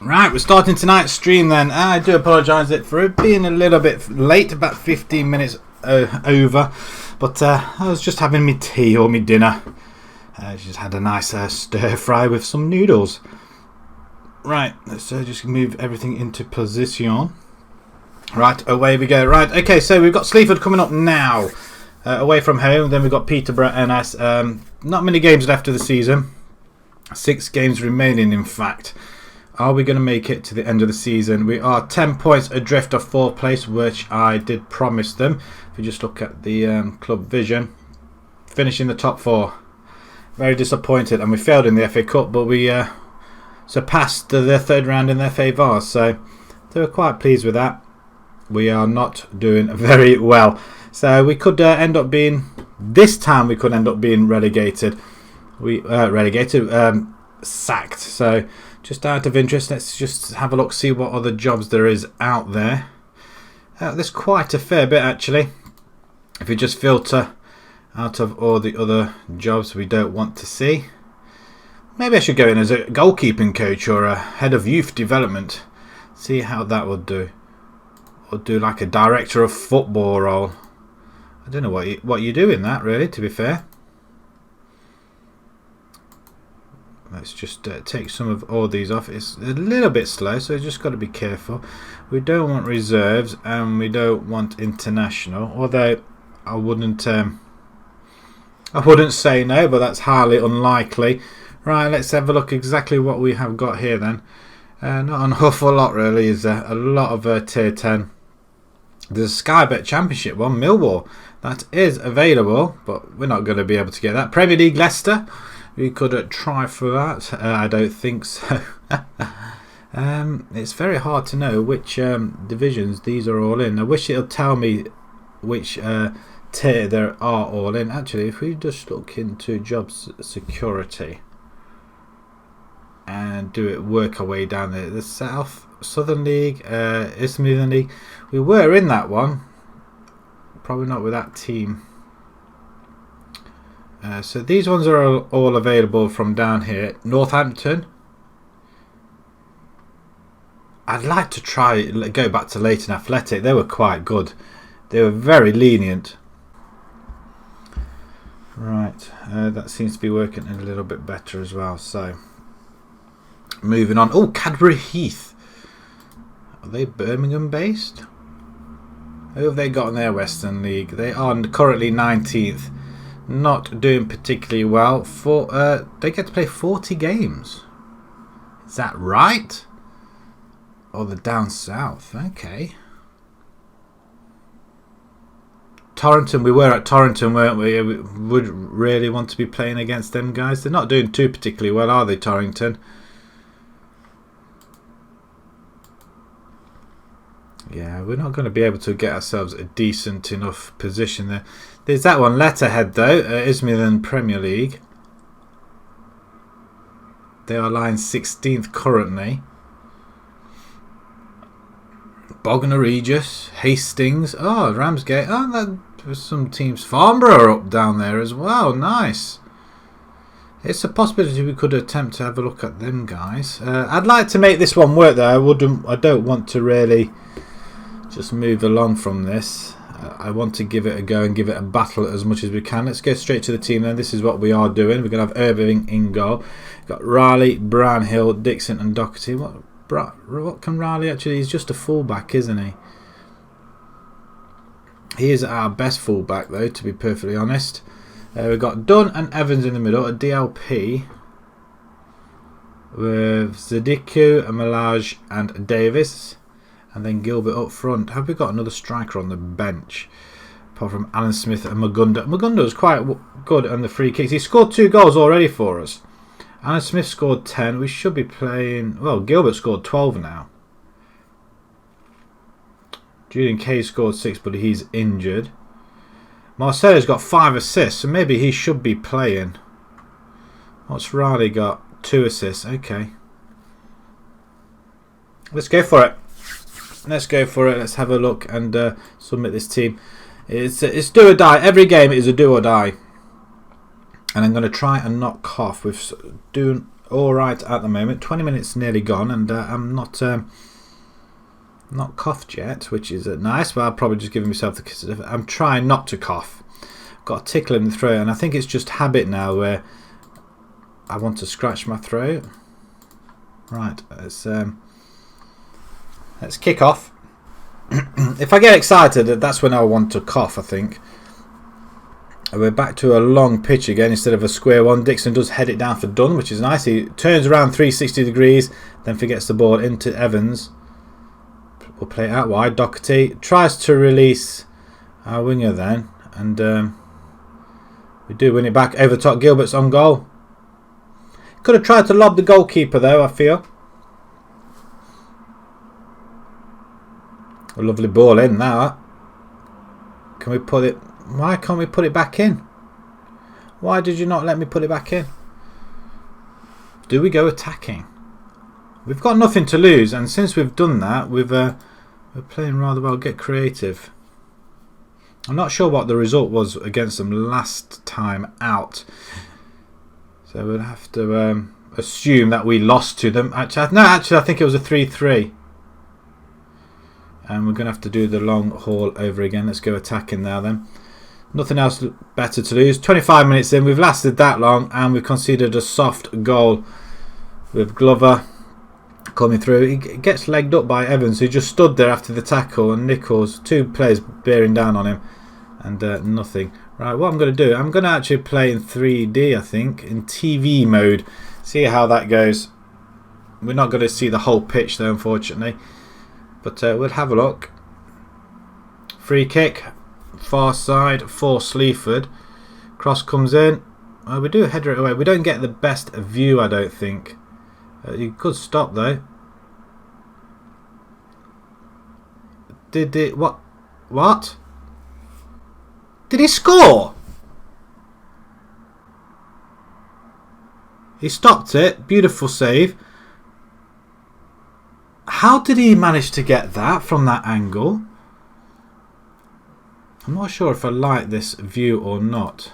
Right, we're starting tonight's stream then. I do apologise for it being a little bit late, about 15 minutes over. But I was just having my tea or my dinner. Just had a nice stir fry with some noodles. Right, let's just move everything into position. Right, away we go. Right, okay, so we've got Sleaford coming up now. Away from home. Then we've got Peterborough NS. Not many games left of the season. 6 games remaining, in fact. Are we going to make it to the end of the season? We are 10 points adrift of 4th place, which I did promise them. If you just look at the club vision, finishing the top 4. Very disappointed, and we failed in the FA Cup, but we surpassed the 3rd round in the FA Vars, so they were quite pleased with that. We are not doing very well, so we could end up being, this time we could end up being relegated. Sacked. So just out of interest, let's just have a look, see what other jobs there is out there. There's quite a fair bit actually. If you just filter out of all the other jobs we don't want to see. Maybe I should go in as a goalkeeping coach or a head of youth development. See how that would do. Or do like a director of football role. I don't know what you do in that really, to be fair. Let's just take some of all these off. It's a little bit slow, so just got to be careful. We don't want reserves and we don't want international. Although I wouldn't say no, but that's highly unlikely. Right, let's have a look exactly what we have got here then. Not an awful lot really. Is a lot of tier 10. There's a Sky Bet Championship one, Millwall. That is available, but we're not going to be able to get that. Premier League Leicester. We could try for that. I don't think so. It's very hard to know which divisions these are all in. I wish it would tell me which tier there are all in. Actually, if we just look into jobs security and work our way down there. The Southern League, Midlands League. We were in that one. Probably not with that team. So these ones are all available from down here. Northampton. I'd like to go back to Leighton Athletic. They were quite good. They were very lenient. Right, that seems to be working a little bit better as well. So moving on. Oh, Cadbury Heath. Are they Birmingham based? Who have they got in their Western League? They are currently 19th. Not doing particularly well. They get to play 40 games. Is that right? Or the down south? Okay. Torrington. We were at Torrington, weren't we? We would really want to be playing against them guys. They're not doing too particularly well, are they, Torrington? Yeah, we're not going to be able to get ourselves a decent enough position there. There's that one, Letterhead though, Ismail Premier League. They are lying 16th currently. Bognor Regis, Hastings, Ramsgate. There's some teams. Farnborough are up down there as well. Nice. It's a possibility we could attempt to have a look at them guys. I'd like to make this one work though. I don't want to really just move along from this. I want to give it a go and give it a battle as much as we can. Let's go straight to the team then. This is what we are doing. We're going to have Irving in goal. We've got Riley, Brownhill, Dixon and Doherty. What can Riley actually... He's just a fullback, isn't he? He is our best fullback though, to be perfectly honest. We've got Dunn and Evans in the middle. A DLP with Zadiku, Malaj and Davis. And then Gilbert up front. Have we got another striker on the bench? Apart from Alan Smith and Magunda. Magunda was quite good on the free kicks. He scored 2 goals already for us. Alan Smith scored 10. We should be playing... Well, Gilbert scored 12 now. Julian Kay scored 6, but he's injured. Marcelo's got 5 assists, so maybe he should be playing. What's Riley got? 2 assists. Okay. Let's go for it. Let's go for it. Let's have a look and submit this team. It's do or die. Every game is a do or die. And I'm going to try and not cough with doing all right at the moment. 20 minutes nearly gone, and I'm not coughed yet, which is nice. But I'll probably just give myself the. I'm trying not to cough. I've got a tickle in the throat, and I think it's just habit now where I want to scratch my throat. Right, let's kick off. If I get excited, that's when I want to cough, I think. We're back to a long pitch again instead of a square one. Dixon does head it down for Dunn, which is nice. He turns around 360 degrees, then forgets the ball into Evans. We'll play it out wide. Doherty tries to release our winger then, and we do win it back over the top. Gilbert's on goal. Could have tried to lob the goalkeeper though, I feel. A lovely ball in now. Can we put it? Why can't we put it back in? Why did you not let me put it back in? Do we go attacking? We've got nothing to lose, and since we've done that, we're playing rather well. Get creative. I'm not sure what the result was against them last time out, so we'll have to assume that we lost to them. Actually, I think it was a 3-3. And we're going to have to do the long haul over again. Let's go attacking now then. Nothing else better to lose. 25 minutes in. We've lasted that long and we've conceded a soft goal with Glover coming through. He gets legged up by Evans, who just stood there after the tackle, and Nichols, two players bearing down on him, and nothing. Right, what I'm going to do, I'm going to actually play in 3D, I think, in TV mode. See how that goes. We're not going to see the whole pitch though, unfortunately. But we'll have a look. Free kick. Far side for Sleaford. Cross comes in. We do header it away. We don't get the best view, I don't think. You could stop though. Did it... What? What? Did he score? He stopped it. Beautiful save. How did he manage to get that from that angle? I'm not sure if I like this view or not.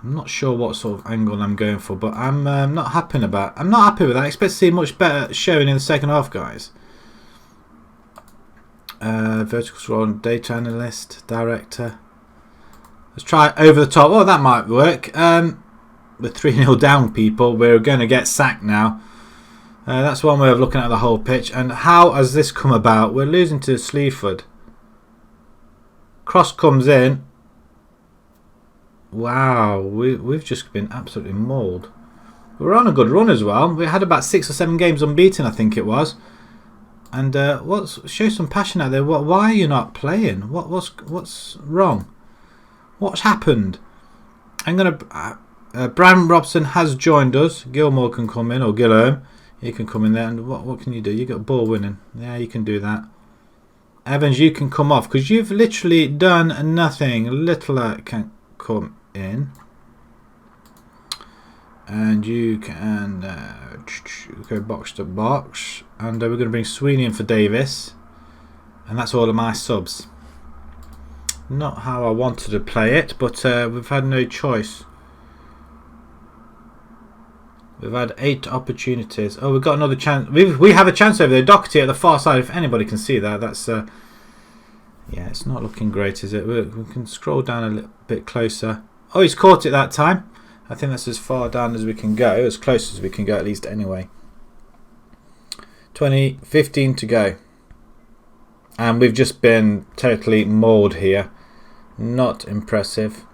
I'm not sure what sort of angle I'm going for, but I'm not happy with that. I expect to see much better showing in the second half, guys. Vertical scroll, data analyst, director. Let's try over the top. Oh, that might work. We're 3-0 down, people. We're going to get sacked now. That's one way of looking at the whole pitch. And how has this come about? We're losing to Sleaford. Cross comes in. Wow, we've just been absolutely mauled. We're on a good run as well. We had about 6 or 7 games unbeaten, I think it was. And show some passion out there. Why are you not playing? What's wrong? What's happened? I'm gonna. Bram Robson has joined us. Gilmore can come in, or Gillerm. He can come in there. And what can you do? You got ball winning. Yeah, you can do that. Evans, you can come off because you've literally done nothing. Littler can come in, and you can go box to box. And we're going to bring Sweeney in for Davis, and that's all of my subs. Not how I wanted to play it, but we've had no choice. We've had 8 opportunities. Oh, we've got another chance. We have a chance over there. Doherty at the far side. If anybody can see that, that's yeah, it's not looking great, is it? We can scroll down a little bit closer. Oh, he's caught it that time. I think that's as far down as we can go, as close as we can go, at least anyway. 15 to go, and we've just been totally mauled here. Not impressive.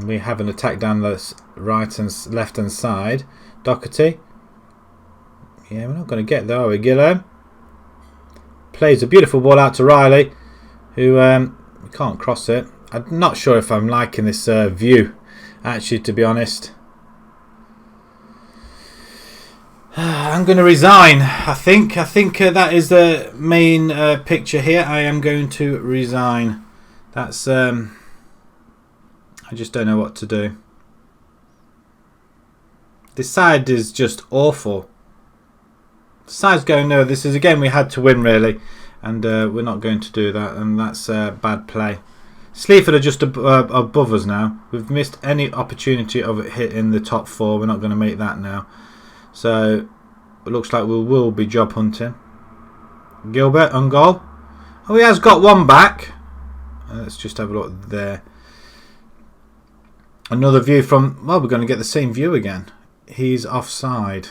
We have an attack down the right and left hand side. Doherty. Yeah, we're not going to get there, are we? Gillo plays a beautiful ball out to Riley, who we can't cross it. I'm not sure if I'm liking this view, actually, to be honest. I'm going to resign. I think that is the main picture here. I am going to resign. That's I just don't know what to do. This side is just awful. The side's going no. This is a game we had to win, really, and we're not going to do that, and that's bad play. Sleaford are just above us now. We've missed any opportunity of it hitting the top 4. We're not going to make that now. So it looks like we will be job hunting. Gilbert on goal. Oh, he has got one back. Let's just have a look there. Another view from... Well, we're going to get the same view again. He's offside.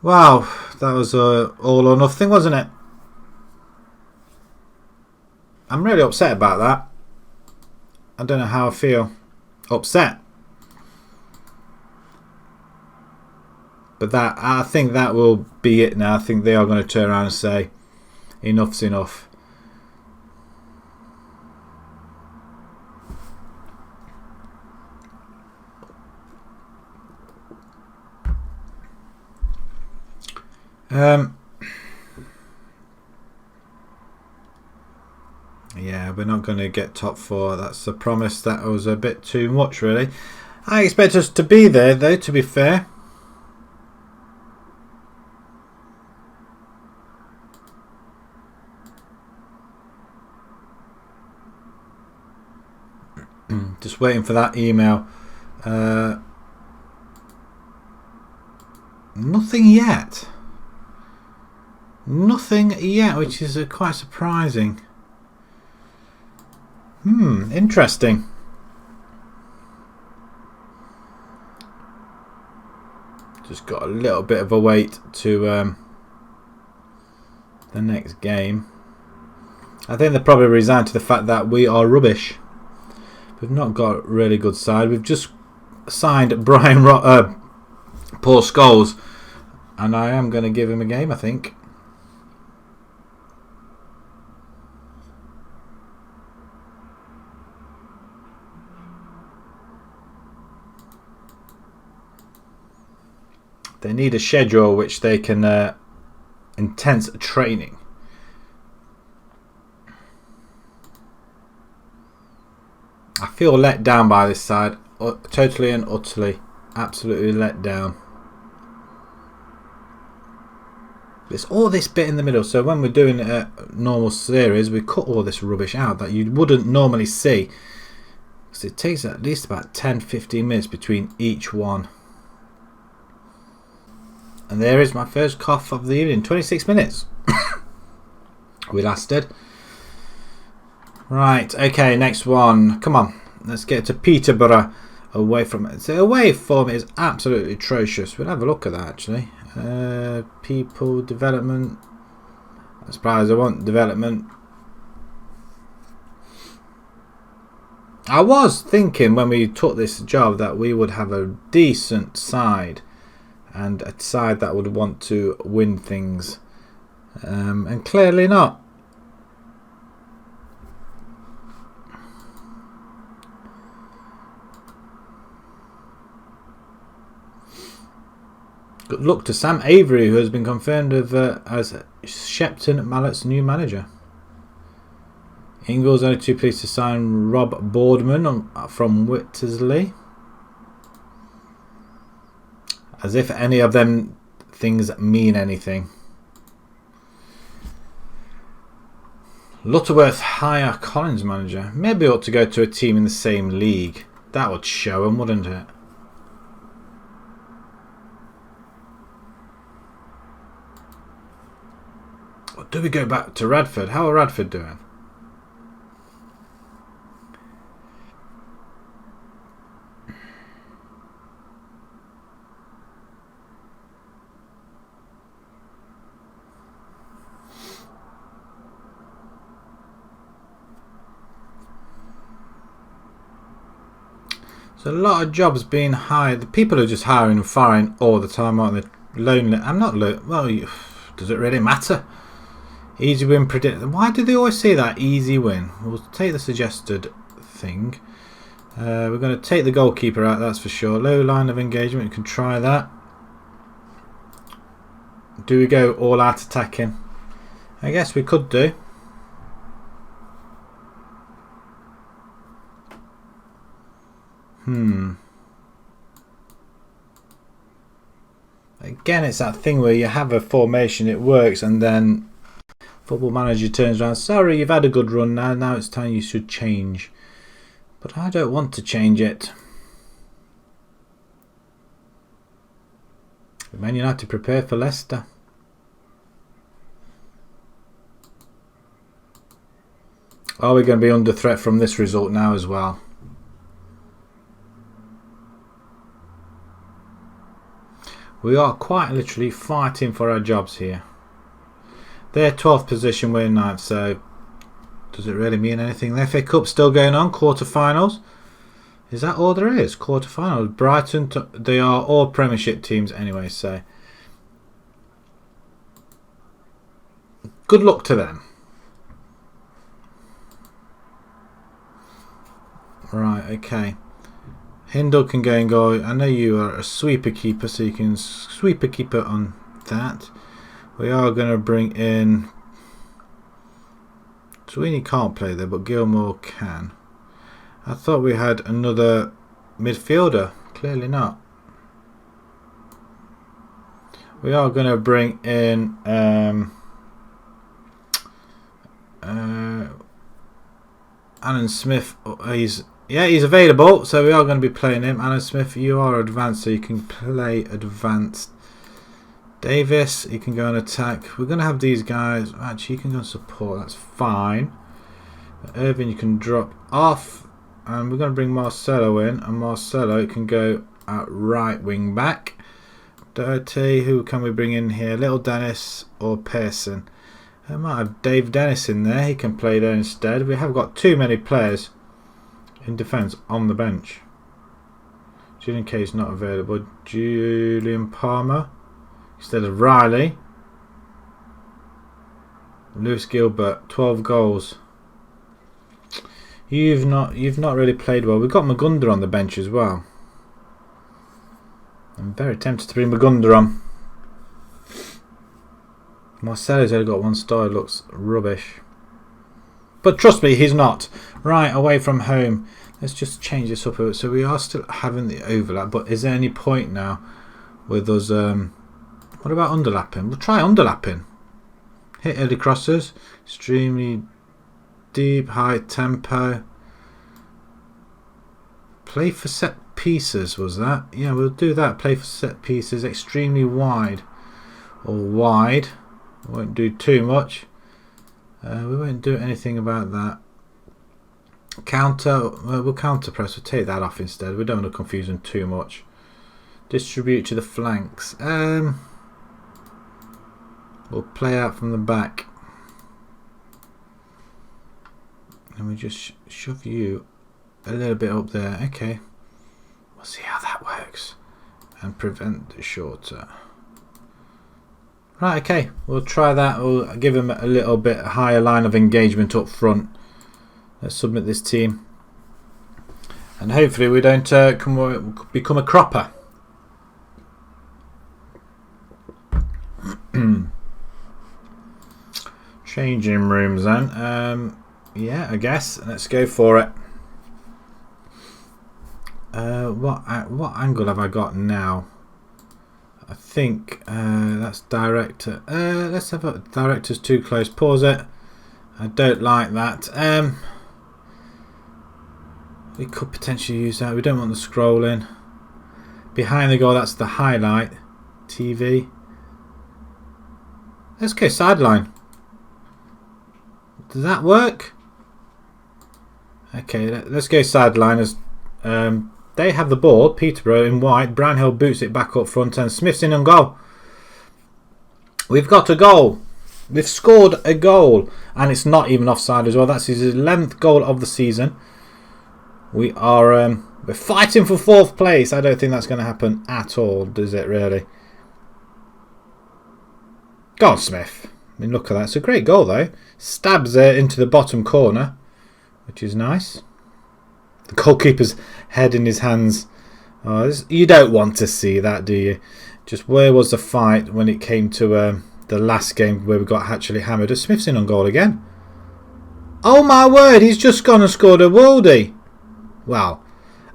Wow, that was all or nothing, wasn't it? I'm really upset about that. I don't know how I feel. Upset. But that, I think that will be it now. I think they are going to turn around and say, enough's enough. Yeah, we're not going to get top 4. That's a promise that was a bit too much, really. I expect us to be there, though, to be fair. Just waiting for that email. Nothing yet. Nothing yet, which is quite surprising. Interesting. Just got a little bit of a wait to the next game. I think they're probably resigned to the fact that we are rubbish. We've not got a really good side. We've just signed Paul Scholes, and I am going to give him a game, I think. They need a schedule which they can intense training. I feel let down by this side, totally and utterly, absolutely let down. It's all this bit in the middle, so when we're doing a normal series, we cut all this rubbish out that you wouldn't normally see, because it takes at least about 10-15 minutes between each one. And there is my first cough of the evening. 26 minutes we lasted. Right, okay, next one. Come on, let's get to Peterborough. Away from it. So away form is absolutely atrocious. We'll have a look at that actually. People development. I'm surprised I want development. I was thinking when we took this job that we would have a decent side. And a side that would want to win things. And clearly not. Good luck to Sam Avery, who has been confirmed as Shepton Mallet's new manager. Ingles only too pleased to sign Rob Boardman from Whittersley. As if any of them things mean anything. Lutterworth hire Collins manager. Maybe ought to go to a team in the same league. That would show them, wouldn't it? Or do we go back to Radford? How are Radford doing? A lot of jobs being hired. The people are just hiring and firing all the time, aren't they? Lonely. I'm not lonely. Well, does it really matter? Easy win predict. Why do they always say that? Easy win. We'll take the suggested thing. We're going to take the goalkeeper out, that's for sure. Low line of engagement. We can try that. Do we go all out attacking? I guess we could do. Again, it's that thing where you have a formation, it works, and then Football Manager turns around. Sorry, you've had a good run now. Now it's time you should change. But I don't want to change it. Man United prepare for Leicester. Are we going to be under threat from this result now as well? We are quite literally fighting for our jobs here. They're 12th position, we're 9th, so does it really mean anything? The FA Cup's still going on, quarter-finals. Is that all there is? Quarter-finals. Brighton, they are all Premiership teams anyway, so good luck to them. Right, okay. Hindle can go and go. I know you are a sweeper keeper, so you can sweeper keeper on that. We are going to bring in... Sweeney can't play there, but Gilmore can. I thought we had another midfielder. Clearly not. We are going to bring in... Alan Smith. He's available, so we are going to be playing him. Alan Smith, you are advanced, so you can play advanced. Davis, you can go and attack. We're going to have these guys. Actually, you can go and support. That's fine. Irving, you can drop off. And we're going to bring Marcelo in. And Marcelo can go at right wing back. Doherty, who can we bring in here? Little Dennis or Pearson? I might have Dave Dennis in there. He can play there instead. We have got too many players in defence on the bench. Julian Kay is not available. Julian Palmer instead of Riley. Lewis Gilbert, 12 goals. You've not really played well. We've got Magunda on the bench as well. I'm very tempted to bring Magunda on. Marcelo's only got 1 star. It looks rubbish. But trust me, he's not. Right, away from home. Let's just change this up a bit. So we are still having the overlap. But is there any point now with us... what about underlapping? We'll try underlapping. Hit early crosses. Extremely deep, high tempo. Play for set pieces, was that? Yeah, we'll do that. Play for set pieces. Extremely wide. Or wide. Won't do too much. We won't do anything about that. Counter, we'll counter press. We'll take that off instead. We don't want to confuse them too much. Distribute to the flanks. We'll play out from the back. And we just shove you a little bit up there. Okay. We'll see how that works. And prevent the shorter. Right, okay, we'll try that. We'll give him a little bit higher line of engagement up front. Let's submit this team. And hopefully we don't become a cropper. Changing rooms then. Yeah, I guess. Let's go for it. What angle have I got now? I think that's director. Let's have a director's too close. Pause it. I don't like that. We could potentially use that. We don't want the scrolling. Behind the goal, that's the highlight. TV. Let's go sideline. Does that work? Okay, let's go sideline as they have the ball. Peterborough in white. Brownhill boots it back up front and Smith's in on goal. We've got a goal. We've scored a goal. And it's not even offside as well. That's his 11th goal of the season. We are we're fighting for 4th place. I don't think that's going to happen at all, does it really? Go on, Smith. I mean, look at that. It's a great goal though. Stabs it into the bottom corner, which is nice. The goalkeeper's head in his hands. Oh, you don't want to see that, do you? Just where was the fight when it came to the last game where we got actually hammered? Smith's in on goal again. Oh my word, he's just gone and scored a worldie. Well,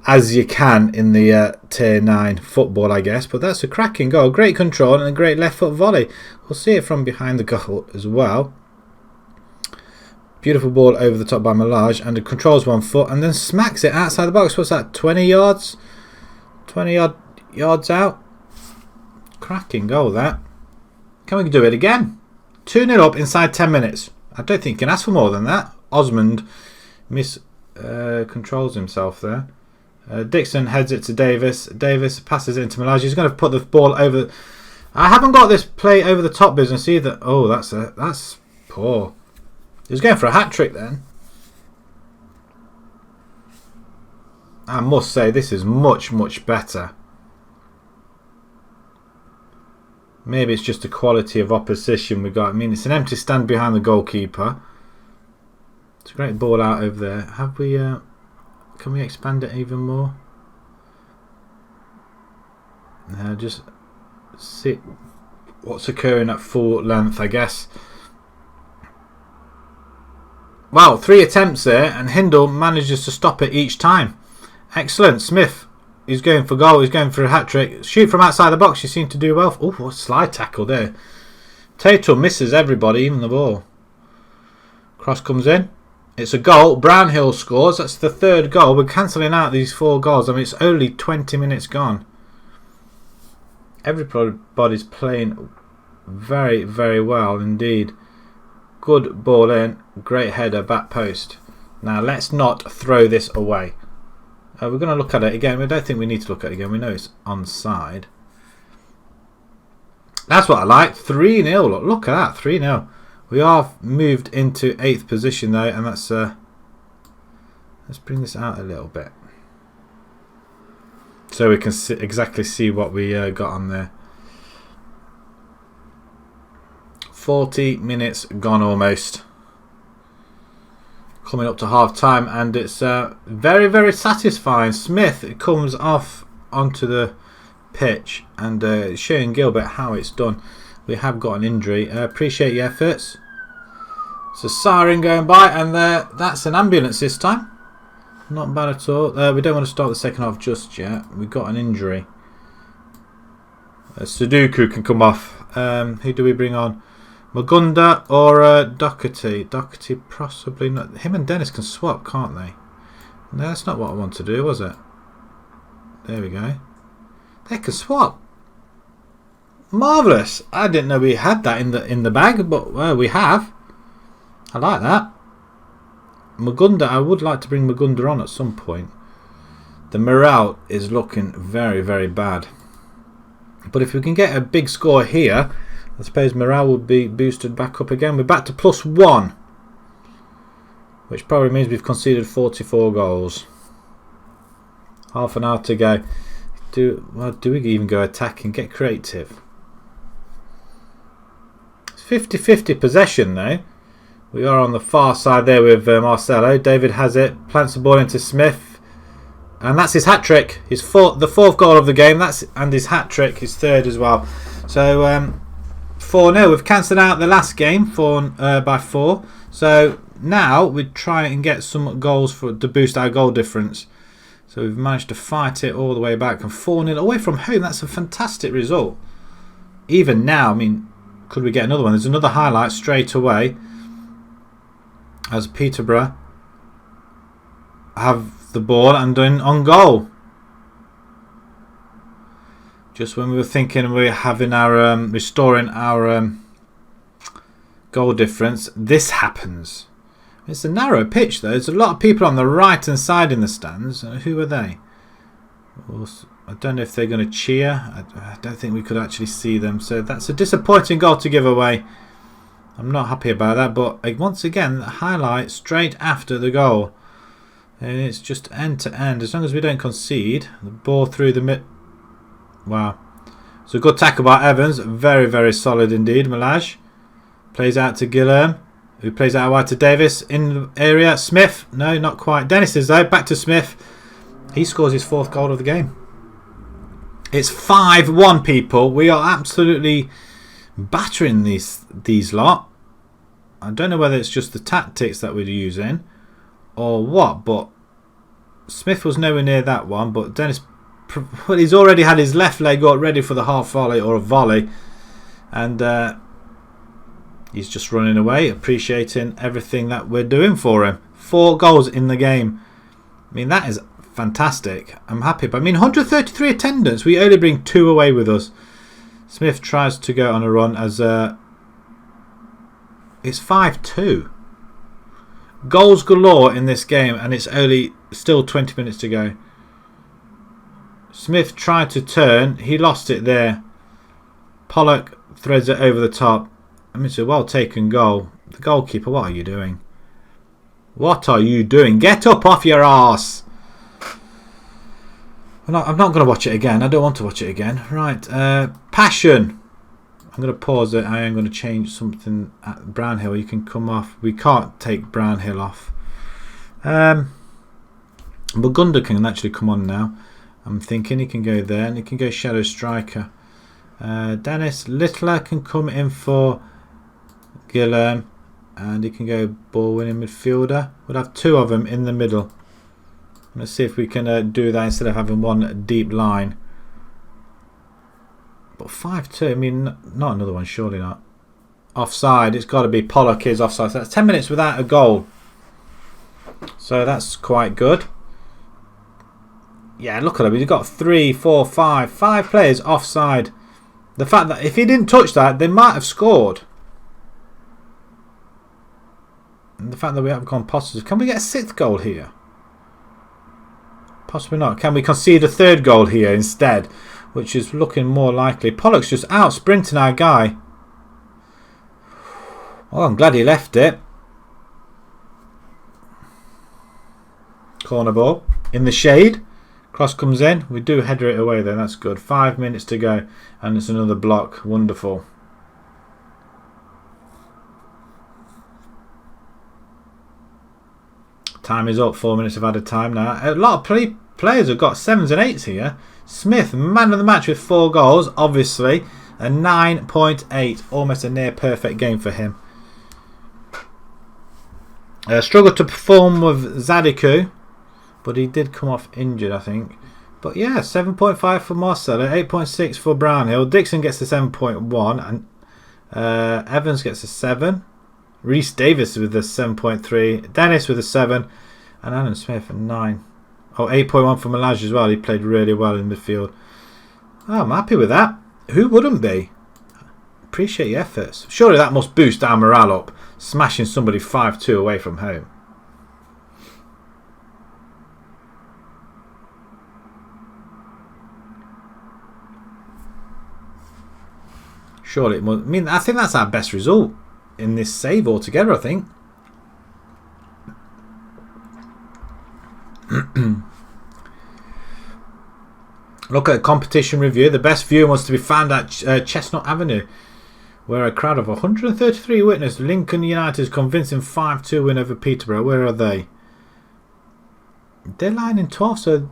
as you can in the Tier 9 football, I guess. But that's a cracking goal. Great control and a great left foot volley. We'll see it from behind the goal as well. Beautiful ball over the top by Melage, and it controls 1 foot and then smacks it outside the box. What's that, 20 yards? 20 yards out. Cracking goal, that. Can we do it again? 2-0 up inside 10 minutes. I don't think you can ask for more than that. Osmond controls himself there. Dixon heads it to Davis. Davis passes it into Melage. He's going to put the ball over. I haven't got this play over the top business either. Oh, that's poor. He's going for a hat-trick then. I must say this is much, much better. Maybe it's just the quality of opposition we got. I mean, it's an empty stand behind the goalkeeper. It's a great ball out over there. Have we? Can we expand it even more? Just see what's occurring at full length, I guess. Wow, 3 attempts there, and Hindle manages to stop it each time. Excellent. Smith, he's going for goal. He's going for a hat-trick. Shoot from outside the box. You seem to do well. Oh, what a slide tackle there. Tatum misses everybody, even the ball. Cross comes in. It's a goal. Brownhill scores. That's the 3rd goal. We're cancelling out these 4 goals. I mean, it's only 20 minutes gone. Everybody's playing very, very well indeed. Good ball in. Great header, back post. Now, let's not throw this away. We're going to look at it again. We don't think we need to look at it again. We know it's onside. That's what I like. 3-0. Look at that. 3-0. We are moved into 8th position though, and that's let's bring this out a little bit so we can exactly see what we got on there. 40 minutes gone almost. Coming up to half time, and it's very, very satisfying. Smith comes off onto the pitch and showing Gilbert how it's done. We have got an injury. Appreciate your efforts. It's a siren going by, and that's an ambulance this time. Not bad at all. We don't want to start the second half just yet. We've got an injury. Sudoku can come off. Who do we bring on? Magunda or Doherty? Doherty possibly not. Him and Dennis can swap, can't they? No, that's not what I want to do, was it? There we go. They can swap. Marvellous. I didn't know we had that in the bag, but we have. I like that. Magunda, I would like to bring Magunda on at some point. The morale is looking very, very bad. But if we can get a big score here, I suppose morale will be boosted back up again. We're back to +1, which probably means we've conceded 44 goals. Half an hour to go. Do we even go attack and get creative? It's 50-50 possession now. We are on the far side there with Marcelo. David has it, plants the ball into Smith, and that's his hat-trick. The 4th goal of the game. And his hat-trick, his 3rd as well. So 4-0. We've cancelled out the last game by 4. So now we try and get some goals to boost our goal difference. So we've managed to fight it all the way back, and 4-0 away from home. That's a fantastic result. Even now, I mean, could we get another one? There's another highlight straight away. As Peterborough have the ball and on goal. Just when we were thinking we were having our restoring our goal difference, this happens. It's a narrow pitch though. There's a lot of people on the right hand side in the stands. Who are they? I don't know if they're going to cheer. I don't think we could actually see them. So that's a disappointing goal to give away. I'm not happy about that, but once again, the highlight straight after the goal. And it's just end to end. As long as we don't concede, the ball through the mid. Wow. It's a good tackle by Evans. Very, very solid indeed. Melage plays out to Guilherme, who plays out wide to Davis. In the area, Smith. No, not quite. Dennis is though. Back to Smith. He scores his 4th goal of the game. It's 5-1, people. We are absolutely battering these lot. I don't know whether it's just the tactics that we're using or what, but Smith was nowhere near that one. But Dennis, well, he's already had his left leg up ready for the half volley or a volley, and He's just running away, appreciating everything that we're doing for him. 4 goals in the game. I mean, that is fantastic. I'm happy. But I mean, 133 attendance. We only bring 2 away with us. Smith tries to go on a run as it's 5-2. Goals galore in this game, and it's only still 20 minutes to go. Smith tried to turn. He lost it there. Pollock threads it over the top. I mean, it's a well taken goal. The goalkeeper, what are you doing? What are you doing? Get up off your arse. I'm not going to watch it again. I don't want to watch it again. Right. Passion. I'm going to pause it. I am going to change something at Brownhill. You can come off. We can't take Brownhill off. Burgunder can actually come on now. I'm thinking he can go there, and he can go Shadow Striker. Dennis Littler can come in for Gillam, and he can go ball winning midfielder. We'll have 2 of them in the middle. Let's see if we can do that instead of having one deep line. But 5-2, I mean, not another one, surely not. Offside, it's got to be Pollock is offside. So that's 10 minutes without a goal. So that's quite good. Yeah, look at him. He's got 3, 4, 5 players offside. The fact that if he didn't touch that, they might have scored. And the fact that we haven't gone positive. Can we get a 6th goal here? Possibly not. Can we concede a 3rd goal here instead? Which is looking more likely. Pollock's just out sprinting our guy. Oh, I'm glad he left it. Corner ball. In the shade. Cross comes in. We do header it away then. That's good. 5 minutes to go. And it's another block. Wonderful. Time is up. 4 minutes of added time now. A lot of players have got 7s and 8s here. Smith, man of the match with 4 goals. Obviously. A 9.8. Almost a near perfect game for him. Struggled to perform with Zadiku. But he did come off injured, I think. But yeah, 7.5 for Marcelo, 8.6 for Brownhill. Dixon gets a 7.1, and Evans gets a 7. Reece Davis with a 7.3. Dennis with a 7. And Alan Smith a 9. Oh, 8.1 for Malaj as well. He played really well in midfield. Oh, I'm happy with that. Who wouldn't be? Appreciate your efforts. Surely that must boost our morale up. Smashing somebody 5-2 away from home. Surely it must. I mean, I think that's our best result in this save altogether, I think. Look at competition review. The best view was to be found at Chestnut Avenue, where a crowd of 133 witnessed Lincoln United's convincing 5-2 win over Peterborough. Where are they? They're lying in 12th, so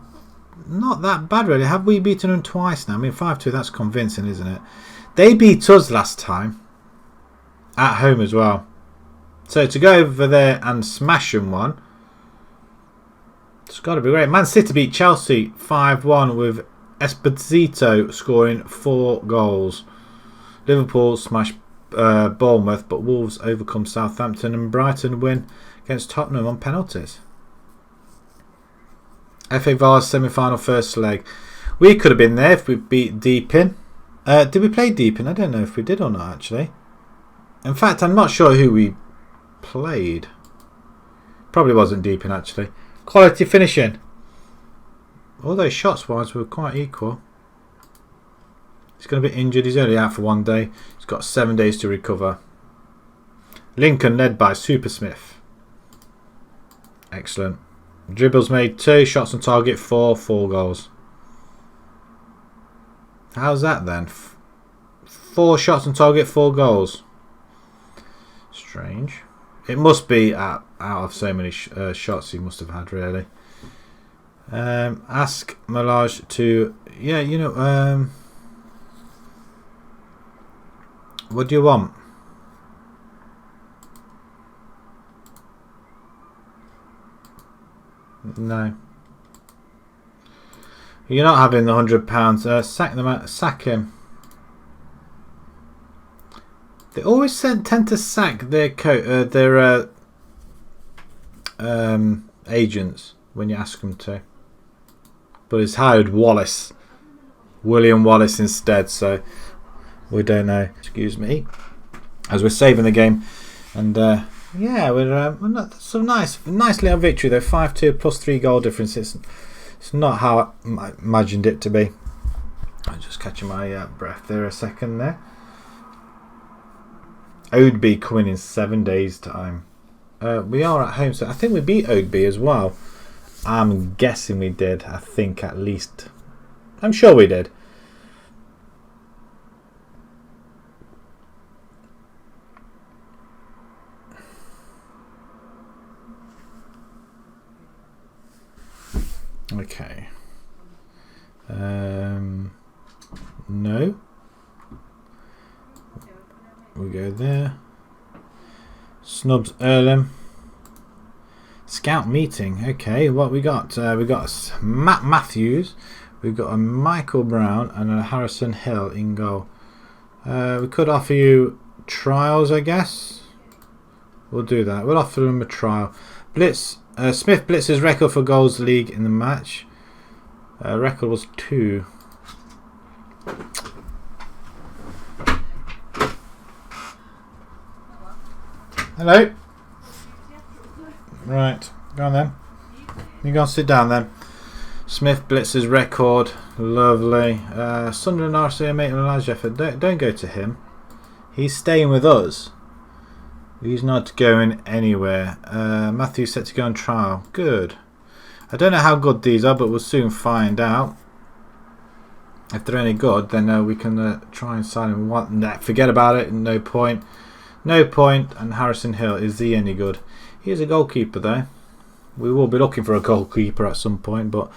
not that bad really. Have we beaten them twice now? I mean, 5-2, that's convincing, isn't it? They beat us last time. At home as well. So to go over there and smash them one, it's got to be great. Man City beat Chelsea 5-1 with Esposito scoring 4 goals. Liverpool smashed Bournemouth, but Wolves overcome Southampton, and Brighton win against Tottenham on penalties. FA Vars semi-final first leg. We could have been there if we beat Deepin. Did we play Deepin? I don't know if we did or not actually. In fact, I'm not sure who we played. Probably wasn't Deepin actually. Quality finishing. Although shots wise were quite equal. He's going to be injured. He's only out for 1 day. He's got 7 days to recover. Lincoln led by Super Smith. Excellent. Dribbles made 2. Shots on target 4. 4 goals. How's that then? 4 shots on target, 4 goals. Strange. It must be out of so many shots he must have had really. Ask Malaj to... Yeah, you know... what do you want? No. You're not having the £100. Sack him. They always tend to sack their agents when you ask them to. But it's hired William Wallace instead, so we don't know. Excuse me. As we're saving the game, and yeah, we're some nice little victory though. 5-2 plus 3 goal difference. It's not how I imagined it to be. I'm just catching my breath there a second there. Oadby coming in 7 days' time. We are at home, so I think we beat Oadby as well. I'm guessing we did. I think at least. I'm sure we did. Okay. No. We go there. Snubs Earlham. Scout meeting. Okay, what we got? We got Matt Matthews. We've got a Michael Brown and a Harrison Hill in goal. We could offer you trials, I guess. We'll do that. We'll offer them a trial. Blitz. Smith Blitz's record for goals league in the match. Record was 2. Hello. Right, go on then. You go and sit down then. Smith Blitz's record, lovely. Sunderland RCA mate and Elijah Effort. Don't go to him. He's staying with us. He's not going anywhere. Matthew's set to go on trial. Good. I don't know how good these are, but we'll soon find out. If they're any good, then we can try and sign him. Nah, forget about it. No point. No point. And Harrison Hill, is he any good? He is a goalkeeper though. We will be looking for a goalkeeper at some point, but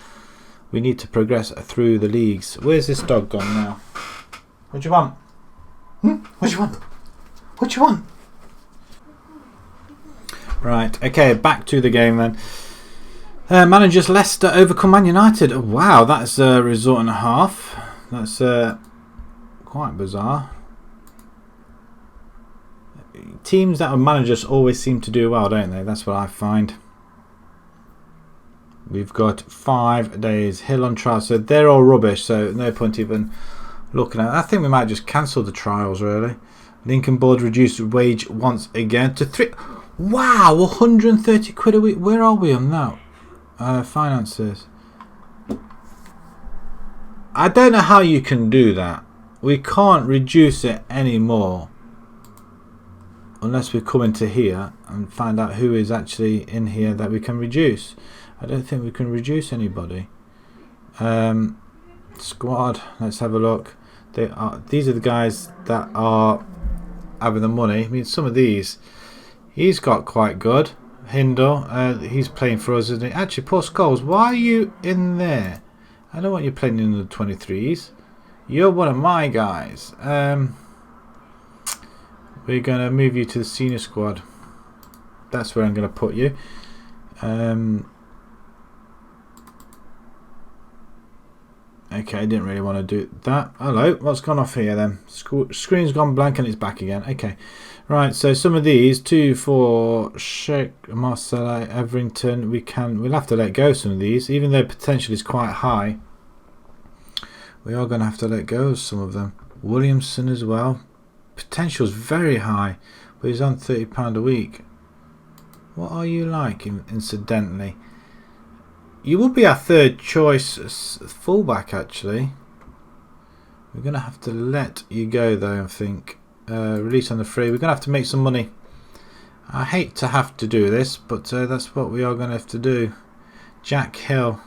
we need to progress through the leagues. Where's this dog gone now? What do you want? What do you want? What do you want? Right, okay, back to the game then. Managers Leicester overcome Man United. Oh, wow, that's a result and a half. That's quite bizarre. Teams that are managers always seem to do well, don't they? That's what I find. We've got 5 days. Hill on trial, so they're all rubbish, so no point even looking at it. I think we might just cancel the trials, really. Lincoln Board reduced wage once again to 3. Wow, 130 quid a week. Where are we on that? Finances. I don't know how you can do that. We can't reduce it anymore unless we come into here and find out who is actually in here that we can reduce. I don't think we can reduce anybody. Squad, let's have a look. These are the guys that are having the money. I mean, some of these he's got quite good. Hindle, he's playing for us, isn't he? Actually, Paul Scholes, why are you in there? I don't want you playing in the 23s. You're one of my guys. We're going to move you to the senior squad. That's where I'm going to put you. Okay, I didn't really want to do that. Hello, what's gone off here then? Screen's gone blank and it's back again. Okay, right. So some of these 2, 4, Sheikh, Marcella, Everington. We'll have to let go of some of these, even though potential is quite high. We are going to have to let go of some of them. Williamson as well. Potential is very high, but he's on £30 a week. What are you like, incidentally? You will be our third choice fullback, actually. We're going to have to let you go, though, I think. Release on the free. We're going to have to make some money. I hate to have to do this, but that's what we are going to have to do. Jack Hill,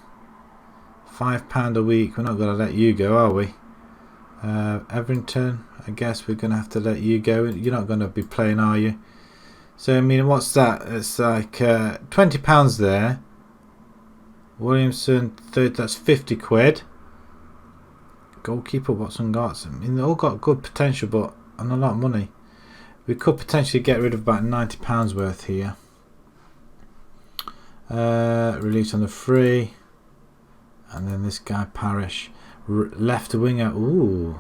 £5 a week. We're not going to let you go, are we? Everington, I guess we're going to have to let you go. You're not going to be playing, are you? So, I mean, what's that? It's like £20 there. Williamson, third, that's 50 quid. Goalkeeper, Watson Garts. I mean, they all got good potential, but and a lot of money. We could potentially get rid of about £90 worth here. Release on the free. And then this guy, Parrish. Left winger. Ooh.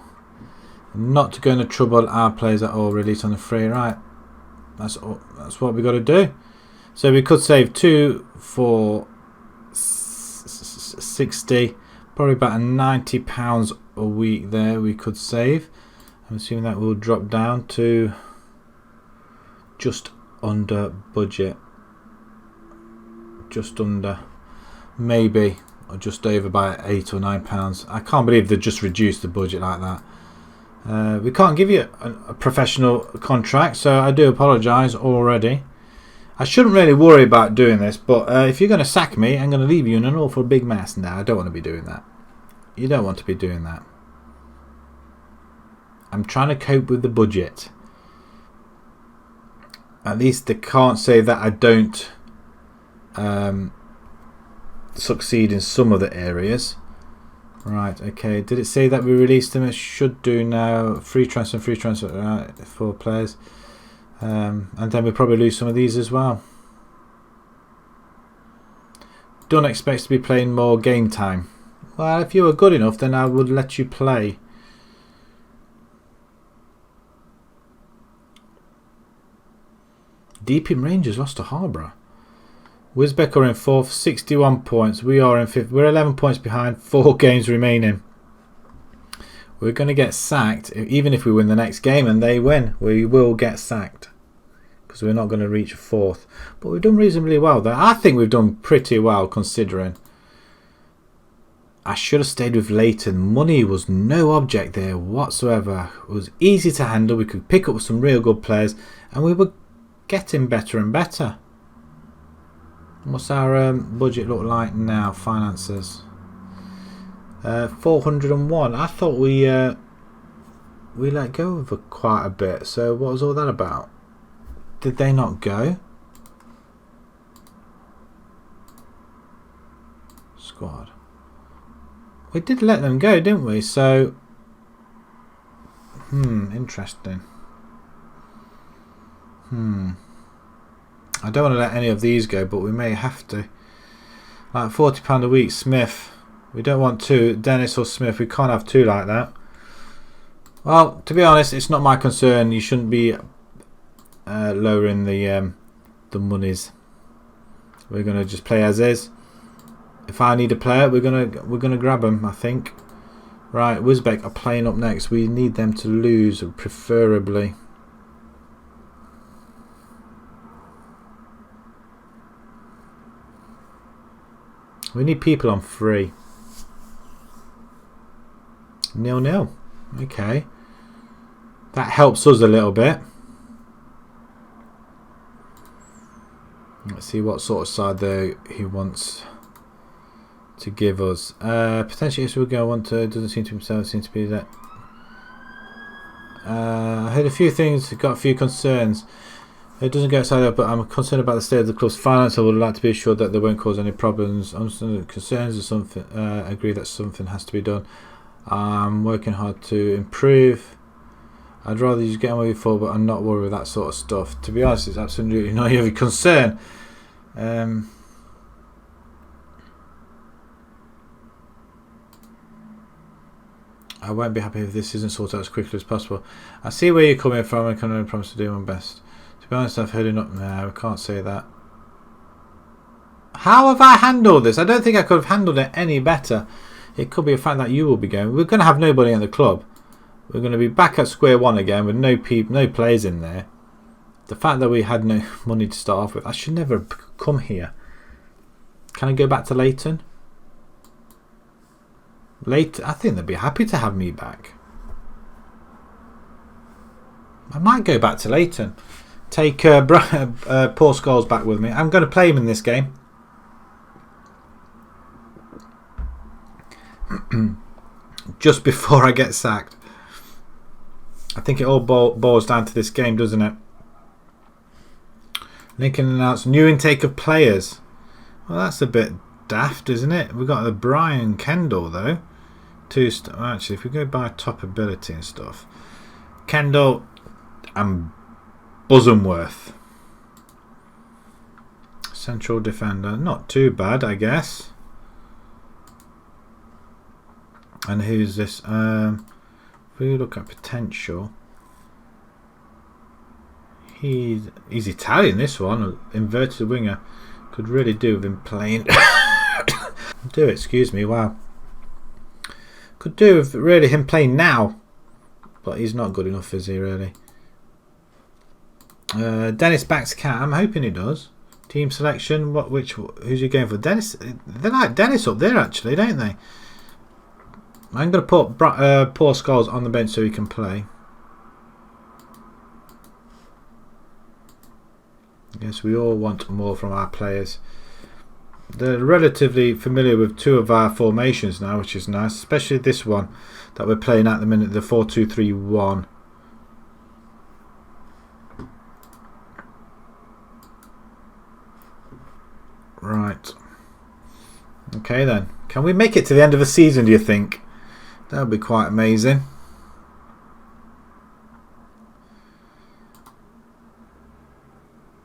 Not going to trouble our players at all. Release on the free, right? That's what we got to do. So we could save 2 for 60, probably about £90 a week there. We could save. I'm assuming that will drop down to just under budget, just under, maybe, or just over by £8 or £9. I can't believe they just reduced the budget like that. We can't give you a professional contract, so I do apologise already. I shouldn't really worry about doing this, but if you're going to sack me, I'm going to leave you in an awful big mess. Now, I don't want to be doing that. You don't want to be doing that. I'm trying to cope with the budget. At least they can't say that I don't succeed in some other areas. Right, okay. Did it say that we released them? It should do now. Free transfer, right, for players. And then we'll probably lose some of these as well. Don't expect to be playing more game time. Well, if you were good enough, then I would let you play. Deeping Rangers lost to Harborough. Wisbech are in 4th, 61 points. We are in 5th. We're 11 points behind, 4 games remaining. We're going to get sacked. Even if we win the next game and they win, we will get sacked. Because we're not going to reach 4th. But we've done reasonably well there. I think we've done pretty well considering. I should have stayed with Leighton. Money was no object there whatsoever. It was easy to handle. We could pick up some real good players. And we were getting better and better. What's our budget look like now? Finances. 401. I thought we let go of quite a bit. So what was all that about? Did they not go? Squad. We did let them go, didn't we? So interesting. I don't want to let any of these go, but we may have to. Like £40 a week, Smith. We don't want 2. Dennis or Smith. We can't have 2 like that. Well, to be honest, it's not my concern. You shouldn't be lowering the monies. We're gonna just play as is. If I need a player, we're gonna grab them. I think. Right, Wisbech are playing up next. We need them to lose, preferably. We need people on free. 0-0. Okay. That helps us a little bit. Let's see what sort of side there he wants to give us. Potentially, yes, we're going to want to. Doesn't seem to himself. Seems to be that. I heard a few things. Got a few concerns. It doesn't go outside that, but I'm concerned about the state of the club's finance. I would like to be assured that they won't cause any problems. I'm concerns or something. Agree that something has to be done. I'm working hard to improve. I'd rather just get on with it before, but I'm not worried with that sort of stuff. To be honest, it's absolutely not your concern. I won't be happy if this isn't sorted out as quickly as possible. I see where you're coming from and can only promise to do my best. To be honest, I've heard enough. No, I can't say that. How have I handled this? I don't think I could have handled it any better. It could be a fact that you will be going. We're going to have nobody in the club. We're going to be back at square one again with no players in there. The fact that we had no money to start off with, I should never have come here. Can I go back to Leighton? Leighton, I think they'd be happy to have me back. I might go back to Leighton. Take Paul Scholes back with me. I'm going to play him in this game. Just before I get sacked. I think it all boils down to this game, doesn't it? Lincoln announced new intake of players. Well, that's a bit daft, isn't it? We've got the Brian Kendall, though. Actually, if we go by top ability and stuff. Kendall and Bosomworth. Central defender. Not too bad, I guess. And who's this? If we look at potential, he's Italian. This one, inverted winger, could really do with him playing. Excuse me. Wow, could do with really him playing now, but he's not good enough, is he? Really? Dennis backs Cat. I'm hoping he does. Team selection. Who's you going for? Dennis. They like Dennis up there, actually, don't they? I'm going to put Paul Scholes on the bench so he can play. Yes, we all want more from our players. They're relatively familiar with 2 of our formations now, which is nice, especially this one that we're playing at the minute, the 4-2-3-1. Right. Okay then. Can we make it to the end of the season, do you think? That would be quite amazing.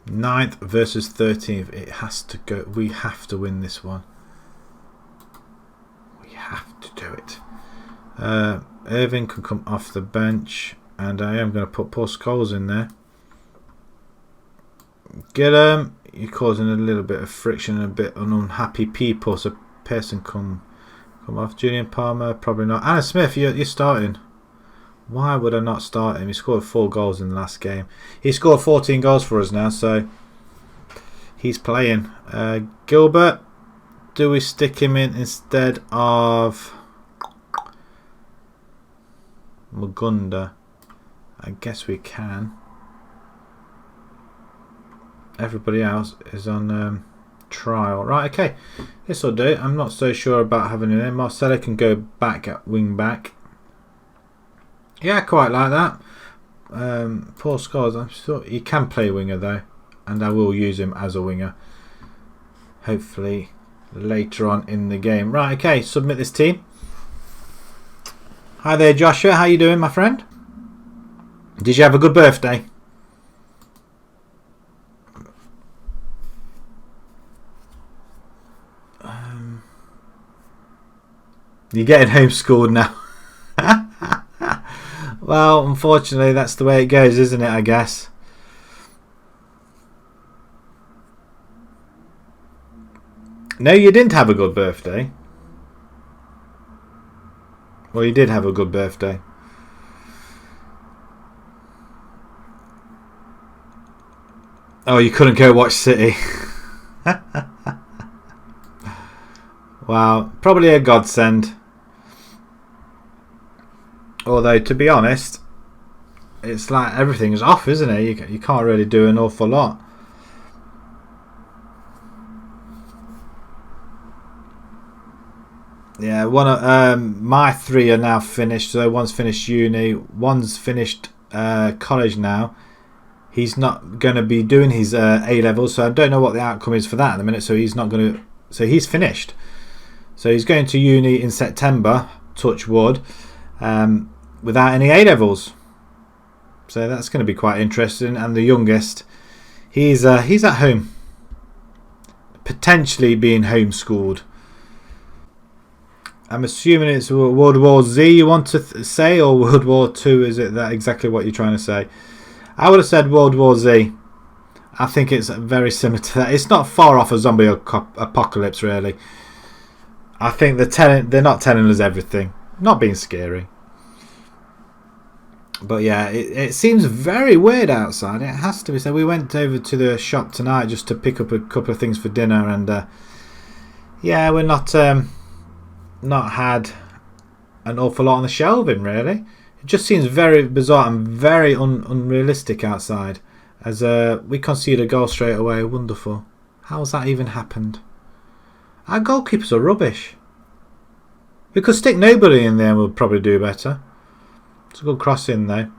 Ninth versus 13th. It has to go. We have to win this one. We have to do it. Irving can come off the bench, and I am going to put Paul Scholes in there. Get him. You're causing a little bit of friction and a bit of unhappy people. So Pearson come off. Julian Palmer, probably not. Alan Smith, you're starting. Why would I not start him? He scored 4 goals in the last game. He scored 14 goals for us now, so he's playing. Gilbert, do we stick him in instead of Magunda? I guess we can. Everybody else is on trial. Right, okay. This will do. I'm not so sure about having him in. Marcelo can go back at wing back. Yeah, I quite like that. Paul Scholes, I'm sure he can play winger though, and I will use him as a winger. Hopefully later on in the game. Right, okay, submit this team. Hi there, Joshua. How you doing, my friend? Did you have a good birthday? You're getting homeschooled now. Well, unfortunately, that's the way it goes, isn't it, I guess? No, you didn't have a good birthday. Well, you did have a good birthday. Oh, you couldn't go watch City. Wow, probably a godsend. Although, to be honest, it's like everything's off, isn't it? You can't really do an awful lot. Yeah, one of my 3 are now finished. So one's finished uni, one's finished college now. He's not going to be doing his A levels, so I don't know what the outcome is for that at the minute. So he's not going to. So he's finished. So he's going to uni in September. Touch wood. Without any A levels. So that's going to be quite interesting. And the youngest, he's at home, potentially being homeschooled. I'm assuming it's World War Z you want to say, or World War II. Is it that exactly what you're trying to say? I would have said World War Z. I think it's very similar to that. It's not far off a zombie apocalypse, really. I think they're not telling us everything. Not being scary. But yeah, it seems very weird outside. It has to be. So we went over to the shop tonight just to pick up a couple of things for dinner, and yeah, we're not had an awful lot on the shelving, really. It just seems very bizarre and very unrealistic outside. As we conceded a goal straight away. Wonderful. How's that even happened? Our goalkeepers are rubbish. We could stick nobody in there and we'll probably do better. It's a good cross in though.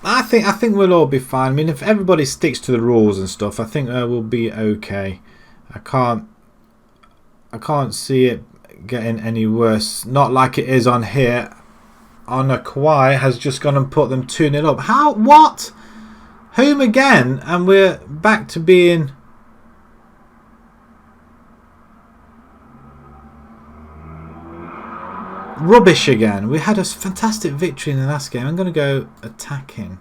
I think we'll all be fine. I mean, if everybody sticks to the rules and stuff, I think we'll be okay. I can't see it getting any worse. Not like it is on here. On a Kawhi has just gone and put them 2-0 up. How? What? Home again, and we're back to being. Rubbish again. We had a fantastic victory in the last game. I'm going to go attacking.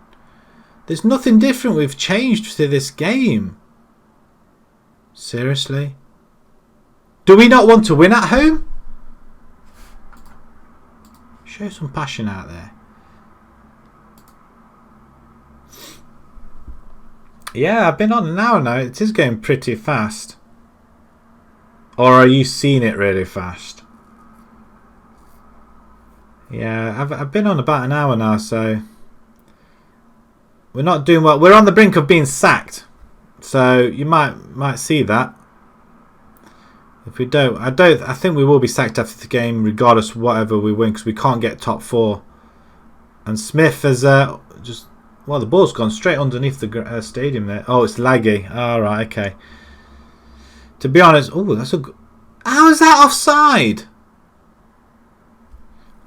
There's nothing different we've changed to this game. Seriously? Do we not want to win at home? Show some passion out there. Yeah, I've been on an hour now. It is going pretty fast. Or are you seeing it really fast? Yeah, I've been on about an hour now, so we're not doing well. We're on the brink of being sacked, so you might see that. If we don't, I think we will be sacked after the game, regardless of whatever we win, because we can't get top 4. And Smith has just, well, the ball's gone straight underneath the stadium there. Oh, it's laggy. All right, okay. To be honest, oh, that's a. How is that offside?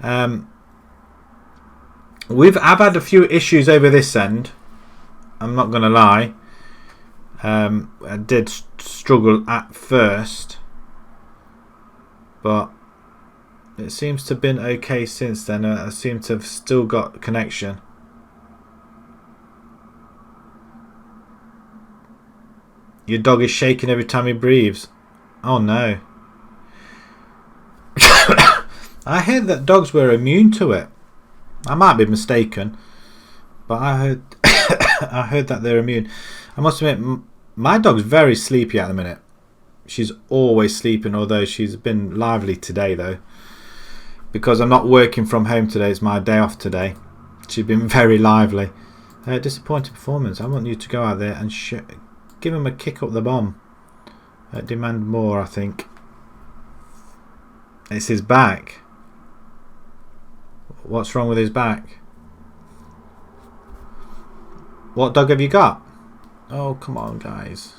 I've had a few issues over this end. I'm not going to lie. I did struggle at first, but it seems to have been okay since then. I seem to have still got connection. Your dog is shaking every time he breathes. Oh no. I heard that dogs were immune to it. I might be mistaken, but I heard I heard that they're immune. I must admit, my dog's very sleepy at the minute. She's always sleeping, although she's been lively today though, because I'm not working from home today. It's my day off today. She's been very lively. Disappointing performance. I want you to go out there and give him a kick up the bum. Demand more, I think. It's his back. What's wrong with his back? What dog have you got? Oh, come on, guys.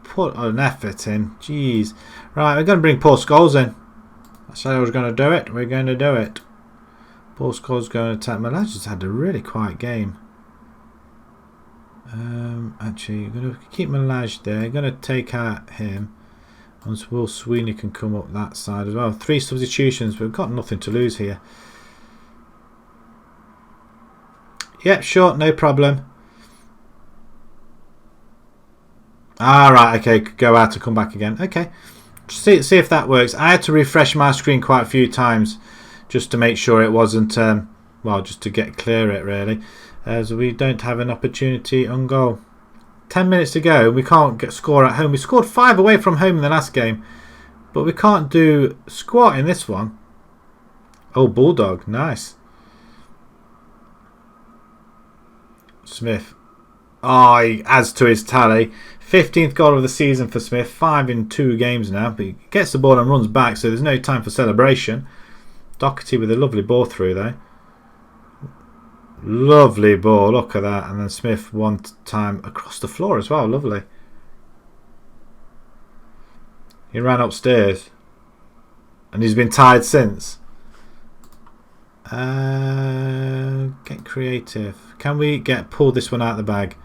Put an effort in. Jeez. Right, we're going to bring Paul Scholes in. I said I was going to do it. We're going to do it. Paul Scholes going to attack. Midlands just had a really quiet game. Actually, you're going to keep Malaj there. You're going to take out him. Once Will Sweeney can come up that side as well. 3 substitutions. We've got nothing to lose here. Yep, sure, no problem. Right, okay, go out to come back again. Okay, see if that works. I had to refresh my screen quite a few times just to make sure it wasn't, well, just to get clear it really. So we don't have an opportunity on goal. 10 minutes to go. We can't score at home. We scored 5 away from home in the last game, but we can't do squat in this one. Oh, Bulldog, nice. Smith. Oh, he adds to his tally. 15th goal of the season for Smith. 5 in 2 games now. But he gets the ball and runs back, so there's no time for celebration. Doherty with a lovely ball through there. Lovely ball. Look at that. And then Smith one time across the floor as well. Lovely. He ran upstairs. And he's been tired since. Get creative. Can we pull this one out of the bag?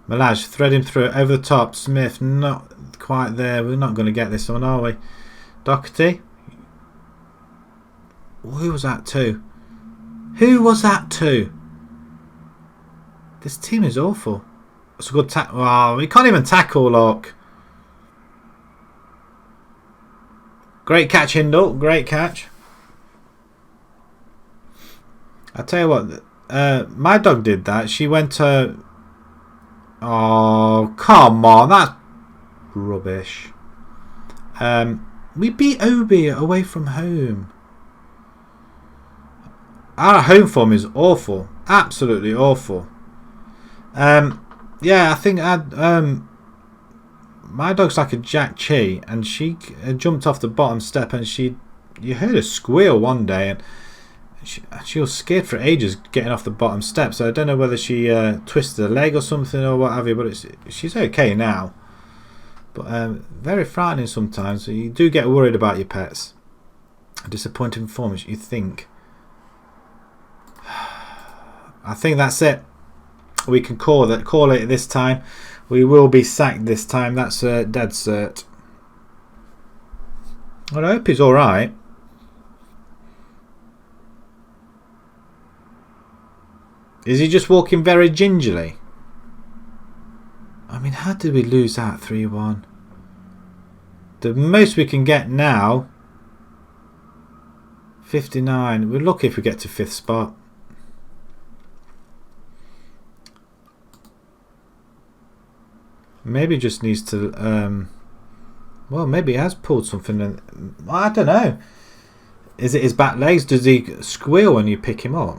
Malaj, thread him through it over the top. Smith, not quite there. We're not going to get this one, are we? Doherty. Who was that to? Who was that to? This team is awful. It's a good tackle. Wow, we can't even tackle, look. Great catch, Hindle. Great catch. I tell you what, my dog did that. She went to. Oh, come on, that's rubbish. We beat Obi away from home. Our home form is awful, absolutely awful. Yeah, I think my dog's like a Jack Chi, and she jumped off the bottom step, and you heard her squeal one day, and she was scared for ages getting off the bottom step. So I don't know whether she twisted a leg or something or what have you, but she's okay now. But very frightening sometimes. So you do get worried about your pets. A disappointing performance, you think. I think that's it. We can call it this time. We will be sacked this time. That's dead cert. Well, I hope he's all right. Is he just walking very gingerly? I mean, how did we lose that 3-1? The most we can get now, 59. We're lucky if we get to 5th spot. Maybe just needs to. Well, maybe he has pulled something. I don't know. Is it his back legs? Does he squeal when you pick him up?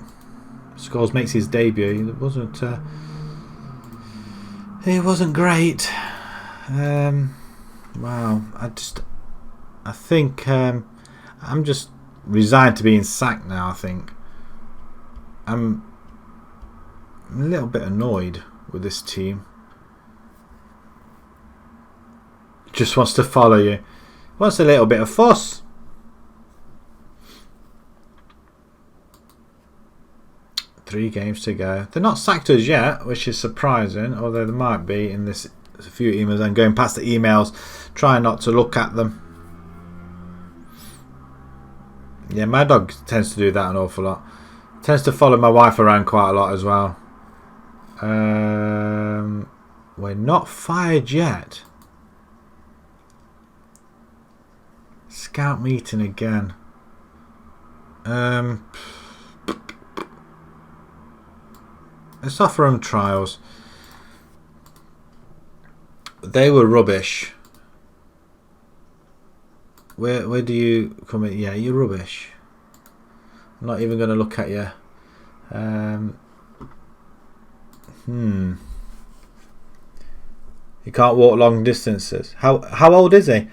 Scholes makes his debut. It wasn't. It wasn't great. Wow. I think I'm just resigned to being sacked now. I think I'm a little bit annoyed with this team. Just wants to follow you. Wants a little bit of fuss. Three games to go. They're not sacked us yet, which is surprising, although there might be in this. There's a few emails. I'm going past the emails, trying not to look at them. Yeah, my dog tends to do that an awful lot. Tends to follow my wife around quite a lot as well. We're not fired yet. Scout meeting again. Let's offer them trials. They were rubbish. Where do you come in? Yeah, you're rubbish. I'm not even going to look at you. He can't walk long distances. How old is he?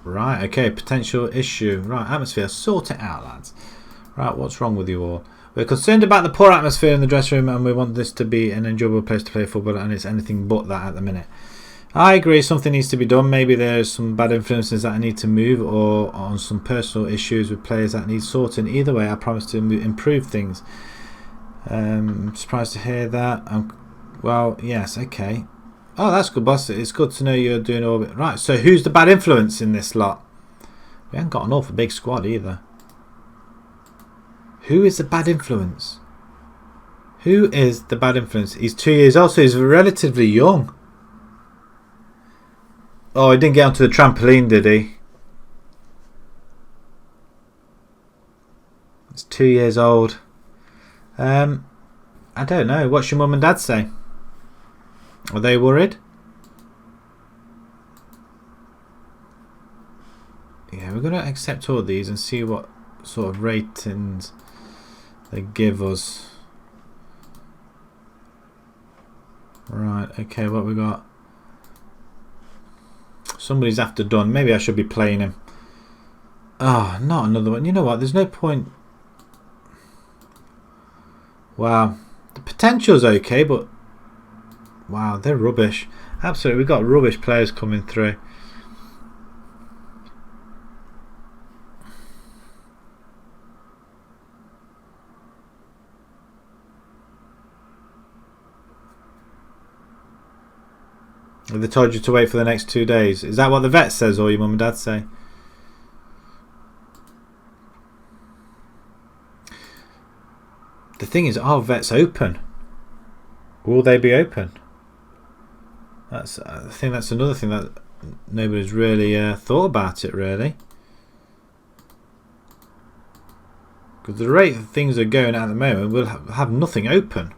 Right, okay, potential issue. Right, atmosphere, sort it out, lads. Right, what's wrong with you all? We're concerned about the poor atmosphere in the dressing room and we want this to be an enjoyable place to play football, and it's anything but that at the minute. I agree, something needs to be done. Maybe there's some bad influences that I need to move, or on some personal issues with players that need sorting. Either way, I promise to improve things. I'm surprised to hear that. Well, yes, okay. Oh, that's good, boss. It's good to know you're doing all of it. Right, so who's the bad influence in this lot? We haven't got an awful big squad either. Who is the bad influence? Who is the bad influence? He's 2 years old, so he's relatively young. Oh, he didn't get onto the trampoline, did he? He's 2 years old. I don't know. What's your mum and dad say? Are they worried? Yeah, we're going to accept all these and see what sort of ratings they give us. Right, okay, what we got? Somebody's after done. Maybe I should be playing him. Oh, not another one. You know what? There's no point. Wow. The potential's okay, but wow, they're rubbish. Absolutely, we've got rubbish players coming through. They told you to wait for the next 2 days. Is that what the vet says, or your mum and dad say? The thing is, are vets open? Will they be open? I think that's another thing that nobody's really thought about it, really. Because the rate that things are going at the moment, we'll have nothing open.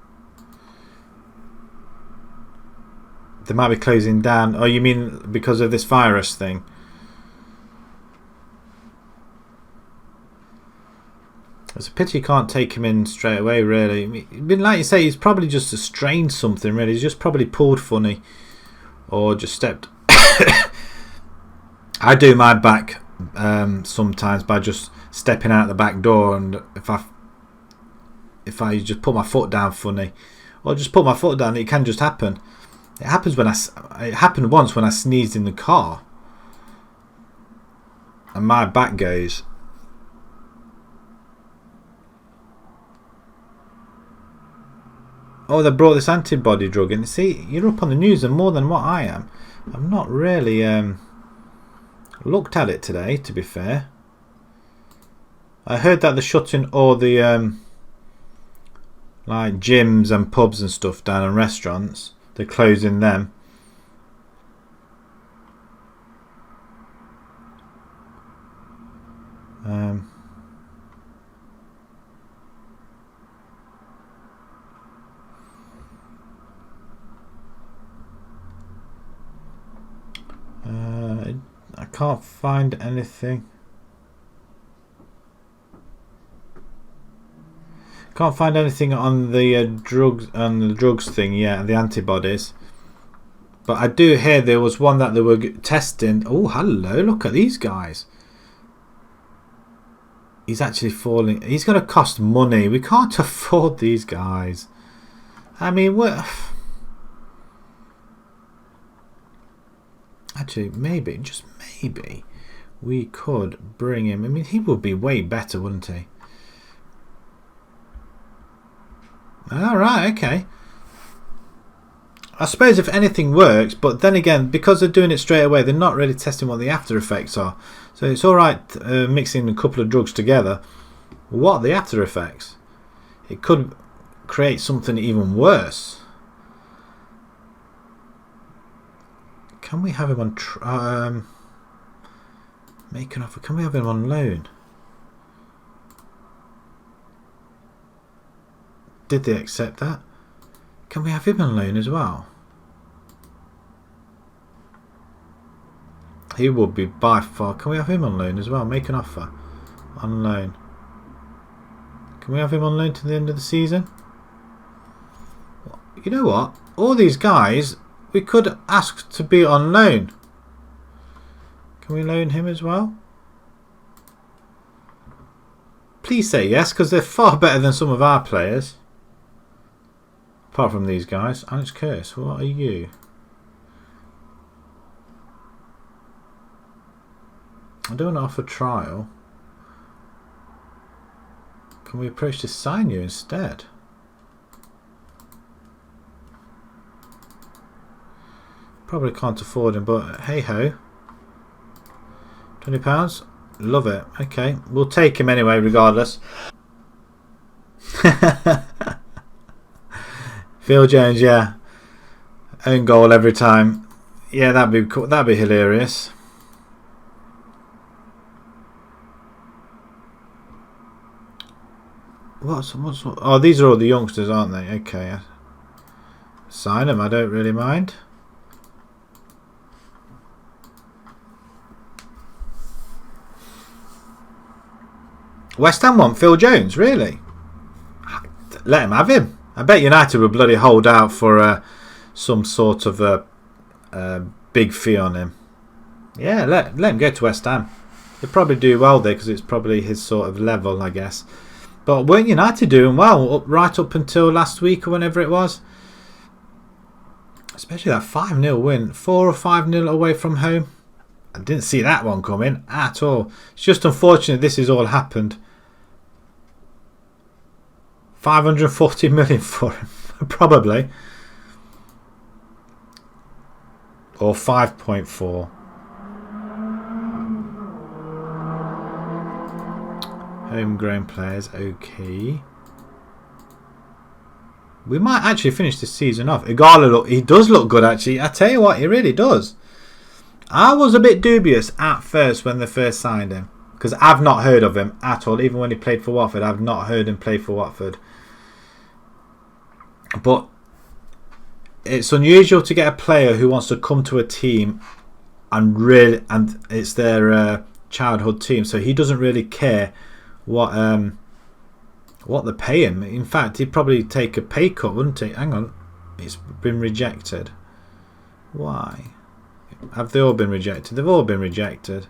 They might be closing down. Oh, you mean because of this virus thing? It's a pity you can't take him in straight away, really. I mean, like you say, he's probably just strained something, really. He's just probably pulled funny. Or just stepped. I do my back sometimes by just stepping out the back door, and if I just put my foot down funny, or just put my foot down, it can just happen. It happens it happened once when I sneezed in the car, and my back goes. Oh, they brought this antibody drug in. See, you're up on the news and more than what I am. I've not really looked at it today, to be fair. I heard that they're shutting all the like gyms and pubs and stuff down, and restaurants. They're closing them. I can't find anything. Can't find anything on the drugs thing yet, the antibodies. But I do hear there was one that they were testing. Oh, hello! Look at these guys. He's actually falling. He's going to cost money. We can't afford these guys. I mean, what? Actually, maybe, just maybe, we could bring him. I mean, he would be way better, wouldn't he? Alright, okay. I suppose if anything works, but then again, because they're doing it straight away, they're not really testing what the after effects are. So it's alright mixing a couple of drugs together. What are the after effects? It could create something even worse. Can we have him on make an offer? Can we have him on loan? Did they accept that? Can we have him on loan as well? He would be by far. Can we have him on loan as well? Make an offer on loan. Can we have him on loan to the end of the season? You know what? All these guys we could ask to be on loan. Can we loan him as well? Please say yes, because they're far better than some of our players. Apart from these guys. Alex Curse, what are you? I don't want to offer trial. Can we approach to sign you instead? Probably can't afford him, but hey ho. £20? Love it. Okay, we'll take him anyway, regardless. Phil Jones, yeah. Own goal every time. Yeah, that'd be cool. That'd be hilarious. What's oh, these are all the youngsters, aren't they? Okay. Sign them, I don't really mind. West Ham want Phil Jones, really? Let him have him. I bet United would bloody hold out for some sort of big fee on him. Yeah, let him go to West Ham. He'll probably do well there because it's probably his sort of level, I guess. But weren't United doing well right up until last week or whenever it was? Especially that 5-0 win. 4 or 5-0 away from home. I didn't see that one coming at all. It's just unfortunate this has all happened. 540 million for him, probably. Or 5.4. Homegrown players, okay. We might actually finish this season off. Igalo, he does look good actually. I tell you what, he really does. I was a bit dubious at first when they first signed him. Because I've not heard of him at all. Even when he played for Watford, I've not heard him play for Watford. But it's unusual to get a player who wants to come to a team and it's their childhood team. So he doesn't really care what they pay him. In fact, he'd probably take a pay cut, wouldn't he? Hang on, it's been rejected. Why? Have they all been rejected? They've all been rejected.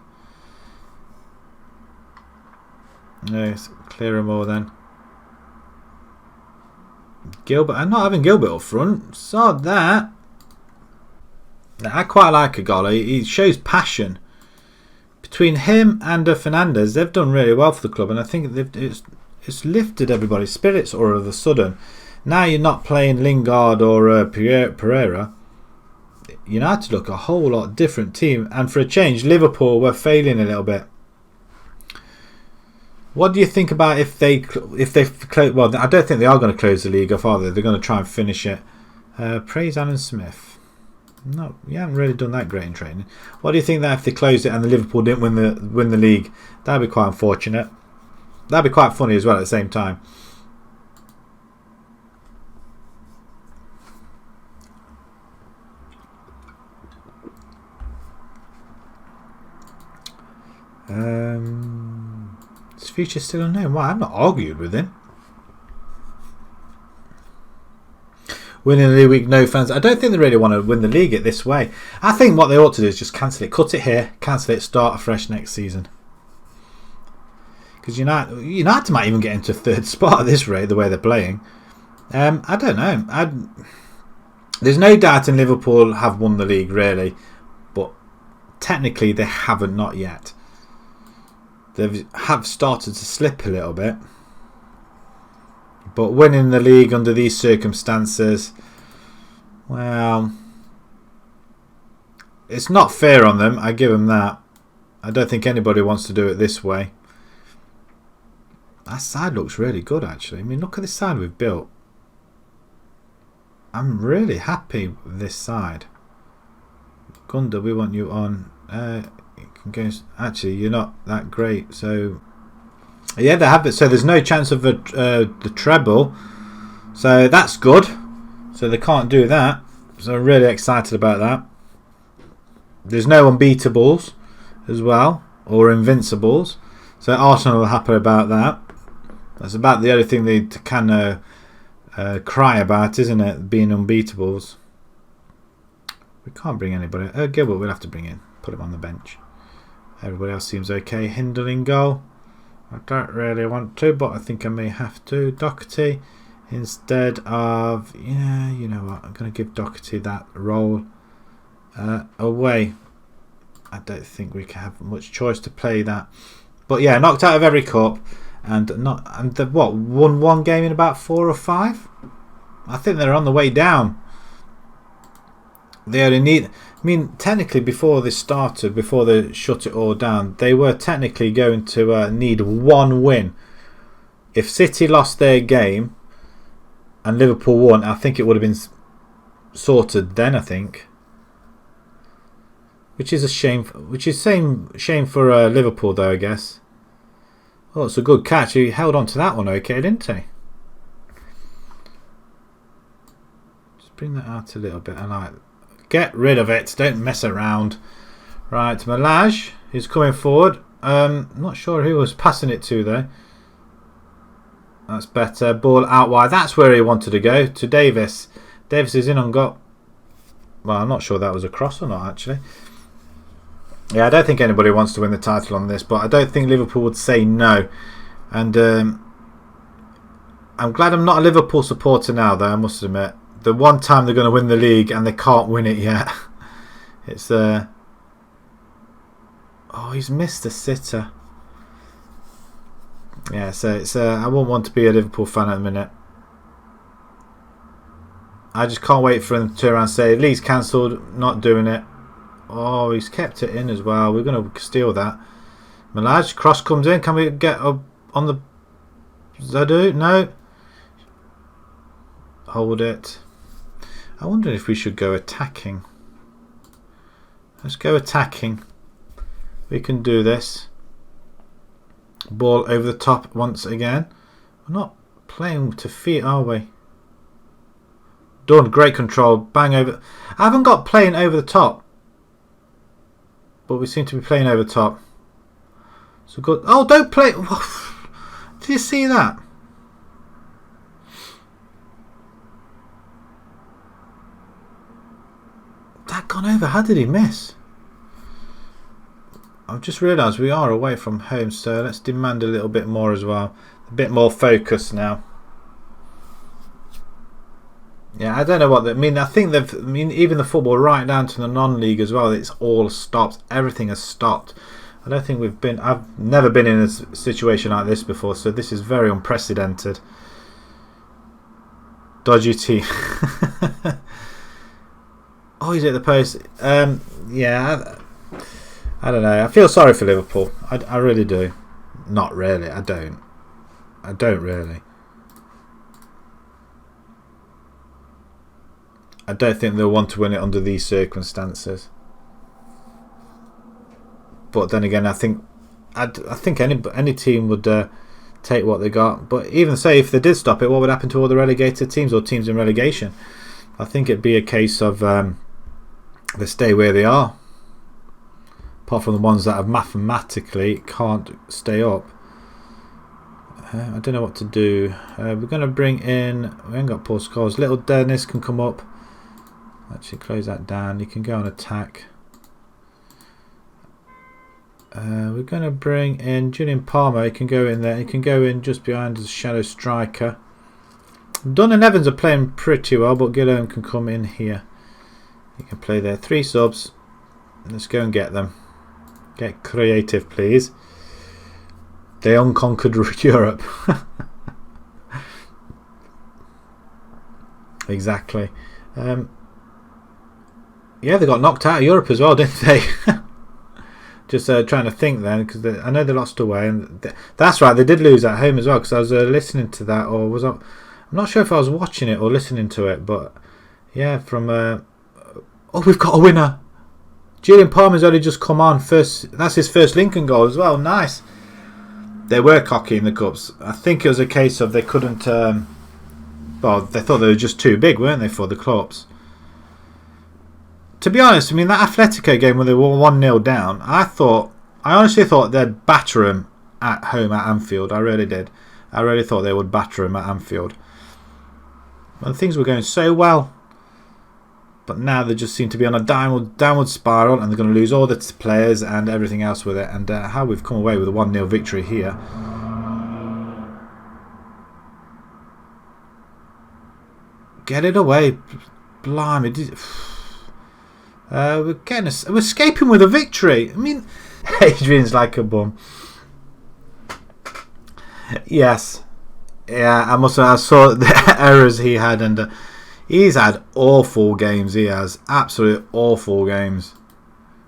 Yes, clear them all then. Gilbert, I'm not having Gilbert up front. Sod that. I quite like Igalo. He shows passion. Between him and Fernandez, they've done really well for the club, and I think it's lifted everybody's spirits all of a sudden. Now you're not playing Lingard or Pereira. United look a whole lot different team, and for a change, Liverpool were failing a little bit. What do you think about if they close? Well, I don't think they are going to close the league off, are they? They're going to try and finish it. Praise Alan Smith. No, you haven't really done that great in training. What do you think that if they closed it and the Liverpool didn't win the league? That'd be quite unfortunate. That'd be quite funny as well at the same time. His future's still unknown. Why? I'm not argued with him. Winning the league, no fans. I don't think they really want to win the league it this way. I think what they ought to do is just cancel it. Cut it here, cancel it, start afresh next season. Because United might even get into third spot at this rate, the way they're playing. I don't know. There's no doubt in Liverpool have won the league, really. But technically, they haven't, not yet. They have started to slip a little bit. But winning the league under these circumstances, well, it's not fair on them. I give them that. I don't think anybody wants to do it this way. That side looks really good, actually. I mean, look at the side we've built. I'm really happy with this side. Gunda, we want you on. You can go. Actually, you're not that great, so. Yeah, they have it. So there's no chance of the treble. So that's good. So they can't do that. So I'm really excited about that. There's no unbeatables as well, or invincibles. So Arsenal are happy about that. That's about the only thing they can cry about, isn't it? Being unbeatables. We can't bring anybody. Gilbert we'll have to bring in. Put him on the bench. Everybody else seems okay. Hindle in goal. I don't really want to, but I think I may have to. Doherty instead of... Yeah, you know what? I'm going to give Doherty that role away. I don't think we can have much choice to play that. But yeah, knocked out of every cup. Won one game in about 4 or 5? I think they're on the way down. They only need... I mean, technically, before this started, before they shut it all down, they were technically going to need one win. If City lost their game and Liverpool won, I think it would have been sorted then, I think. Which is a shame. Which is shame for Liverpool, though, I guess. Oh, it's a good catch. He held on to that one okay, didn't he? Just bring that out a little bit. I like it. Get rid of it. Don't mess around. Right, Malaj is coming forward. Not sure who was passing it to though. That's better. Ball out wide. That's where he wanted to go. To Davis. Davis is in on goal. Well, I'm not sure that was a cross or not actually. Yeah, I don't think anybody wants to win the title on this, but I don't think Liverpool would say no. And I'm glad I'm not a Liverpool supporter now though, I must admit. The one time they're going to win the league and they can't win it yet. It's oh, he's missed a sitter. Yeah, so it's I won't want to be a Liverpool fan at the minute. I just can't wait for him to turn around and say league's cancelled, not doing it. Oh, he's kept it in as well. We're going to steal that. Malaj, cross comes in. Can we get up on the Zadu? No. Hold it. I wonder if we should go attacking. Let's go attacking. We can do this. Ball over the top once again. We're not playing to feet, are we? Done. Great control. Bang over. I haven't got playing over the top. But we seem to be playing over the top. So good. Oh, don't play. Did you see that? That gone over. How did he miss? I've just realised we are away from home, so let's demand a little bit more as well. A bit more focus now. Yeah, I don't know what they mean. I think they've. I mean, even the football right down to the non-league as well. It's all stopped. Everything has stopped. I don't think we've been. I've never been in a situation like this before, so this is very unprecedented. Dodgy team. Oh, he's at the post. Yeah, I don't know. I feel sorry for Liverpool. I really do. Not really. I don't really. I don't think they'll want to win it under these circumstances. But then again, I think any team would take what they got. But even say if they did stop it, what would happen to all the relegated teams or teams in relegation? I think it'd be a case of they stay where they are. Apart from the ones that have mathematically can't stay up. I don't know what to do. We're going to bring in... We haven't got poor scores. Little Dennis can come up. Actually, close that down. You can go on attack. We're going to bring in Julian Palmer. He can go in there. He can go in just behind the shadow striker. Dunn and Evans are playing pretty well, but Gillum can come in here. He can play there. 3 subs. Let's go and get them. Get creative, please. They unconquered Europe. Exactly. Yeah, they got knocked out of Europe as well, didn't they? Just trying to think then, because I know they lost away, and that's right, they did lose at home as well. Because I was listening to that, or was I'm not sure if I was watching it or listening to it, but yeah, from oh, we've got a winner. Julian Palmer's only just come on first. That's his first Lincoln goal as well. Nice. They were cocky in the cups. I think it was a case of they couldn't. Well, they thought they were just too big, weren't they, for the clubs? To be honest, I mean that Atletico game where they were 1-0 down. I honestly thought they'd batter them at home at Anfield. I really did. I really thought they would batter them at Anfield. And things were going so well. But now they just seem to be on a downward spiral, and they're going to lose all the players and everything else with it. And how we've come away with a 1-0 victory here. Get it away. Blimey. We're escaping with a victory. I mean, Adrian's like a bum. Yes. Yeah, I saw the errors he had, and he's had awful games. He has absolute awful games.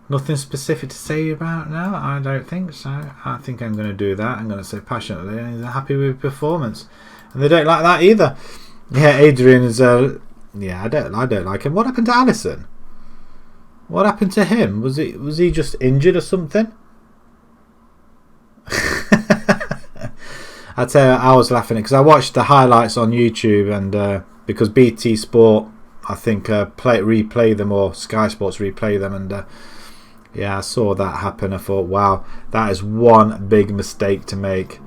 Nothing specific to say about now? I don't think so. I think I'm going to do that. I'm going to say passionately, and he's happy with performance. And they don't like that either. Yeah, Adrian is... yeah, I don't like him. What happened to Alisson? What happened to him? Was he just injured or something? I tell you, I was laughing because I watched the highlights on YouTube, and because BT Sport, I think, replay them, or Sky Sports replay them, and yeah, I saw that happen. I thought, wow, that is one big mistake to make,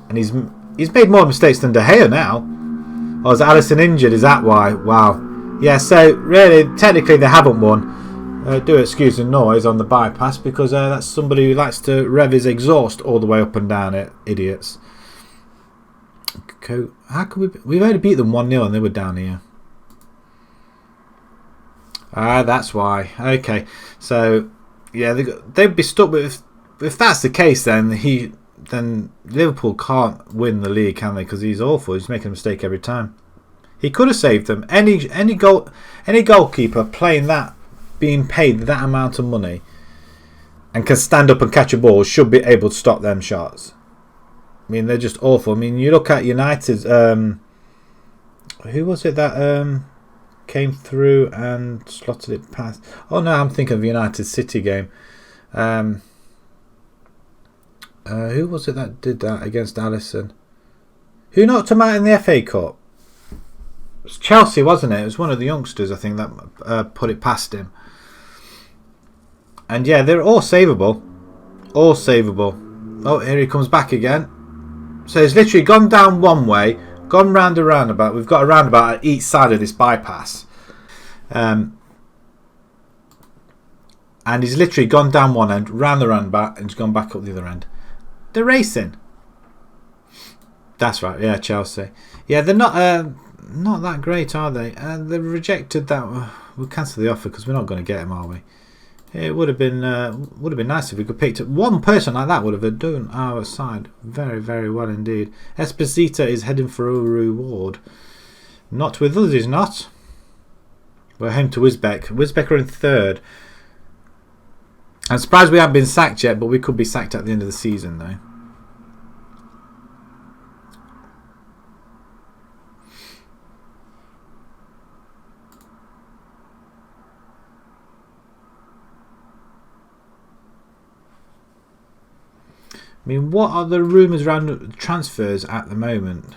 and he's made more mistakes than De Gea now. Or is Alisson injured? Is that why? Wow. Yeah. So really, technically, they haven't won. Do excuse the noise on the bypass, because that's somebody who likes to rev his exhaust all the way up and down it. Idiots. How could we've only beat them 1-0 and they were down here. That's why. Okay. So yeah, they'd be stuck with. If that's the case, then Liverpool can't win the league, can they? Because he's awful. He's making a mistake every time. He could have saved them. Any goalkeeper playing that, being paid that amount of money, and can stand up and catch a ball, should be able to stop them shots. I mean, they're just awful. I mean, you look at United's. Who was it that came through and slotted it past? Oh no, I'm thinking of the United City game. Who was it that did that against Alisson? Who knocked him out in the FA Cup? It was Chelsea, wasn't it? It was one of the youngsters, I think, that put it past him. And yeah, they're all savable. All savable. Oh, here he comes back again. So he's literally gone down one way, gone round a roundabout. We've got a roundabout at each side of this bypass. And he's literally gone down one end, round the roundabout, and he's gone back up the other end. They're racing. That's right, yeah, Chelsea. Yeah, they're not that great, are they? They've rejected that. We'll cancel the offer because we're not going to get him, are we? It would have been nice if we could pick up one person like that. Would have done our side very, very well indeed. Esposito is heading for a reward. Not with us, he's not. We're home to Wisbech. Wisbech are in third. I'm surprised we haven't been sacked yet, but we could be sacked at the end of the season, though. I mean, what are the rumours around transfers at the moment?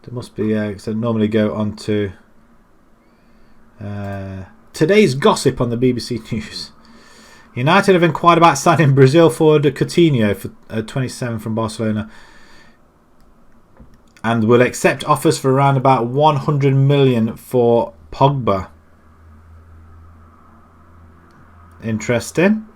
There must be, because I normally go on to today's gossip on the BBC News. United have inquired about signing Brazil forward Coutinho for 27 from Barcelona, and will accept offers for around about 100 million for Pogba. Interesting.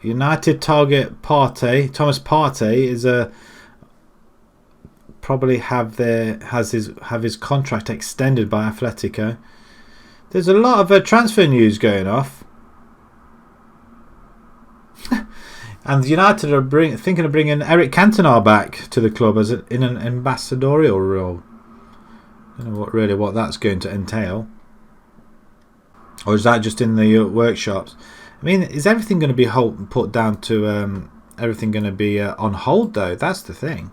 United target Partey. Thomas Partey is probably have his contract extended by Atletico. There's a lot of transfer news going off, and United are thinking of bringing Eric Cantona back to the club as in an ambassadorial role. I don't know what that's going to entail, or is that just in the workshops? I mean, is everything going to be put down to everything going to be on hold though? That's the thing.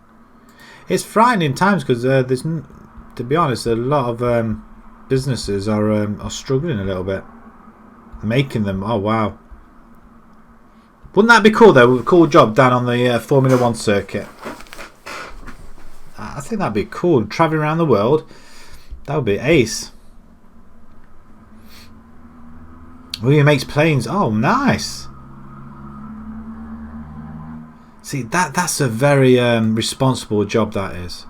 It's frightening times because there's, to be honest, a lot of businesses are struggling a little bit, making them. Oh wow! Wouldn't that be cool though? Cool job down on the Formula 1 circuit. I think that'd be cool. Traveling around the world, that would be ace. He makes planes. Oh, nice. See, that's a very responsible job, that is.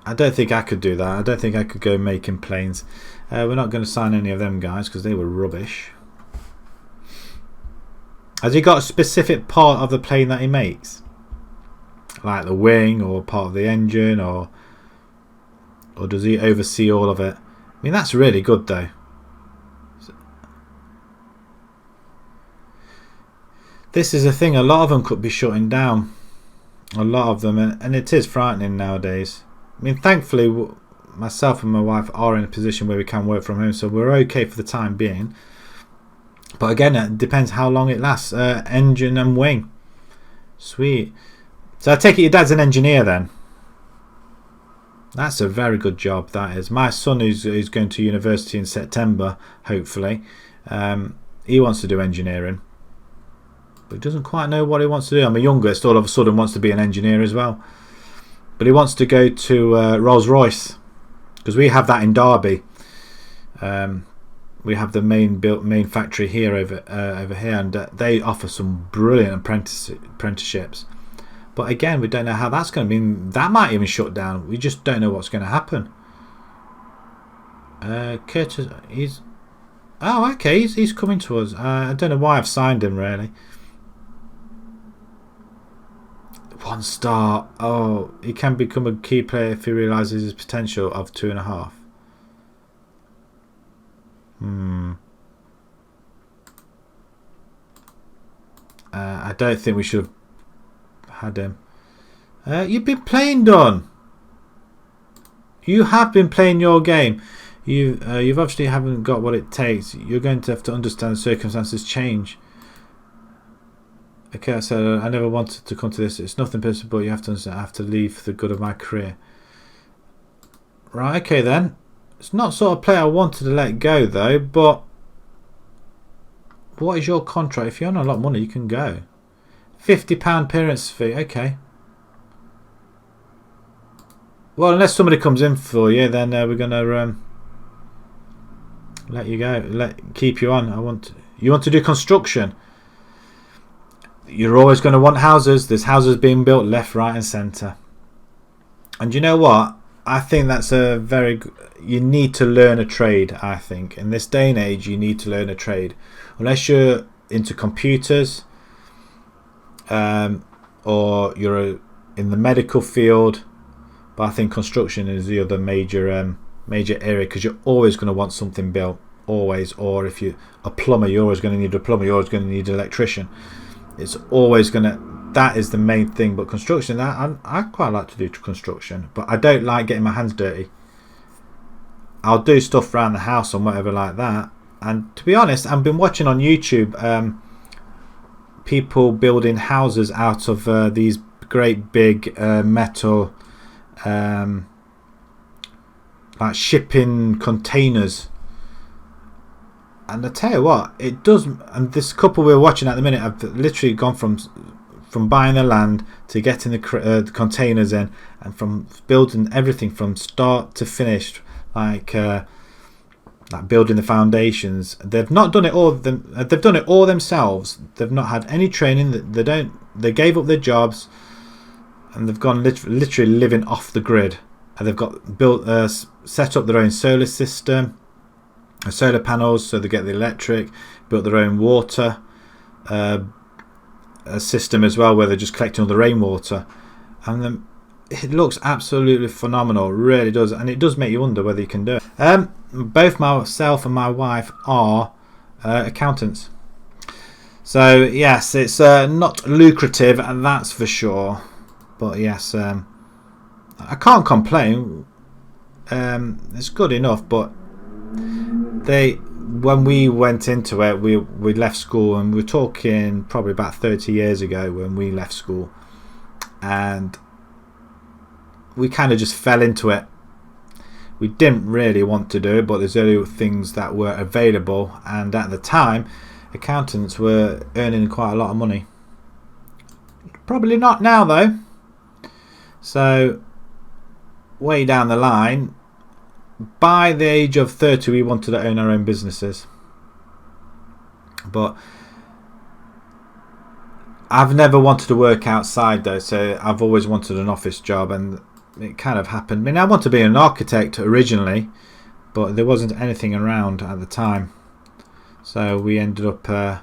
I don't think I could do that. I don't think I could go making planes. We're not going to sign any of them guys because they were rubbish. Has he got a specific part of the plane that he makes? Like the wing or part of the engine, or does he oversee all of it? I mean, that's really good though. This is a thing, a lot of them could be shutting down. A lot of them, and it is frightening nowadays. I mean, thankfully, myself and my wife are in a position where we can work from home, so we're okay for the time being. But again, it depends how long it lasts. Engine and wing. Sweet. So I take it your dad's an engineer then? That's a very good job, that is. My son who's going to university in September, hopefully, he wants to do engineering. But he doesn't quite know what he wants to do. I'm a youngest, all of a sudden wants to be an engineer as well. But he wants to go to Rolls-Royce, because we have that in Derby. We have the main factory here over here, and they offer some brilliant apprenticeships. But again, we don't know how that's going to be. That might even shut down. We just don't know what's going to happen. Curtis, he's... Oh, okay, he's coming to us. I don't know why I've signed him, really. 1 star. Oh, he can become a key player if he realises his potential of 2.5. I don't think we should have had him. You've been playing, Don. You have been playing your game. You've obviously haven't got what it takes. You're going to have to understand circumstances change. Okay, so I never wanted to come to this. It's nothing personal, but you have to understand. I have to leave for the good of my career. Right, okay then. It's not sort of player I wanted to let go though, but what is your contract? If you earn a lot of money, you can go. £50 appearance fee, okay. Well, unless somebody comes in for you, then we're gonna let you go. Keep you on. You want to do construction. You're always going to want houses. There's houses being built left, right, and centre. And you know what? I think that's a very good... You need to learn a trade, I think. In this day and age, you need to learn a trade. Unless you're into computers, or you're in the medical field. But I think construction is the other major area, because you're always going to want something built. Always. Or if you're a plumber, you're always going to need a plumber. You're always going to need an electrician. It's always going to... That is the main thing. But construction, I quite like to do construction. But I don't like getting my hands dirty. I'll do stuff around the house and whatever like that. And to be honest, I've been watching on YouTube people building houses out of these great big metal like shipping containers. And I tell you what, it does. And this couple we're watching at the minute have literally gone from buying the land to getting the containers in, and from building everything from start to finish, like building the foundations. They've not done it all. They've done it all themselves. They've not had any training. They gave up their jobs, and they've gone literally living off the grid. And they've got set up their own solar system, solar panels, so they get the electric. Built their own water system as well, where they're just collecting all the rainwater, and it looks absolutely phenomenal. It really does, and it does make you wonder whether you can do it. Both myself and my wife are accountants, so yes, it's not lucrative, and that's for sure. But yes, I can't complain. It's good enough, but when we went into it, we left school, and we're talking probably about 30 years ago when we left school, and we kind of just fell into it. We didn't really want to do it, but there's only things that were available, and at the time accountants were earning quite a lot of money. Probably not now though. So way down the line, by the age of 30, we wanted to own our own businesses. But I've never wanted to work outside though, so I've always wanted an office job, and it kind of happened. I mean, I wanted to be an architect originally, but there wasn't anything around at the time. So we ended up, I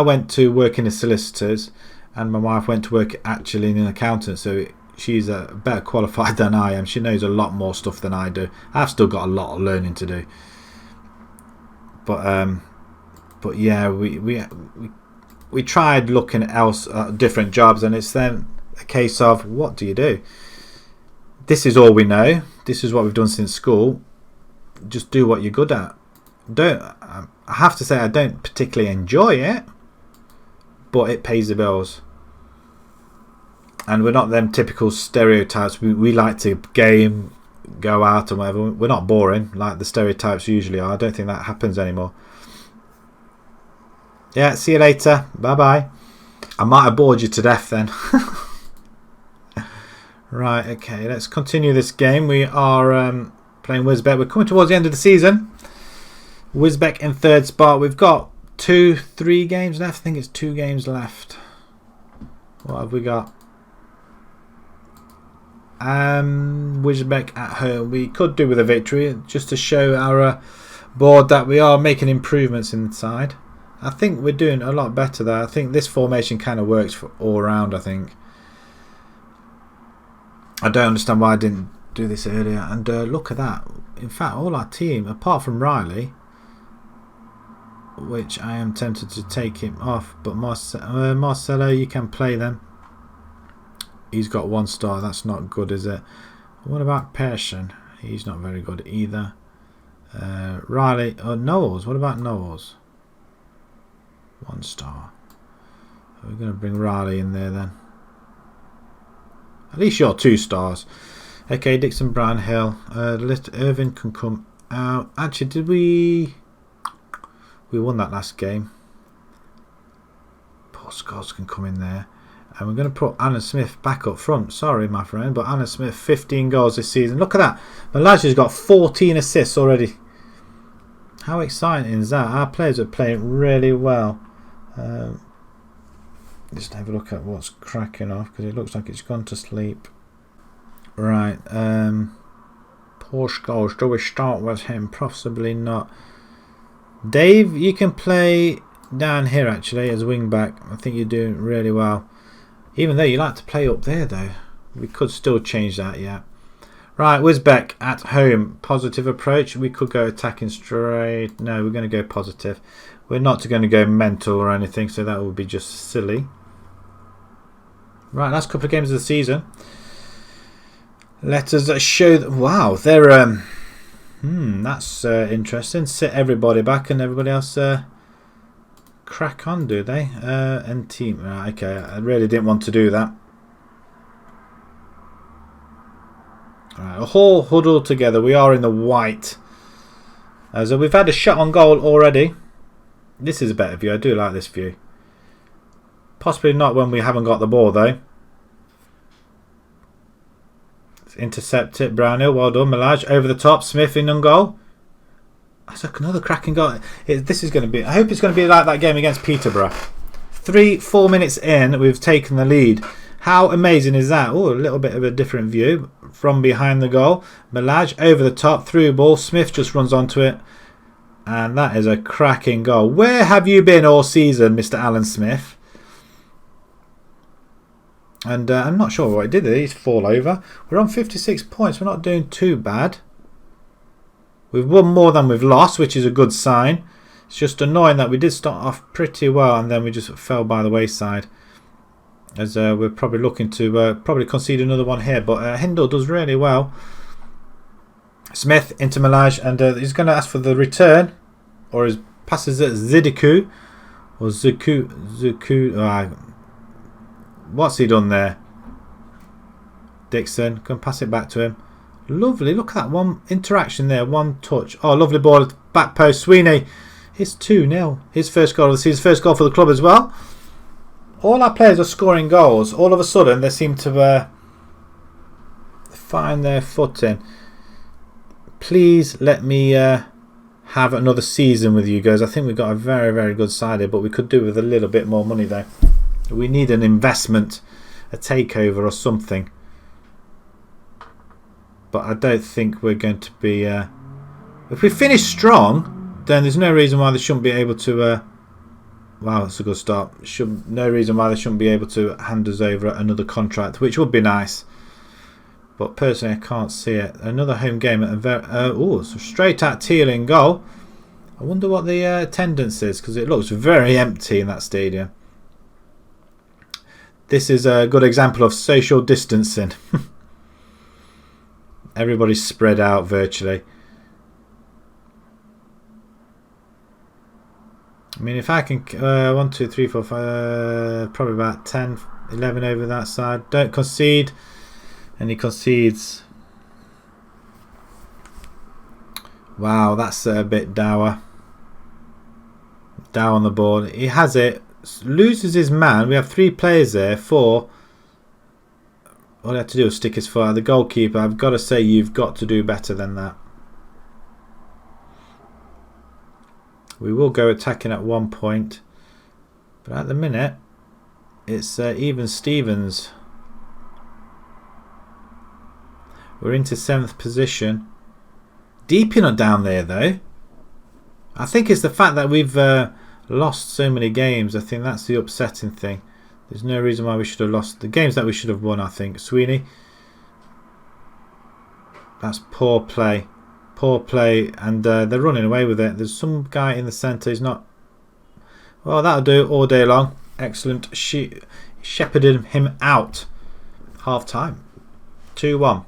went to work in the solicitors, and my wife went to work actually in an accountant, so she's better qualified than I am. She knows a lot more stuff than I do. I've still got a lot of learning to do. But yeah, we tried looking at different jobs, and it's then a case of, what do you do? This is all we know. This is what we've done since school. Just do what you're good at. I have to say, I don't particularly enjoy it, but it pays the bills. And we're not them typical stereotypes. We like to game, go out and whatever. We're not boring like the stereotypes usually are. I don't think that happens anymore. Yeah, see you later. Bye bye. I might have bored you to death then. Right, okay, let's continue this game. We are playing Wisbech. We're coming towards the end of the season. Wisbech in third spot. We've got 3 games left. I think it's 2 games left. What have we got? Wisbech at home. We could do with a victory just to show our board that we are making improvements inside. I think we're doing a lot better there. I think this formation kind of works for all around. I think I don't understand why I didn't do this earlier. And look at that. In fact, all our team, apart from Riley, which I am tempted to take him off, but Marcelo, you can play them. He's got 1 star. That's not good, is it? What about Persson? He's not very good either. Riley, Knowles. What about Knowles? 1 star. We're going to bring Riley in there then. At least you're 2 stars. Okay, Dixon, Brownhill. Irvin can come out. Actually, did we won that last game. Paul Scholes can come in there. And we're going to put Alan Smith back up front. Sorry, my friend, but Alan Smith, 15 goals this season. Look at that. Malaja's got 14 assists already. How exciting is that? Our players are playing really well. Just have a look at what's cracking off, because it looks like it's gone to sleep. Right. Paul Scholes. Do we start with him? Possibly not. Dave, you can play down here actually as wing back. I think you're doing really well. Even though you like to play up there though. We could still change that, yeah. Right, Wisbech at home. Positive approach. We could go attacking straight. No, we're going to go positive. We're not going to go mental or anything, so that would be just silly. Right, last couple of games of the season. Let us show that. Wow, they're that's interesting. Sit everybody back and everybody else crack on, do they? And team. Right, okay, I really didn't want to do that. Right, a whole huddle together. We are in the white So we've had a shot on goal already. This is a better view. I do like this view. Possibly not when we haven't got the ball though. Let's intercept it. Brownhill, well done. Malaj over the top. Smith in on goal. That's another cracking goal. This is going to be. I hope it's going to be like that game against Peterborough. 3-4 minutes in, we've taken the lead. How amazing is that? Oh, a little bit of a different view from behind the goal. Malaj over the top, through ball. Smith just runs onto it. And that is a cracking goal. Where have you been all season, Mr. Alan Smith? And I'm not sure what he did there. He's fall over. We're on 56 points. We're not doing too bad. We've won more than we've lost, which is a good sign. It's just annoying that we did start off pretty well and then we just fell by the wayside. As we're probably looking to probably concede another one here. But Hindle does really well. Smith into Malaj, and he's going to ask for the return. Or his passes at Zidiku. Or Zuku. What's he done there? Dixon. Can pass it back to him. Lovely. Look at that one interaction there. One touch. Oh, lovely ball. Back post. Sweeney. It's 2-0. His first goal of the season. First goal for the club as well. All our players are scoring goals. All of a sudden, they seem to find their footing. Please let me have another season with you guys. I think we've got a very, very good side here, but we could do with a little bit more money though. We need an investment, a takeover or something. But I don't think we're going to be... if we finish strong, then there's no reason why they shouldn't be able to... wow, that's a good start. No reason why they shouldn't be able to hand us over another contract, which would be nice. But personally, I can't see it. Another home game at a very... so straight at Teal in goal. I wonder what the attendance is, because it looks very empty in that stadium. This is a good example of social distancing. Everybody's spread out virtually. I mean, if I can... 1, 2, 3, 4, 5... probably about 10, 11 over that side. Don't concede. And he concedes. Wow, that's a bit dour. Dour on the board. He has it. Loses his man. We have 3 players there. 4. All he had to do was stick his foot out. The goalkeeper, I've got to say, you've got to do better than that. We will go attacking at one point. But at the minute, it's even Stevens. We're into 7th position. Deep in or down there though. I think it's the fact that we've lost so many games. I think that's the upsetting thing. There's no reason why we should have lost the games that we should have won, I think. Sweeney. That's poor play. Poor play. And they're running away with it. There's some guy in the centre. He's not... well, that'll do all day long. Excellent. She shepherded him out. Half time. 2-1.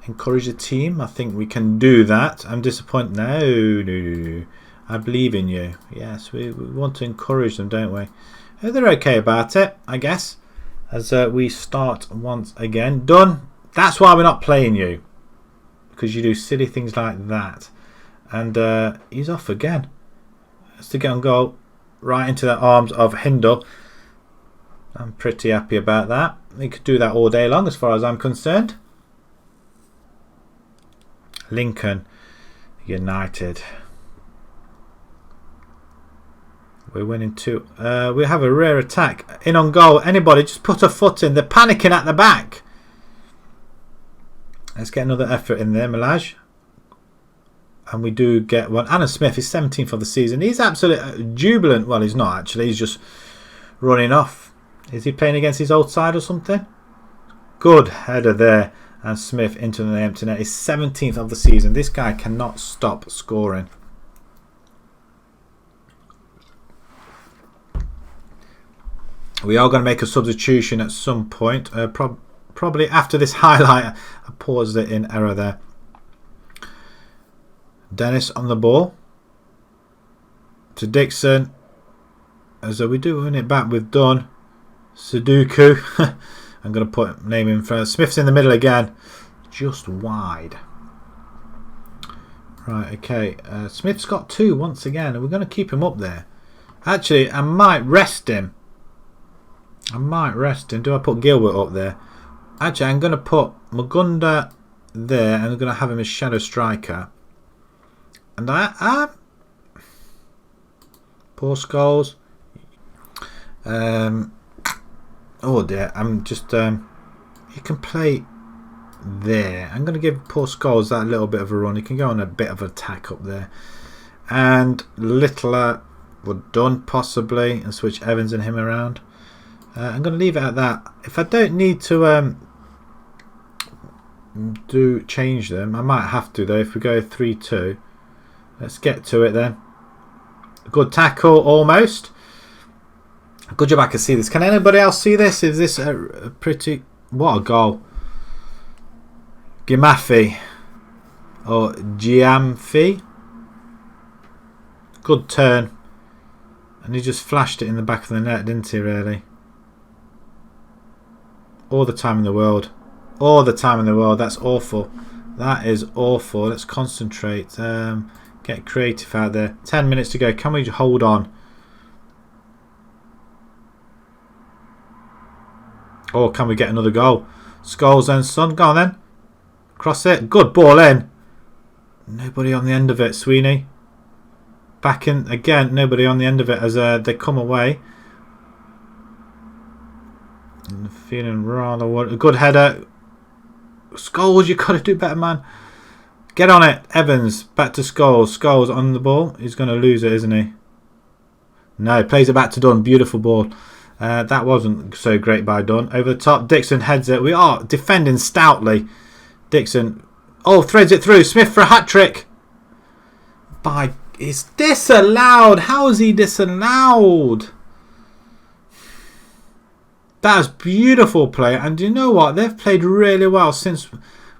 Encourage the team. I think we can do that. I'm disappointed. No. I believe in you. Yes, we want to encourage them, don't we? They're okay about it, I guess. As we start once again. Done. That's why we're not playing you. Because you do silly things like that. And he's off again. Has to get on goal. Right into the arms of Hindle. I'm pretty happy about that. He could do that all day long as far as I'm concerned. Lincoln United. We're winning 2. We have a rare attack. In on goal. Anybody just put a foot in. They're panicking at the back. Let's get another effort in there, Malaj. And we do get one. Alan Smith is 17th of the season. He's absolutely jubilant. Well, he's not actually. He's just running off. Is he playing against his old side or something? Good header there. And Smith into the empty net. He's 17th of the season. This guy cannot stop scoring. We are going to make a substitution at some point. Probably after this highlight. I paused it in error there. Dennis on the ball. To Dixon. As we do win it back with Dunn. Sudoku. I'm going to put name in front. Smith's in the middle again. Just wide. Right, okay. Smith's got 2 once again, and we're going to keep him up there. Actually, I might rest him. Do I put Gilbert up there? Actually, I'm going to put Magunda there, and I'm going to have him as shadow striker. And poor Scholes. Oh dear, I'm just you can play there. I'm going to give poor Scholes that little bit of a run. He can go on a bit of attack up there. And Littler we're done possibly, and switch Evans and him around. I'm going to leave it at that. If I don't need to change them, I might have to though. If we go 3-2, let's get to it then. Good tackle, almost. Good job I can see this. Can anybody else see this? Is this a pretty... What a goal. Giamaffi. Or Giamfi. Good turn. And he just flashed it in the back of the net, didn't he, really? All the time in the world. All the time in the world. That's awful. That is awful. Let's concentrate. Get creative out there. 10 minutes to go. Can we hold on? Or can we get another goal? Scholes and Son. Go on then. Cross it. Good ball in. Nobody on the end of it, Sweeney. Back in again. Nobody on the end of it as they come away. And feeling rather... A good header. Scholes, you got to do better, man. Get on it. Evans. Back to Scholes. Scholes on the ball. He's going to lose it, isn't he? No, plays it back to Dunn. Beautiful ball. That wasn't so great by Dunn. Over the top. Dixon heads it. We are defending stoutly. Dixon. Oh, threads it through. Smith for a hat-trick. It's disallowed. How is he disallowed? That's beautiful play. And you know what? They've played really well since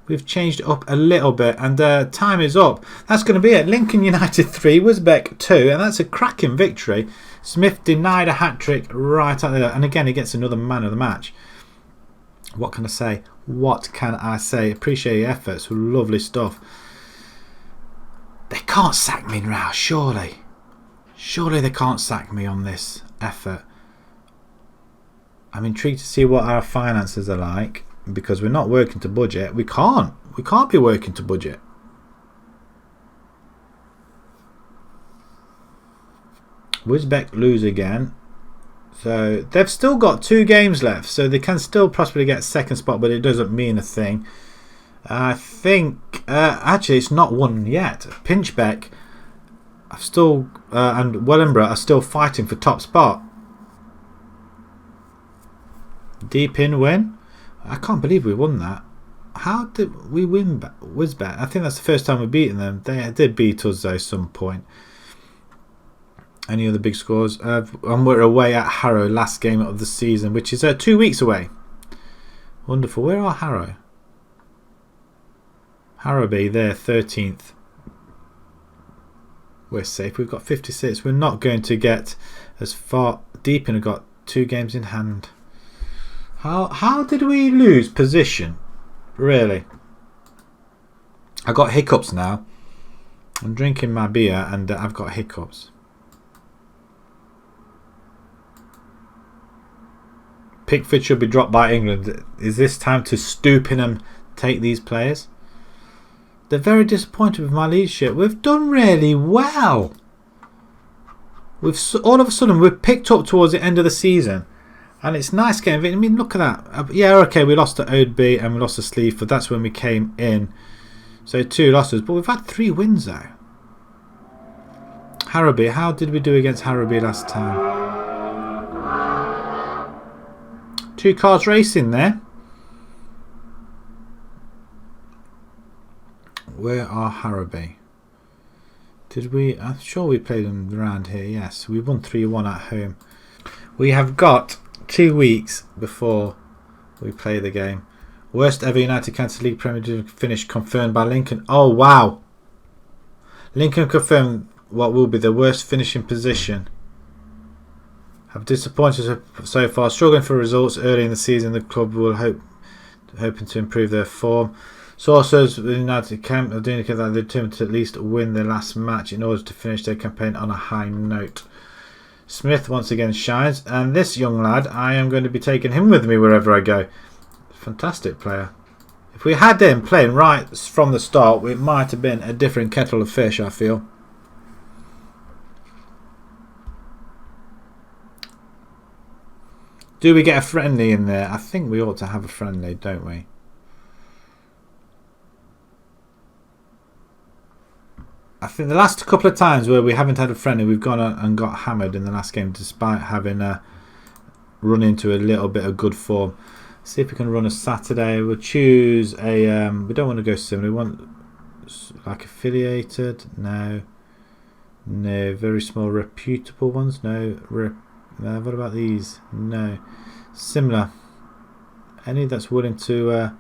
we've changed it up a little bit. And time is up. That's going to be it. Lincoln United 3, Wisbech 2. And that's a cracking victory. Smith denied a hat-trick right out there. And again, he gets another man of the match. What can I say? What can I say? Appreciate your efforts. Lovely stuff. They can't sack me now, surely. Surely they can't sack me on this effort. I'm intrigued to see what our finances are like, because we're not working to budget. We can't be working to budget. Wisbech lose again. So they've still got 2 games left, so they can still possibly get second spot, but it doesn't mean a thing. I think actually it's not won yet. Pinchbeck I've still and Wellingborough are still fighting for top spot. Deep in win. I can't believe we won that. How did we win Wisbech? I think that's the first time we've beaten them. They did beat us though some point. Any other big scores? And we're away at Harrow, last game of the season, which is 2 weeks away. Wonderful. Where are Harrow? Harrowby there, 13th. We're safe. We've got 56. We're not going to get as far deep in. We've got 2 games in hand. How did we lose position? Really? I got hiccups now. I'm drinking my beer and I've got hiccups. Pickford should be dropped by England. Is this time to stoop in and take these players? They're very disappointed with my leadership. We've done really well. All of a sudden we've picked up towards the end of the season, and it's nice getting. I mean, look at that. Yeah, okay, we lost to Oadby and we lost to Sleaford. That's when we came in. So 2 losses, but we've had 3 wins though. Harrowby. How did we do against Harrowby last time? 2 cars racing there. Where are Harrowby? Did we? I'm sure we played them around here. Yes, we won 3-1 at home. We have got 2 weeks before we play the game. Worst ever United County League Premiership finish confirmed by Lincoln. Oh wow! Lincoln confirmed what will be the worst finishing position. Have disappointed so far, struggling for results early in the season. The club will hoping to improve their form. Sources with the United camp are indicate that they're determined to at least win their last match in order to finish their campaign on a high note. Smith once again shines, and this young lad, I am going to be taking him with me wherever I go. Fantastic player. If we had him playing right from the start, it might have been a different kettle of fish, I feel. Do we get a friendly in there? I think we ought to have a friendly, don't we? I think the last couple of times where we haven't had a friendly, we've gone and got hammered in the last game despite having run into a little bit of good form. See if we can run a Saturday. We'll choose a... we don't want to go similar. We want like affiliated. No. No. Very small reputable ones. No. What about these? No. Similar. Any that's willing to...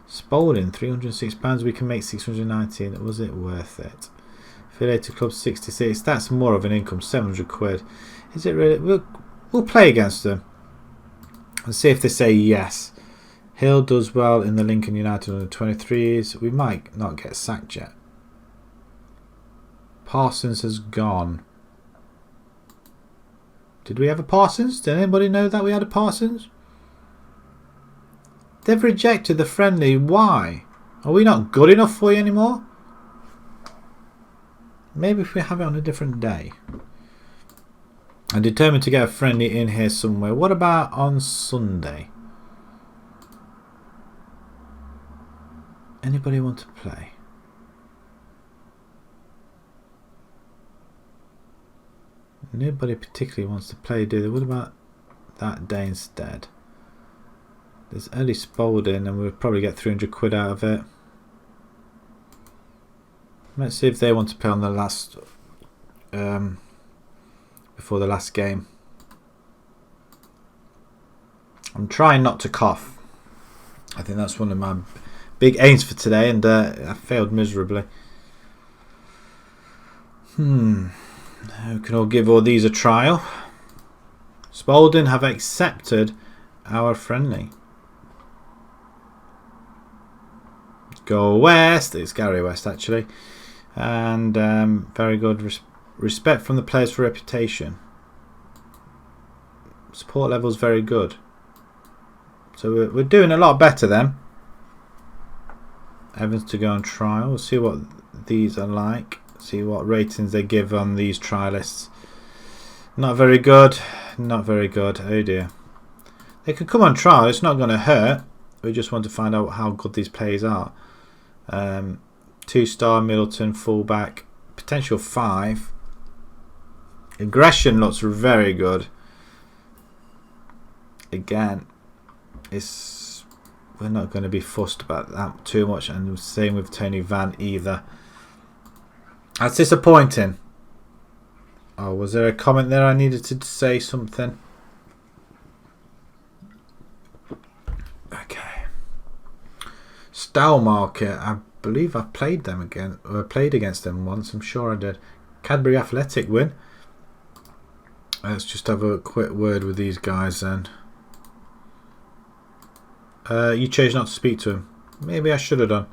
Spalding, £306. We can make 619. Was it worth it? Affiliated Club 66. That's more of an income. 700 quid. Is it really? We'll play against them and see if they say yes. Hill does well in the Lincoln United under 23s. We might not get sacked yet. Parsons has gone. Did we have a Parsons? Did anybody know that we had a Parsons? They've rejected the friendly. Why? Are we not good enough for you anymore? Maybe if we have it on a different day. I'm determined to get a friendly in here somewhere. What about on Sunday? Anybody want to play? Nobody particularly wants to play, do they? What about that day instead? There's early Spalding and we'll probably get 300 quid out of it. Let's see if they want to play on the last... before the last game. I'm trying not to cough. I think that's one of my big aims for today, and I failed miserably. We can all give all these a trial. Spalding have accepted our friendly. Go West. It's Gary West actually, and very good. Respect from the players for reputation. Support level's very good. So we're doing a lot better then. Evans to go on trial. We'll see what these are like. See what ratings they give on these trialists. Not very good. Not very good. Oh dear. They can come on trial. It's not going to hurt. We just want to find out how good these players are. 2-star Middleton fullback. Potential 5. Aggression looks very good. Again, we're not going to be fussed about that too much, and same with Tony Van either. That's disappointing. Oh, was there a comment there I needed to say something? Okay. Stowmarket, I believe I played them again, or I played against them once. I'm sure I did. Cadbury Athletic win. Let's just have a quick word with these guys then. You chose not to speak to him. Maybe I should have done.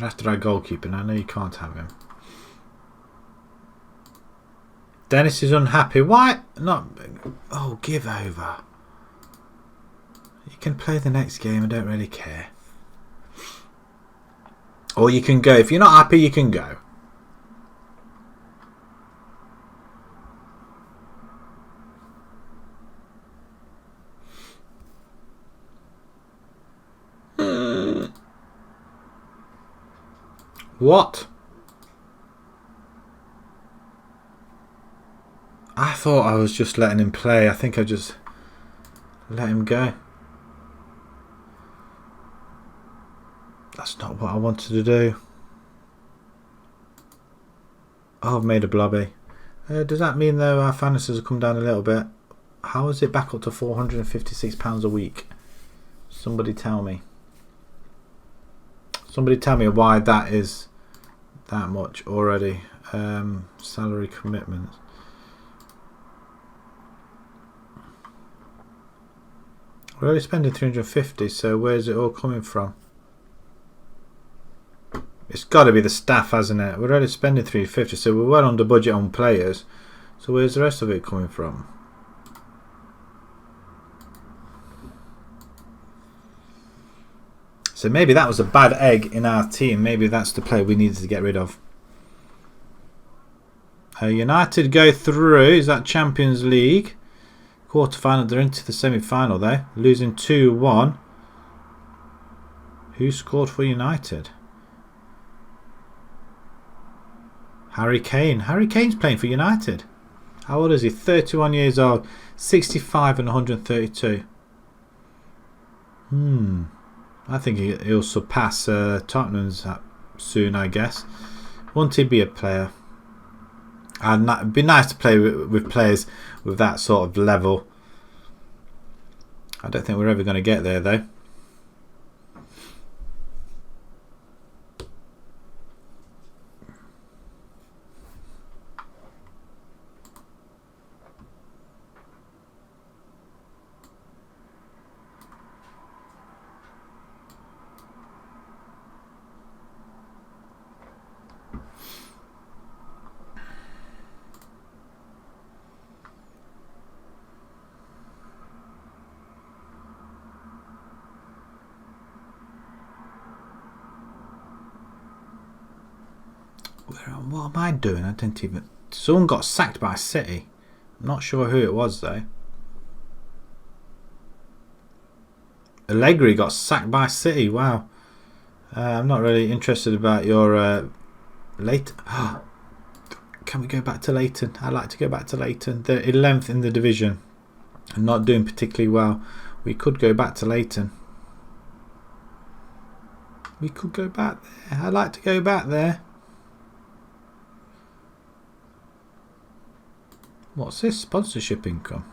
After our goalkeeper, I know you can't have him. Dennis is unhappy. Why not? Oh, give over. You can play the next game. I don't really care. Or you can go. If you're not happy, you can go. What? I thought I was just letting him play. I think I just let him go. That's not what I wanted to do. Oh, I've made a blobby. Does that mean though our finances have come down a little bit? How is it back up to £456 a week? Somebody tell me. Somebody tell me why that is that much already. Salary commitments. We're only spending 350, so where's it all coming from? It's got to be the staff, hasn't it? We're only spending 350, so we're well under budget on players. So where's the rest of it coming from? So maybe that was a bad egg in our team. Maybe that's the player we needed to get rid of. United go through. Is that Champions League? Quarter-final. They're into the semi-final there. Losing 2-1. Who scored for United? Harry Kane. Harry Kane's playing for United. How old is he? 31 years old. 65 and 132. I think he'll surpass Tottenham's soon, I guess. Won't he be a player? And it'd be nice to play with players with that sort of level. I don't think we're ever going to get there, though. What am I doing? I didn't even... Someone got sacked by City. I'm not sure who it was, though. Allegri got sacked by City. Wow. I'm not really interested about your Leighton. Can we go back to Leighton? I'd like to go back to Leighton. They're 11th in the division and not doing particularly well. We could go back to Leighton. We could go back there. I'd like to go back there. What's this? Sponsorship income.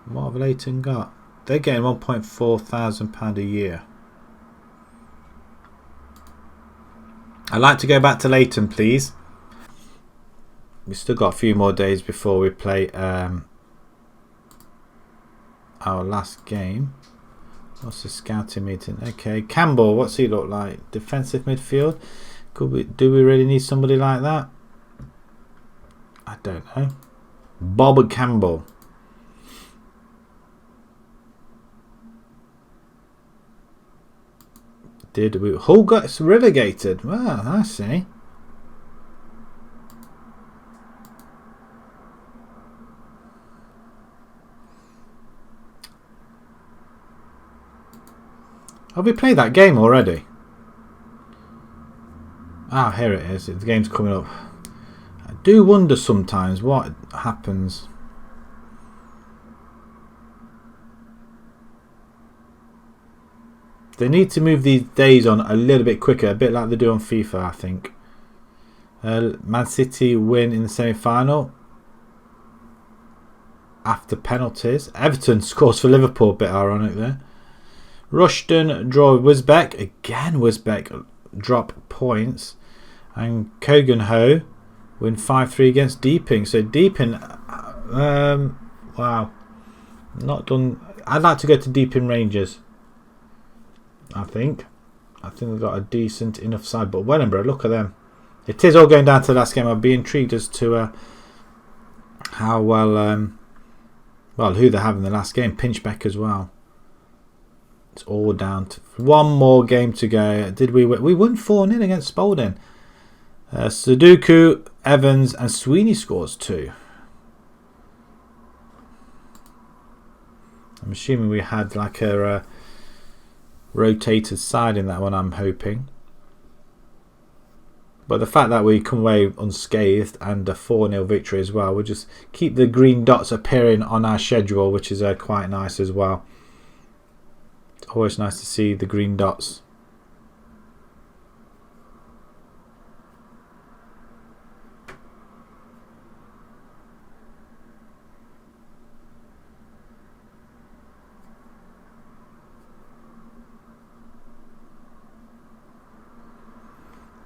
What have Leighton got? They're getting £1,400 a year. I'd like to go back to Leighton, please. We've still got a few more days before we play our last game. What's the scouting meeting? Okay, Campbell, what's he look like? Defensive midfield. Do we really need somebody like that? I don't know. Bob Campbell. Did we? Hull got relegated. Well, I see. Have we played that game already? Ah, here it is. The game's coming up. I do wonder sometimes what happens. They need to move these days on a little bit quicker, a bit like they do on FIFA, I think. Man City win in the semi-final after penalties. Everton scores for Liverpool, a bit ironic there. Rushden draw with Wisbech. Again, Wisbech drop points. And Cogenho win 5-3 against Deeping. So Deeping, wow, not done. I'd like to go to Deeping Rangers. I think they've got a decent enough side. But Wellingborough, look at them. It is all going down to the last game. I'd be intrigued as to how well, who they have in the last game. Pinchbeck as well. It's all down to one more game to go. Did we win? We won 4-0 against Spalding. Sudoku, Evans and Sweeney scores 2. I'm assuming we had like a rotated side in that one, I'm hoping. But the fact that we come away unscathed and a 4-0 victory as well, we'll just keep the green dots appearing on our schedule, which is quite nice as well. It's always nice to see the green dots.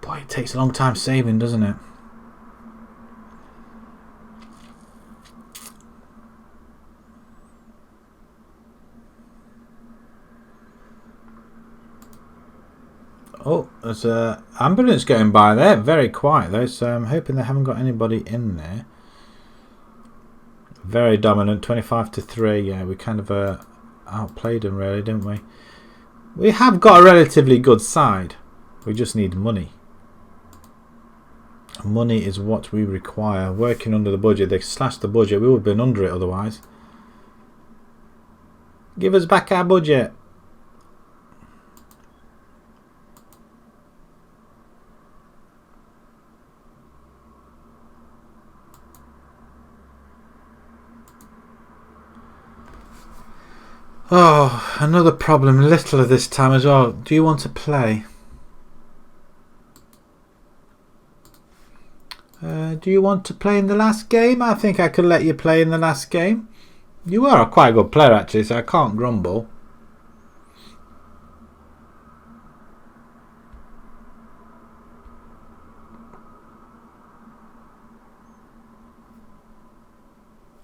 Boy, it takes a long time saving, doesn't it? Oh, there's an ambulance going by there. Very quiet though, so I'm hoping they haven't got anybody in there. Very dominant, 25-3. Yeah, we kind of outplayed them really, didn't we? We have got a relatively good side. We just need money. Money is what we require. Working under the budget. They slashed the budget. We would have been under it otherwise. Give us back our budget. Oh, another problem. Little of this time as well. Do you want to play? Do you want to play in the last game? I think I could let you play in the last game. You are a quite good player actually, so I can't grumble.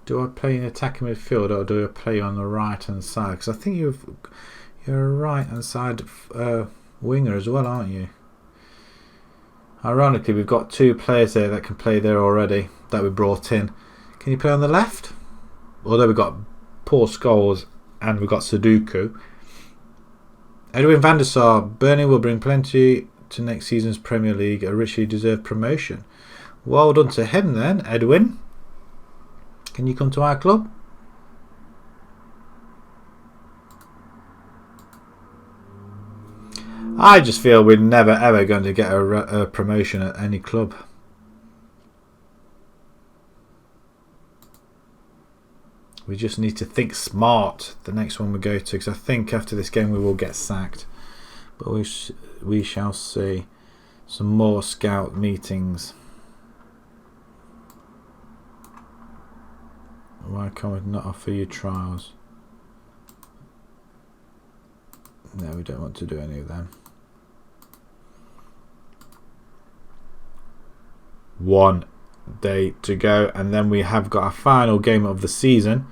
Do I play in attacking midfield or do I play on the right hand side? Because I think you're a right hand side winger as well, aren't you? Ironically, we've got two players there that can play there already that we brought in. Can you play on the left? Although we've got Paul Scholes and we've got Sudoku. Edwin van der Sar. Burnley will bring plenty to next season's Premier League. A richly deserved promotion. Well done to him then, Edwin. Can you come to our club? I just feel we're never ever going to get a promotion at any club. We just need to think smart the next one we go to, because I think after this game we will get sacked. But we shall see. Some more scout meetings. Why can't we not offer you trials? No, we don't want to do any of them. 1 day to go, and then we have got our final game of the season.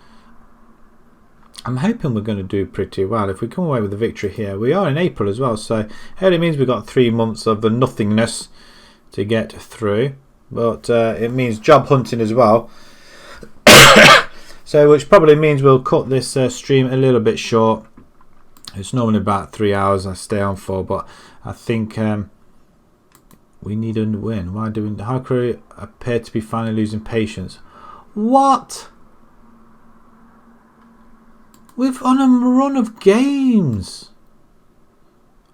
I'm hoping we're going to do pretty well. If we come away with a victory here, we are in April as well, so it only means we've got 3 months of the nothingness to get through. But it means job hunting as well. So, which probably means we'll cut this stream a little bit short. It's normally about 3 hours I stay on for, but I think we need a win. Why do we? How could we appear to be finally losing patience? What? We've on a run of games.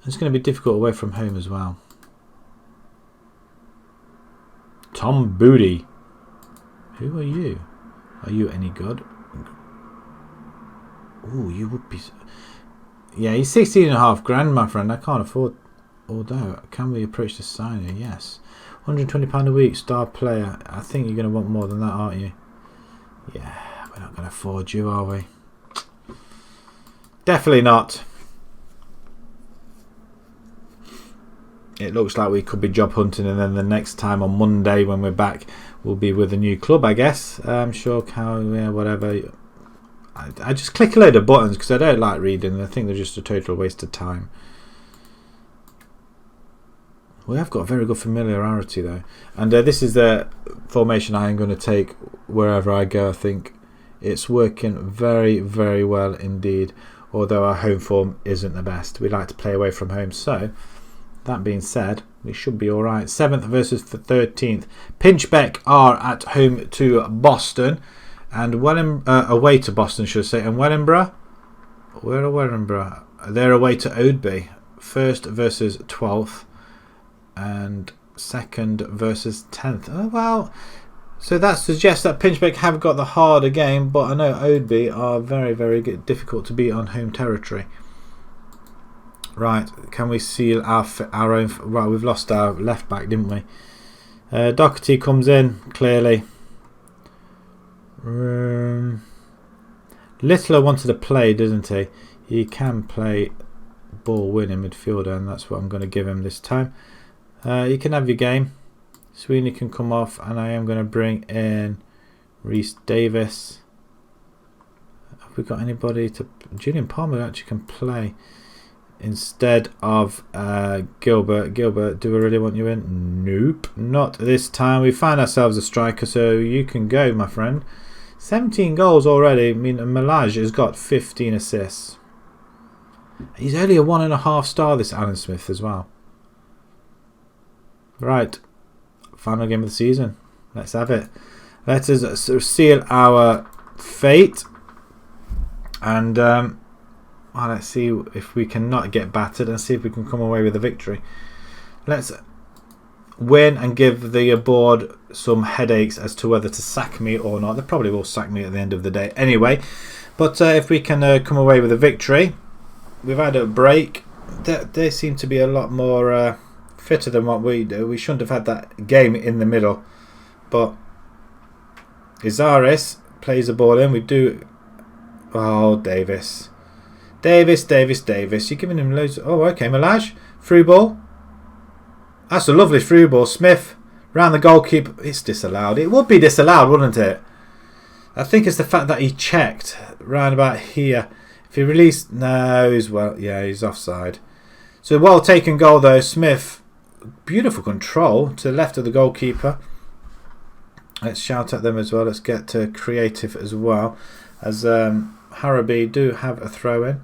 It's going to be difficult away from home as well. Tom Booty. Who are you? Are you any good? Oh, you would be. Yeah, he's 16.5 grand, my friend. I can't afford all that. Can we approach the signer? Yes. £120 a week, star player. I think you're going to want more than that, aren't you? Yeah, we're not going to afford you, are we? Definitely not. It looks like we could be job hunting, and then the next time on Monday when we're back, we'll be with a new club, I guess. I'm sure, whatever. I just click a load of buttons because I don't like reading. I think they're just a total waste of time. We have got very good familiarity though, and this is the formation I am going to take wherever I go. I think it's working very, very well indeed, although our home form isn't the best. We like to play away from home, so that being said, we should be alright. 7th versus 13th. Pinchbeck are at home to Boston, and away to Boston, should I say, and Wellingborough. Where are Wellingborough? They're away to Oadby. 1st versus 12th, and 2nd versus 10th. Oh well, so that suggests that Pinchbeck have got the harder game, but I know Oadby are very, very difficult to beat on home territory. Right, can we seal our own? Right, we've lost our left back, didn't we? Doherty comes in clearly. Littler wanted to play, doesn't he? He can play ball winning midfielder, and that's what I'm going to give him this time. You can have your game. Sweeney can come off, and I am going to bring in Reece Davis. Have we got anybody to? Julian Palmer actually can play. instead of Gilbert. Gilbert, do we really want you in? Nope, not this time. We find ourselves a striker, so you can go, my friend. 17 goals already. I mean, Malaj has got 15 assists. He's only a 1.5 star, this Alan Smith, as well. Right, final game of the season. Let's have it. Let us seal our fate. And let's see if we can not get battered and see if we can come away with a victory. Let's win and give the board some headaches as to whether to sack me or not. They probably will sack me at the end of the day anyway. But if we can come away with a victory. We've had a break. They seem to be a lot more fitter than what we do. We shouldn't have had that game in the middle. But Izaris plays the ball in. We do... Oh, Davis. Davis. You're giving him loads... Oh, okay, Malaj. Through ball. That's a lovely through ball. Smith round the goalkeeper. It's disallowed. It would be disallowed, wouldn't it? I think it's the fact that he checked round about here. If he released... No, he's offside. So well taken goal though. Smith. Beautiful control to the left of the goalkeeper. Let's shout at them as well. Let's get creative as well. As Haraby do have a throw in.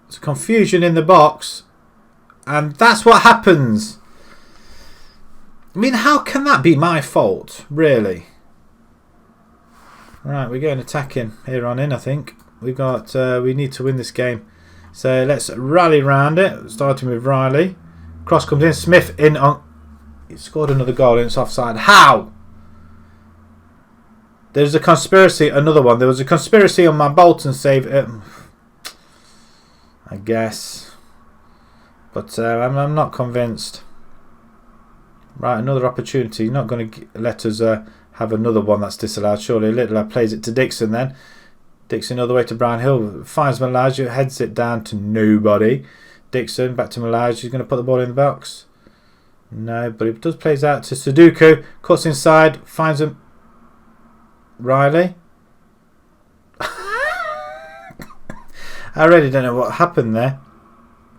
There's confusion in the box. And that's what happens. I mean, how can that be my fault? Really? Right, we're going attacking here on in, I think. We need to win this game. So let's rally round it. Starting with Riley. Cross comes in. Smith in on... He scored another goal and it's offside. How? There's a conspiracy. Another one. There was a conspiracy on my Bolton save. I guess. But I'm not convinced. Right, another opportunity. You're not going to let us have another one that's disallowed. Surely Littler plays it to Dixon then. Dixon all the way to Brown Hill. Finds Malaj, heads it down to nobody. Dixon back to Malaj. He's going to put the ball in the box. No, but it does plays out to Sudoku. Cuts inside. Finds him. Riley. I really don't know what happened there.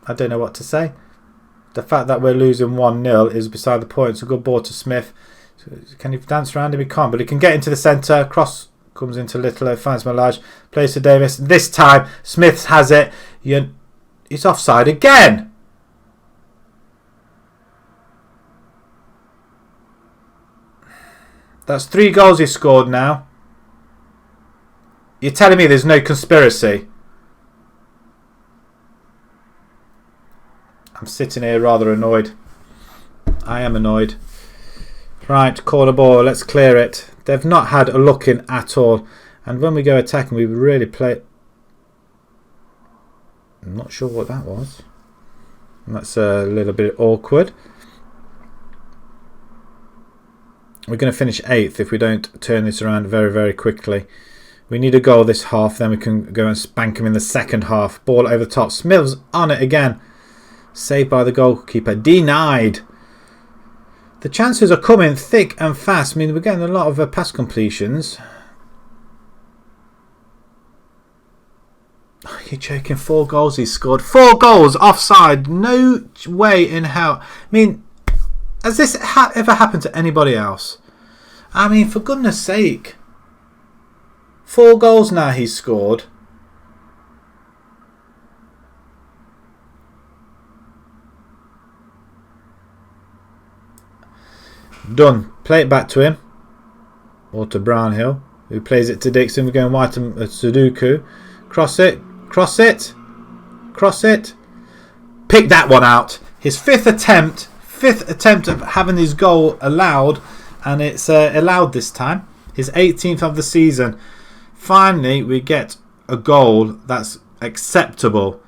I don't know what to say. The fact that we're losing 1-0 is beside the point. It's a good ball to Smith. Can he dance around him? He can't, but he can get into the centre. Cross comes into Littler. Finds Malaj. Plays to Davis. This time, Smith has it. He's offside again. That's 3 goals he scored now. You're telling me there's no conspiracy? I'm sitting here rather annoyed. I am annoyed. Right, corner ball. Let's clear it. They've not had a look in at all. And when we go attacking, we really play... I'm not sure what that was. That's a little bit awkward. We're going to finish 8th if we don't turn this around very, very quickly. We need a goal this half, then we can go and spank him in the second half. Ball over the top. Smith's on it again. Saved by the goalkeeper. Denied. The chances are coming thick and fast. I mean, we're getting a lot of pass completions. Oh, you're joking. 4 goals he's scored. 4 goals offside. No way in hell. I mean, has this ever happened to anybody else? I mean, for goodness sake. 4 goals now he's scored. Done. Play it back to him. Or to Brownhill, who plays it to Dixon. We're going wide to Sudoku. Cross it. Cross it. Cross it. Pick that one out. His 5th attempt. 5th attempt of having his goal allowed. And it's allowed this time. His 18th of the season. Finally, we get a goal that's acceptable.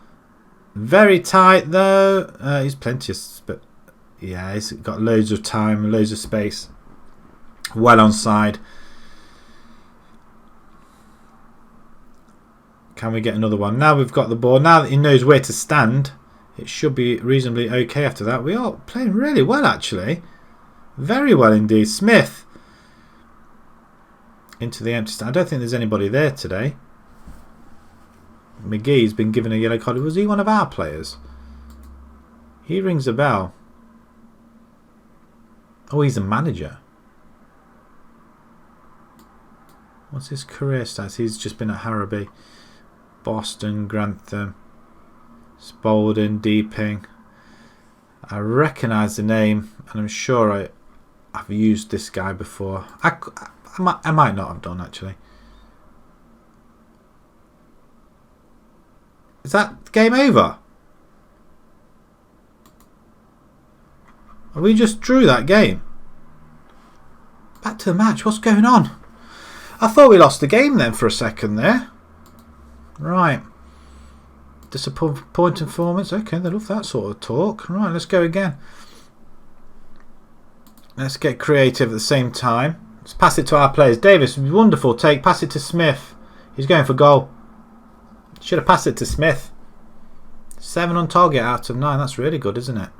Very tight though. He's plenty of... But yeah, he's got loads of time, loads of space. Well onside. Can we get another one? Now we've got the ball. Now that he knows where to stand, it should be reasonably okay after that. We are playing really well, actually. Very well indeed. Smith. Into the empty stand. I don't think there's anybody there today. McGee's been given a yellow card. Was he one of our players? He rings a bell. Oh, he's a manager. What's his career stats? He's just been at Harrowby, Boston, Grantham, Spalding, Deeping. I recognise the name, and I'm sure I've used this guy before. I might not have done, actually. Is that game over? We just drew that game. Back to the match. What's going on? I thought we lost the game then for a second there. Right. Disappointing performance. Okay, they love that sort of talk. Right, let's go again. Let's get creative at the same time. Let's pass it to our players. Davis, wonderful take. Pass it to Smith. He's going for goal. Should have passed it to Smith. 7 on target out of 9. That's really good, isn't it?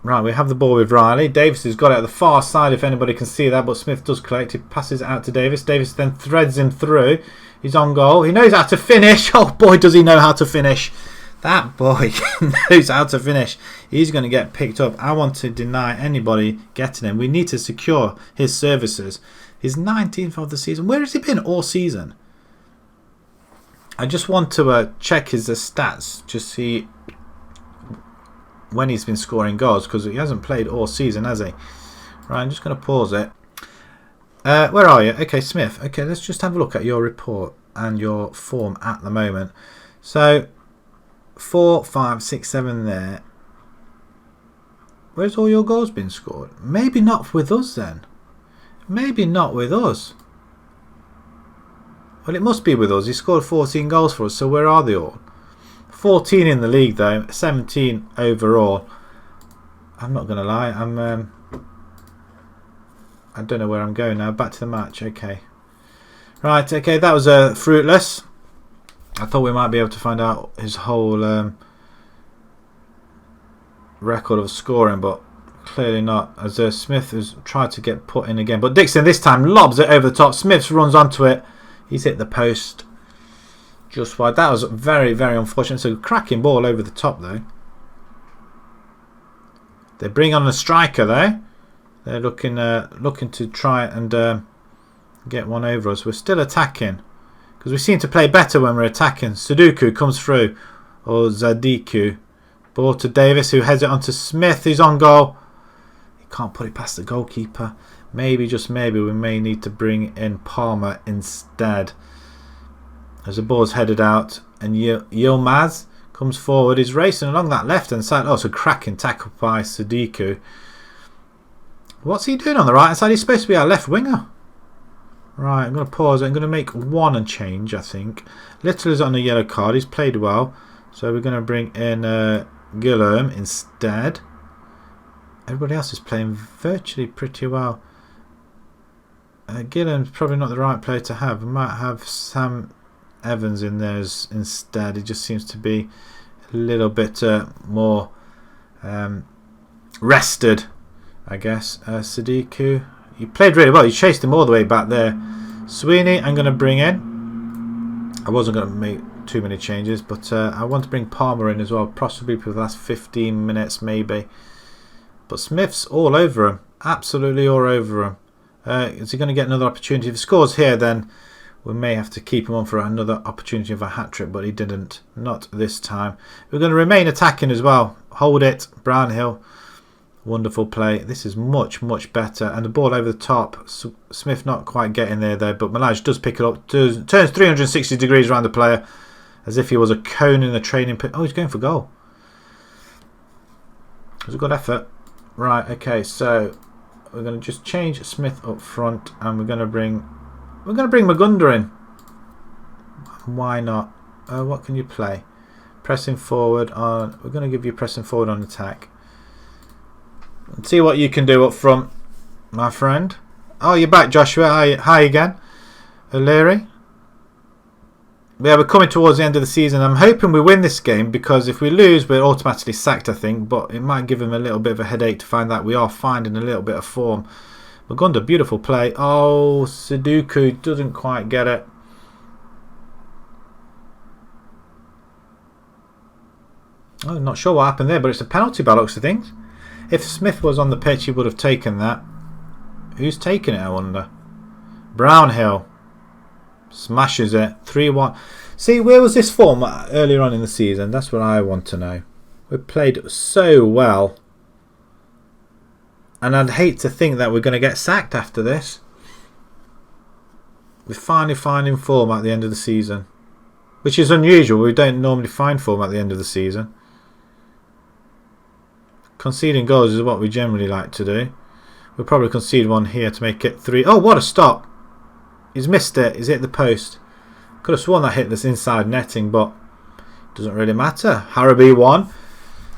Right, we have the ball with Riley. Davis has got it at the far side if anybody can see that, but Smith does collect. He passes it out to Davis. Davis then threads him through. He's on goal. He knows how to finish. Oh boy, does he know how to finish. That boy knows how to finish. He's going to get picked up. I want to deny anybody getting him. We need to secure his services. He's 19th of the season. Where has he been all season? I just want to check his stats. Just see when he's been scoring goals, because he hasn't played all season, has he? Right, I'm just going to pause it. Where are you? Okay, Smith. Okay, let's just have a look at your report and your form at the moment. So 4, 5, 6, 7 there. Where's all your goals been scored? Maybe not with us then. Maybe not with us. Well, it must be with us. He scored 14 goals for us, so where are they all? 14 in the league though, 17 overall. I'm not going to lie, I don't know where I'm going now. Back to the match. Okay. Right, okay, that was fruitless. I thought we might be able to find out his whole record of scoring, but clearly not, as Smith has tried to get put in again. But Dixon this time lobs it over the top. Smith runs onto it. He's hit the post just wide. That was very, very unfortunate. It's a cracking ball over the top though. They bring on a striker though. They're looking to try and get one over us. We're still attacking because we seem to play better when we're attacking. Sudoku comes through, or Zadiku. Ball to Davis, who heads it onto Smith, who's on goal. He can't put it past the goalkeeper. Maybe, just maybe, we may need to bring in Palmer instead. As the ball's headed out, and Yilmaz comes forward. He's racing along that left-hand side. Oh, it's a cracking tackle by Sadiku. What's he doing on the right-hand side? He's supposed to be our left winger. Right, I'm going to pause. I'm going to make one and change, I think. Little is on a yellow card. He's played well. So we're going to bring in Guillaume instead. Everybody else is playing virtually pretty well. Guillaume's probably not the right player to have. We might have Sam Evans in there instead. He just seems to be a little bit more rested, I guess. Sadiku, he played really well. He chased him all the way back there. Sweeney, I'm going to bring in. I wasn't going to make too many changes, but I want to bring Palmer in as well, possibly for the last 15 minutes maybe. But Smith's all over him, absolutely all over him. Is he going to get another opportunity? If he scores here, then we may have to keep him on for another opportunity of a hat-trick, but he didn't. Not this time. We're going to remain attacking as well. Hold it. Brownhill. Wonderful play. This is much, much better. And the ball over the top. Smith not quite getting there, though, but Malaj does pick it up. Turns 360 degrees around the player, as if he was a cone in the training pit. Oh, he's going for goal. It was a good effort. Right, okay, so we're going to just change Smith up front, and we're going to bring Magunda in. Why not? What can you play? Pressing forward on. We're going to give you pressing forward on attack. And see what you can do up front, my friend. Oh, you're back, Joshua. Hi again, O'Leary. Yeah, we're coming towards the end of the season. I'm hoping we win this game, because if we lose, we're automatically sacked, I think. But it might give him a little bit of a headache to find that we are finding a little bit of form. Magunda, beautiful play. Oh, Sudoku doesn't quite get it. I'm not sure what happened there, but it's a penalty by looks of things. If Smith was on the pitch, he would have taken that. Who's taking it, I wonder? Brownhill smashes it. 3-1. See, where was this form earlier on in the season? That's what I want to know. We played so well. And I'd hate to think that we're going to get sacked after this. We're finally finding form at the end of the season. Which is unusual. We don't normally find form at the end of the season. Conceding goals is what we generally like to do. We'll probably concede one here to make it 3. Oh, what a stop. He's missed it. He's hit the post. Could have sworn that hit this inside netting, but it doesn't really matter. Harrowby 1.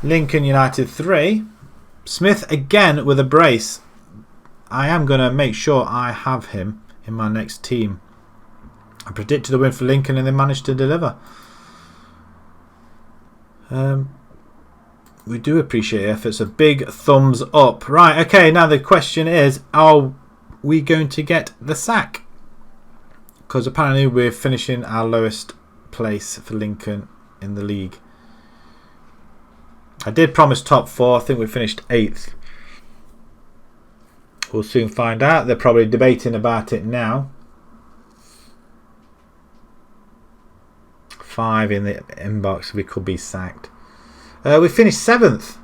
Lincoln United 3. Smith again with a brace. I am going to make sure I have him in my next team. I predicted a win for Lincoln and they managed to deliver. We do appreciate efforts. A big thumbs up. Right, okay, now the question is, are we going to get the sack? Because apparently we're finishing our lowest place for Lincoln in the league. I did promise top 4. I think we finished 8th. We'll soon find out. They're probably debating about it now. 5 in the inbox. We could be sacked. We finished 7th.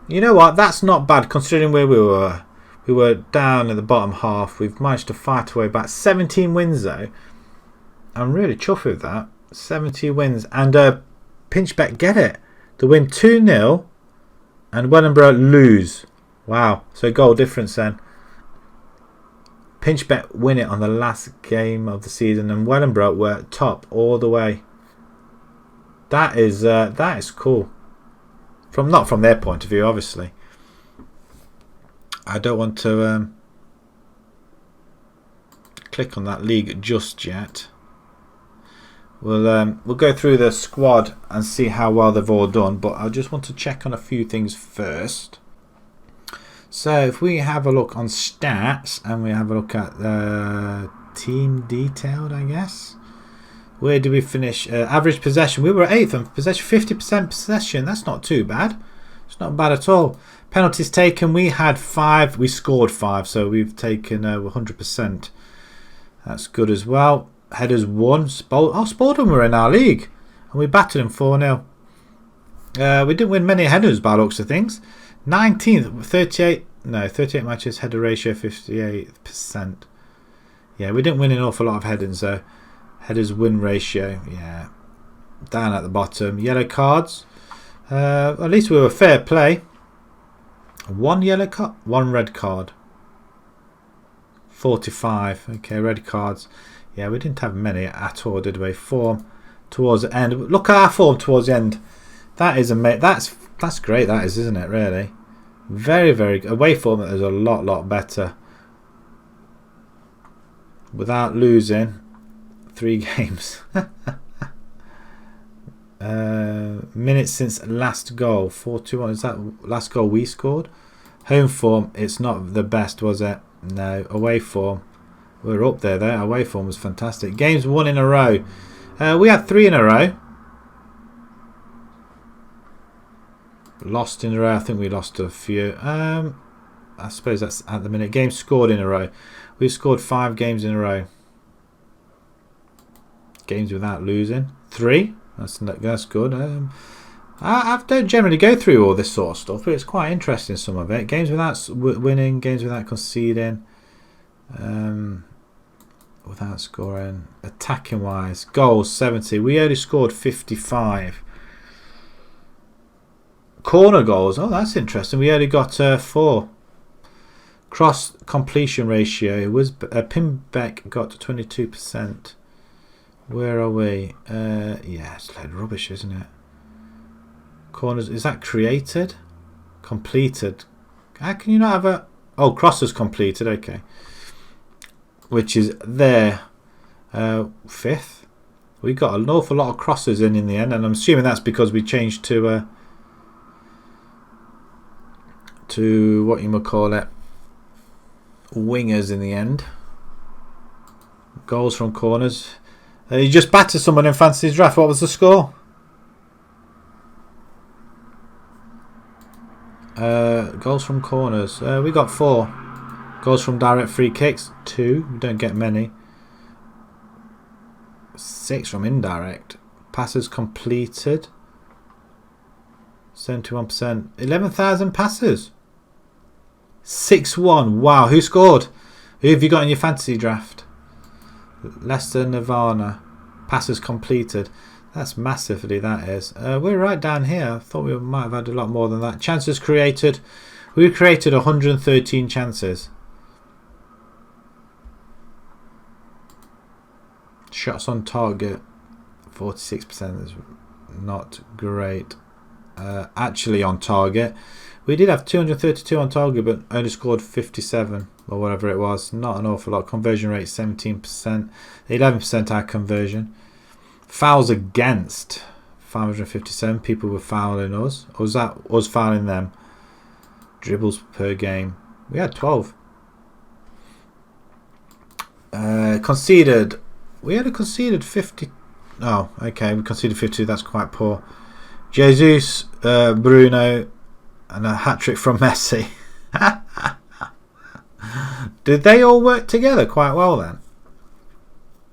You know what? That's not bad considering where we were. We were down in the bottom half. We've managed to fight away back. 17 wins though. I'm really chuffed with that. 17 wins. And pinch bet get it. They win 2-0 and Wellingborough lose. Wow. So goal difference then. Pinch bet win it on the last game of the season and Wellingborough were top all the way. That is cool. Not from their point of view, obviously. I don't want to click on that league just yet. We'll go through the squad and see how well they've all done, but I just want to check on a few things first. So if we have a look on stats and we have a look at team detailed, I guess. Where do we finish? Average possession. We were 8th on possession. 50% possession. That's not too bad. It's not bad at all. Penalties taken. We had 5. We scored 5. So we've taken 100%. That's good as well. Headers 1. Spalding were in our league. And we battered them 4-0. We didn't win many headers by looks of things. 19th. 38 matches. Header ratio 58%. Yeah, we didn't win an awful lot of headers though. Headers win ratio, yeah, down at the bottom. Yellow cards. At least we were fair play. 1 yellow card, 1 red card. 45. Okay, red cards. Yeah, we didn't have many at all, did we? Form towards the end. Look at our form towards the end. That is amazing. That's great. That is, isn't it? Really, very very away form. Is a lot better. Without losing. 3 games. Minutes since last goal. 4-2-1. Is that last goal we scored? Home form. It's not the best, was it? No. Away form. We're up there though. Away form was fantastic. Games won in a row. We had 3 in a row. Lost in a row. I think we lost a few. I suppose that's at the minute. Games scored in a row. We've scored 5 games in a row. Games without losing 3. That's good. I don't generally go through all this sort of stuff, but it's quite interesting, some of it. Games without winning, games without conceding, without scoring. Attacking wise, goals 70. We only scored 55. Corner goals. Oh, that's interesting. We only got 4. Cross completion ratio was Pimbeck got 22%. Where are we? Yeah, it's like rubbish, isn't it? Corners. Is that created? Completed. How can you not have a... Oh, crosses completed. Okay. Which is there. 5th. We got an awful lot of crosses in the end, and I'm assuming that's because we changed to what you might call it, wingers in the end. Goals from corners. You just battered someone in Fantasy's draft. What was the score? Goals from corners. We got 4. Goals from direct free kicks. 2. We don't get many. 6 from indirect. Passes completed. 71%. 11,000 passes. 6-1. Wow. Who scored? Who have you got in your fantasy draft? Leicester Nirvana. Passes completed. That's massively, that is. We're right down here. I thought we might have had a lot more than that. Chances created. We created 113 chances. Shots on target. 46% is not great. Actually on target. We did have 232 on target, but only scored 57 or whatever it was. Not an awful lot. Conversion rate 17%. 11% our conversion. Fouls against 557. People were fouling us. Or was that us fouling them? Dribbles per game. We had 12. Conceded. We had a conceded 50. Oh, okay. We conceded 52. That's quite poor. Jesus, Bruno, and a hat-trick from Messi. Did they all work together quite well then?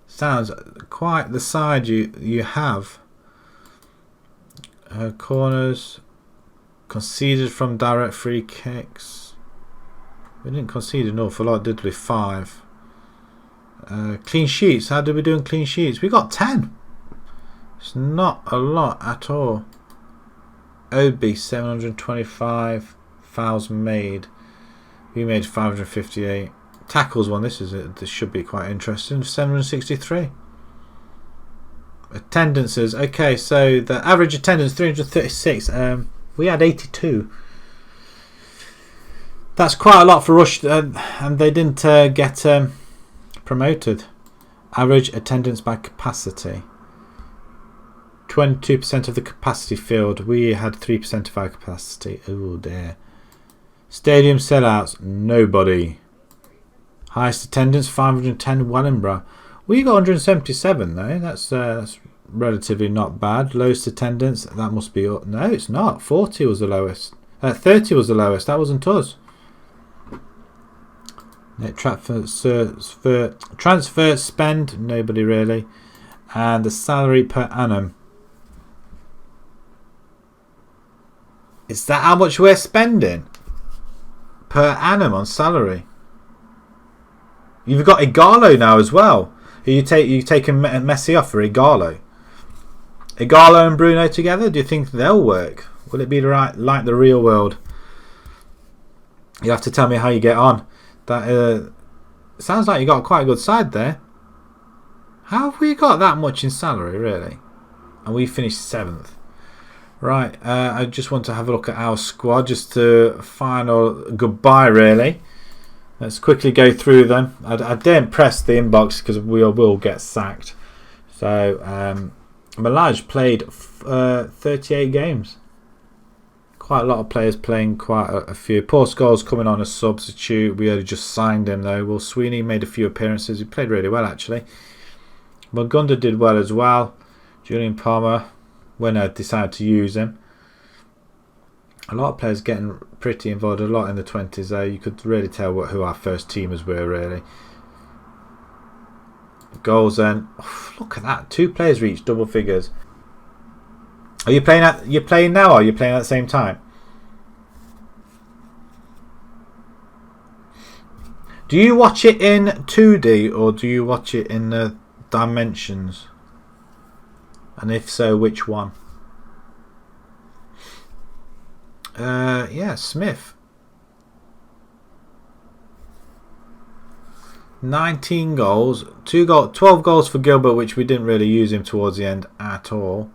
Sounds quite the side you have. Corners. Conceded from direct free kicks. We didn't concede an awful lot, did we? 5. Clean sheets. How did we do in clean sheets? We got 10. It's not a lot at all. Obi 725. Fouls made. We made 558. Tackles one. This should be quite interesting. 763. Attendances. Okay, so the average attendance 336. We had 82. That's quite a lot for Rush, and they didn't get promoted. Average attendance by capacity. 22% of the capacity filled. We had 3% of our capacity. Oh dear. Stadium sellouts. Nobody. Highest attendance 510 Wellingborough. We got 177 though. That's relatively not bad. Lowest attendance. That must be up. No, it's not. 40 was the lowest. 30 was the lowest. That wasn't us. Net transfer spend. Nobody really. And the salary per annum. Is that how much we're spending per annum on salary? You've got Igalo now as well. You taking Messi off for Igalo? Igalo and Bruno together? Do you think they'll work? Will it be like the real world? You have to tell me how you get on. That sounds like you got quite a good side there. How have we got that much in salary, really? And we finished 7th. Right, I just want to have a look at our squad just to final goodbye, really. Let's quickly go through them. I daren't press the inbox because we will get sacked. So, Malaj played 38 games. Quite a lot of players playing quite a few. Paul Scholes coming on as substitute. We only just signed him though. Will Sweeney made a few appearances. He played really well actually. Mugunda did well as well. Julian Palmer, when I decided to use him. A lot of players getting pretty involved. A lot in the 20s there. You could really tell who our first teamers were really. Goals then. Oh, look at that. 2 players reached double figures. Are you playing you're playing now or are you playing at the same time? Do you watch it in 2D or do you watch it in the dimensions? And if so, which one? Yeah, Smith. 19 goals. 12 goals for Gilbert, which we didn't really use him towards the end at all.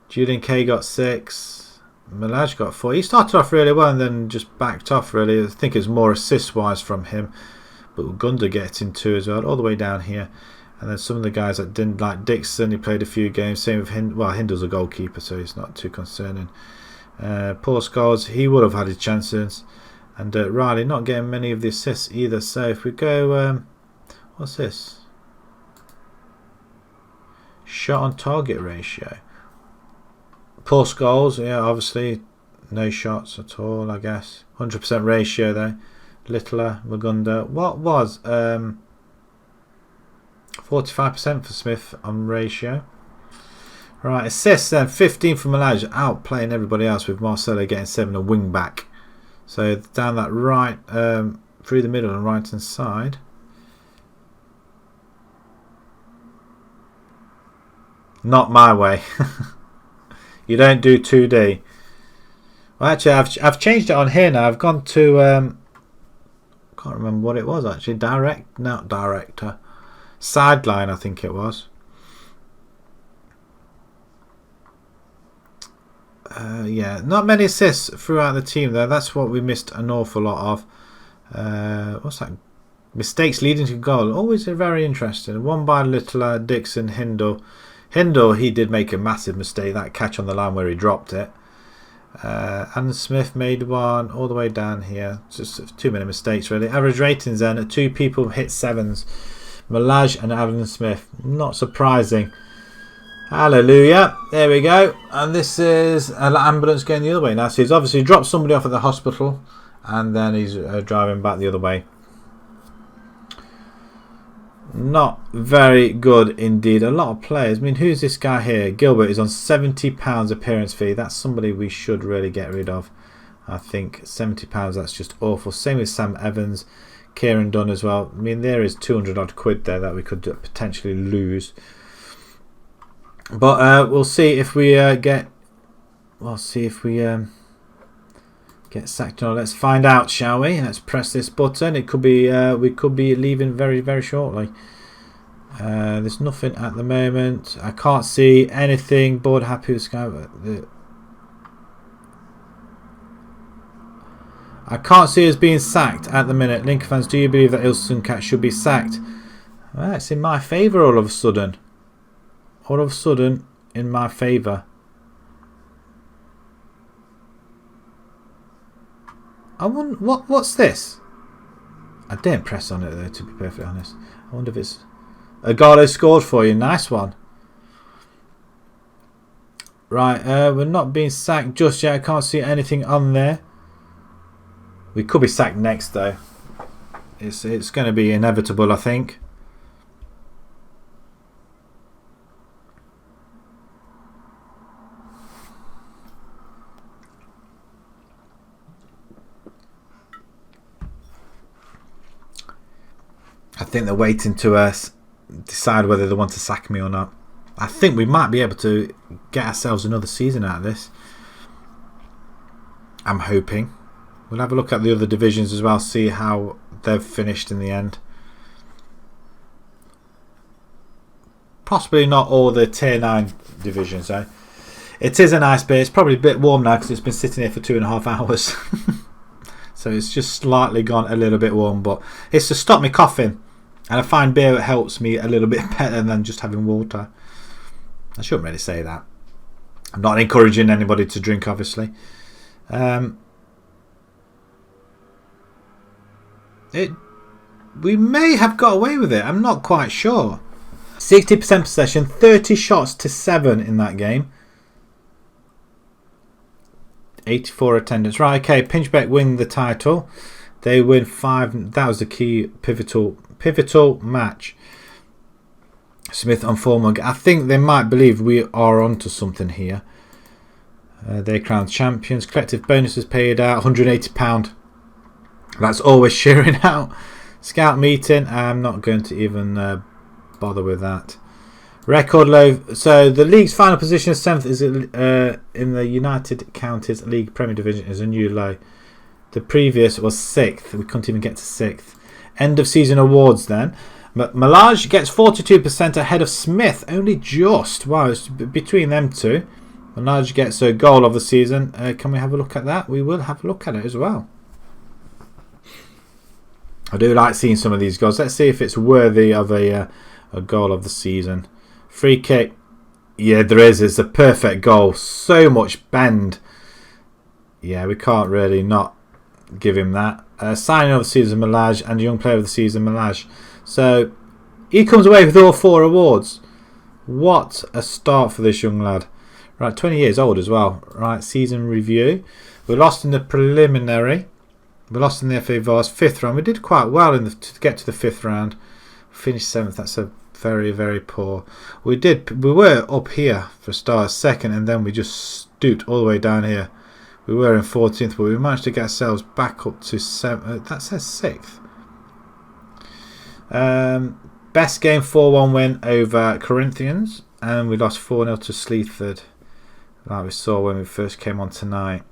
Julian Kay got 6. Malaj got 4. He started off really well and then just backed off really. I think it's more assist wise from him. But Gunda gets in 2 as well, all the way down here. And then some of the guys that didn't, like Dixon, he played a few games. Same with Hindle. Well, Hindle's a goalkeeper, so it's not too concerning. Paul Scholes, he would have had his chances. And Riley not getting many of the assists either. So if we go, what's this? Shot on target ratio. Paul Scholes, yeah, obviously No shots at all, I guess. 100% ratio though. Littler, Magunda. What was 45% for Smith on ratio. Right, assists then. 15 from Malaj, outplaying everybody else with Marcelo getting 7 and wing back. So down that right, through the middle and right hand side. Not my way. You don't do 2D. Well, actually, I've changed it on here now. I've gone to can't remember what it was actually. Not director. Sideline, I think it was. Yeah, not many assists throughout the team though. That's what we missed an awful lot of. What's that? Mistakes leading to goal. Always very interesting. One by Littler, Dixon, Hindle. Hindle, he did make a massive mistake. That catch on the line where he dropped it. And Smith made one all the way down here. Just too many mistakes really. Average ratings then. 2 people hit 7s. Malaj and Alan Smith. Not surprising. Hallelujah. There we go. And this is an ambulance going the other way now. So he's obviously dropped somebody off at the hospital. And then he's driving back the other way. Not very good indeed. A lot of players. I mean, who's this guy here? Gilbert is on £70 appearance fee. That's somebody we should really get rid of. I think £70, that's just awful. Same with Sam Evans. Kieran Dunn as well. I mean, there is 200 odd quid there that we could potentially lose. But we'll see if we get. We'll see if we get sacked or not. Let's find out, shall we? Let's press this button. It could be we could be leaving very, very shortly. There's nothing at the moment. I can't see anything. Board happy with Sky. I can't see us being sacked at the minute. Lincoln fans, do you believe that IlsonCat should be sacked? Well, it's in my favour all of a sudden. All of a sudden, in my favour. I wonder, what's this? I didn't press on it though, to be perfectly honest. I wonder if it's Agalo scored for you. Nice one. Right, we're not being sacked just yet. I can't see anything on there. We could be sacked next though. It's going to be inevitable, I think. I think they're waiting to decide whether they want to sack me or not. I think we might be able to get ourselves another season out of this. I'm hoping. We'll have a look at the other divisions as well, see how they've finished in the end. Possibly not all the tier 9 divisions though. It is a nice bit. It's probably a bit warm now because it's been sitting here for 2.5 hours. So it's just slightly gone a little bit warm, but it's to stop me coughing. And I find beer helps me a little bit better than just having water. I shouldn't really say that. I'm not encouraging anybody to drink, obviously. We may have got away with it. I'm not quite sure. 60% possession, 30 shots to 7 in that game. 84 attendance. Right, okay. Pinchbeck win the title. They win 5. That was the key pivotal match. Smith on form. I think they might believe we are onto something here. They crowned champions. Collective bonuses paid out. £180. That's always sharing out. Scout meeting. I'm not going to even bother with that. Record low. So the league's final position of 7th is in the United Counties League Premier Division is a new low. The previous was 6th. We couldn't even get to 6th. End of season awards then. Malaj gets 42% ahead of Smith. Only just. Wow, it's between them two. Malaj gets a goal of the season. Can we have a look at that? We will have a look at it as well. I do like seeing some of these goals. Let's see if it's worthy of a goal of the season. Free kick. Yeah, there is. It's a perfect goal. So much bend. Yeah, we can't really not give him that. Signing of the season, Malaj, and Young Player of the Season, Malaj. So he comes away with all 4 awards. What a start for this young lad. Right, 20 years old as well. Right, season review. We lost in the preliminary. We lost in the FA Vars 5th round. We did quite well to get to the 5th round. Finished 7th. That's a very, very poor. We were up here for start 2nd, and then we just stooped all the way down here. We were in 14th, but we managed to get ourselves back up to 7th. That says 6th. Best game 4-1 win over Corinthians, and we lost 4-0 to Sleaford, like we saw when we first came on tonight.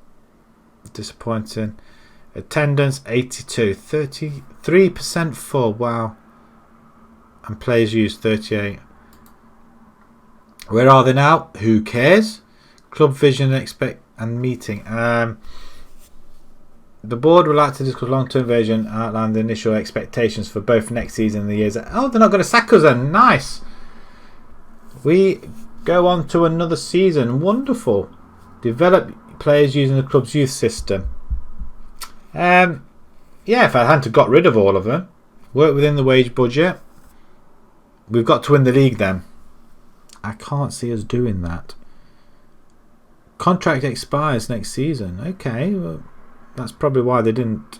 Disappointing. Attendance 82, 33% full. Wow. And players used 38. Where are they now? Who cares? Club vision and meeting. The board would like to discuss long-term vision and outline the initial expectations for both next season and the years. Oh, they're not going to sack us then. Nice. We go on to another season. Wonderful. Develop players using the club's youth system. Yeah, if I hadn't got rid of all of them. Work within the wage budget. We've got to win the league then. I can't see us doing that. Contract expires next season. Okay, well, that's probably why they didn't.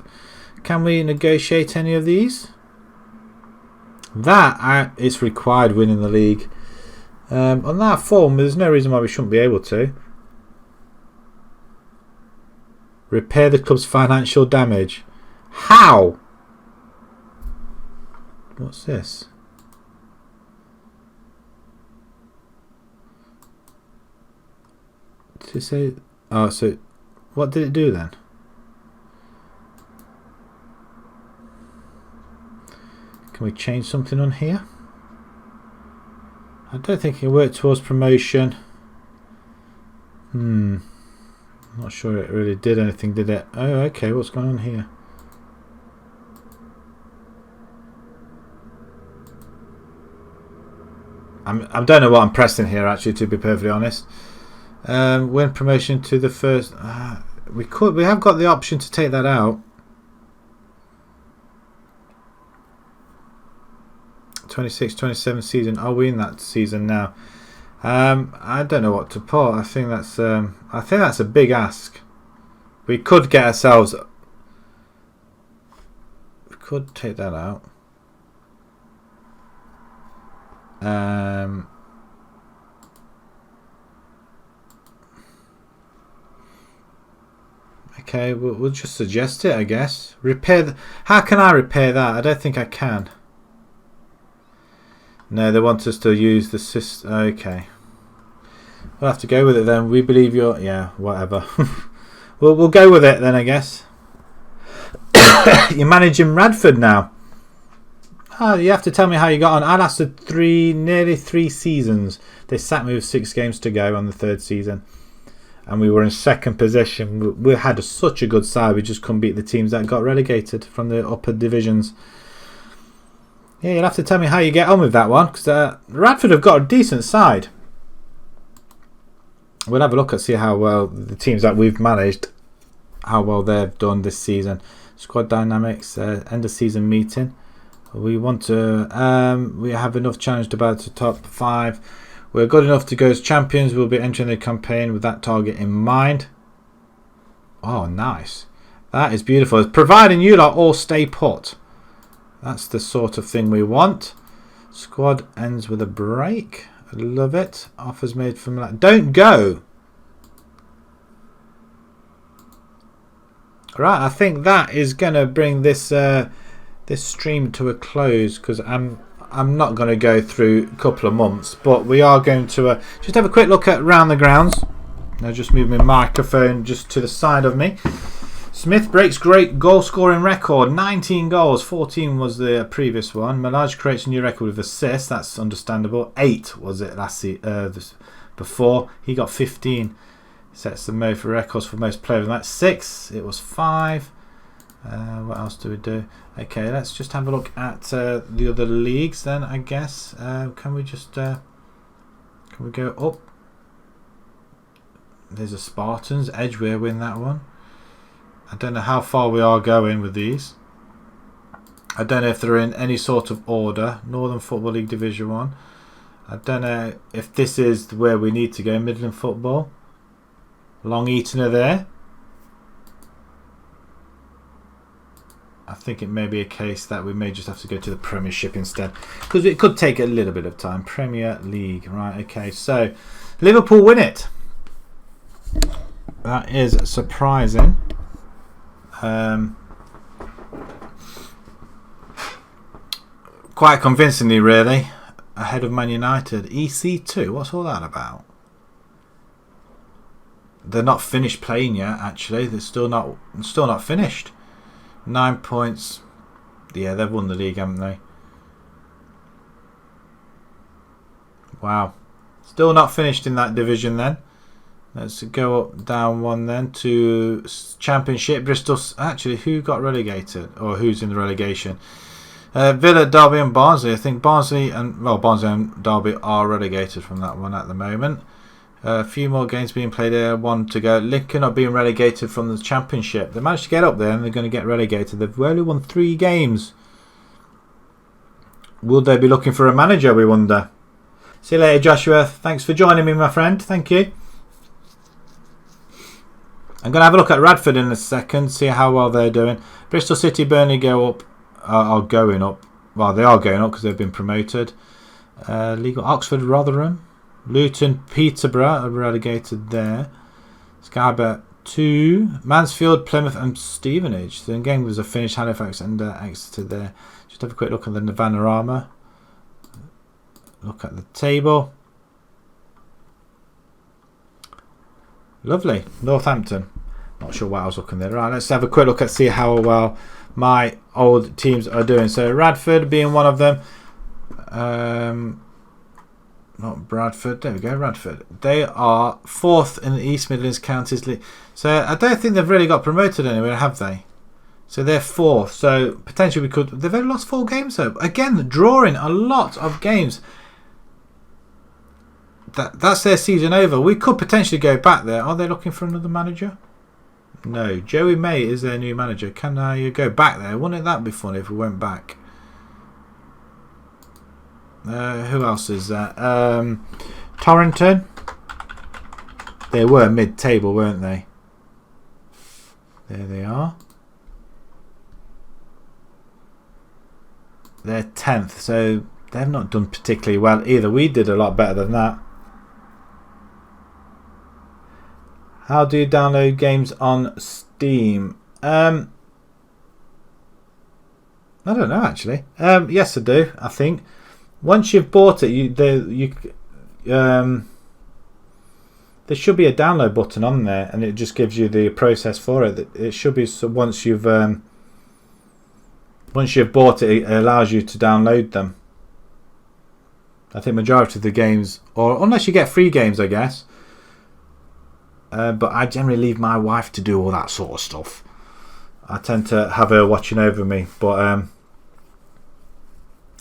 Can we negotiate any of these? It's required winning the league. On that form, there's no reason why we shouldn't be able to. Repair the club's financial damage. How? What's this? Did it say? Oh, so what did it do then? Can we change something on here? I don't think it worked towards promotion. Not sure it really did anything, did it? Oh, okay. What's going on here? I don't know what I'm pressing here, actually, to be perfectly honest. Win promotion to the first. We have got the option to take that out. 26-27 season. Are we in that season now? I don't know what to put. I think that's a big ask. We could get ourselves. We could take that out. Okay, we'll just suggest it, I guess. Repair. How can I repair that? I don't think I can. No, they want us to use the system. Okay. We'll have to go with it then. We believe you're. Yeah, whatever. we'll go with it then, I guess. You're managing Radford now. Oh, you have to tell me how you got on. I lasted nearly 3 seasons. They sacked me with 6 games to go on the 3rd season. And we were in 2nd position. We had such a good side. We just couldn't beat the teams that got relegated from the upper divisions. Yeah, you'll have to tell me how you get on with that one, because Radford have got a decent side. We'll have a look and see how well the teams that we've managed, how well they've done this season. Squad dynamics, end of season meeting. We want to. We have enough challenge to battle to top 5. We're good enough to go as champions. We'll be entering the campaign with that target in mind. Oh, nice. That is beautiful. Providing you lot all stay put. That's the sort of thing we want. Squad ends with a break. I love it. Offers made from that. Don't go. Right, I think that is going to bring this this stream to a close, because I'm not going to go through a couple of months, but we are going to just have a quick look at round the grounds. I'll just move my microphone just to the side of me. Smith breaks great goal scoring record, 19 goals, 14 was the previous one. Malaj creates a new record with assists, that's understandable. 8 was it before. He got 15. Sets the most for records for most players. That's 6. It was 5. What else do we do? Okay, let's just have a look at the other leagues then, I guess. Can we just can we go up? There's a Spartans. Edgware win that one. I don't know how far we are going with these. I don't know if they're in any sort of order. Northern Football League Division 1. I don't know if this is where we need to go. Midland Football. Long Eaton are there. I think it may be a case that we may just have to go to the Premiership instead, because it could take a little bit of time. Premier League, right? Okay, so Liverpool win it. That is surprising. Quite convincingly, really, ahead of Man United. EC2, what's all that about? They're not finished playing yet. Actually, they're still not finished. 9 points. Yeah, they've won the league, haven't they? Wow. Still not finished in that division then. Let's go up, down one then to Championship. Bristol. Actually, who got relegated? Or who's in the relegation? Villa, Derby and Barnsley. I think Barnsley and Derby are relegated from that one at the moment. A few more games being played there. One to go. Lincoln are being relegated from the Championship. They managed to get up there and they're going to get relegated. They've only won 3 games. Will they be looking for a manager, we wonder? See you later, Joshua. Thanks for joining me, my friend. Thank you. I'm going to have a look at Radford in a second, see how well they're doing. Bristol City, Burnley go up. Are going up. Well, they are going up because they've been promoted. Legal Oxford, Rotherham. Luton, Peterborough are relegated there. Scarborough 2. Mansfield, Plymouth and Stevenage. The game was a finished. Halifax and Exeter there. Just have a quick look at the Panorama. Look at the table. Lovely. Northampton. Not sure what I was looking there. Right, let's have a quick look at see how well my old teams are doing. So Radford being one of them. Not Bradford. There we go, Radford. They are 4th in the East Midlands Counties League. So I don't think they've really got promoted anywhere, have they? So they're 4th. So potentially we could. They've only lost 4 games though. Again, drawing a lot of games. That's their season over. We could potentially go back there. Are they looking for another manager? No. Joey May is their new manager. Can I go back there? Wouldn't that be funny if we went back? Who else is there? Torrington. They were mid-table, weren't they? There they are. They're 10th, so they've not done particularly well either. We did a lot better than that. How do you download games on Steam? I don't know actually. Yes, I do. I think once you've bought it, there should be a download button on there, and it just gives you the process for it. It should be so once you've bought it, it allows you to download them. I think majority of the games, or unless you get free games, I guess. But I generally leave my wife to do all that sort of stuff. I tend to have her watching over me. But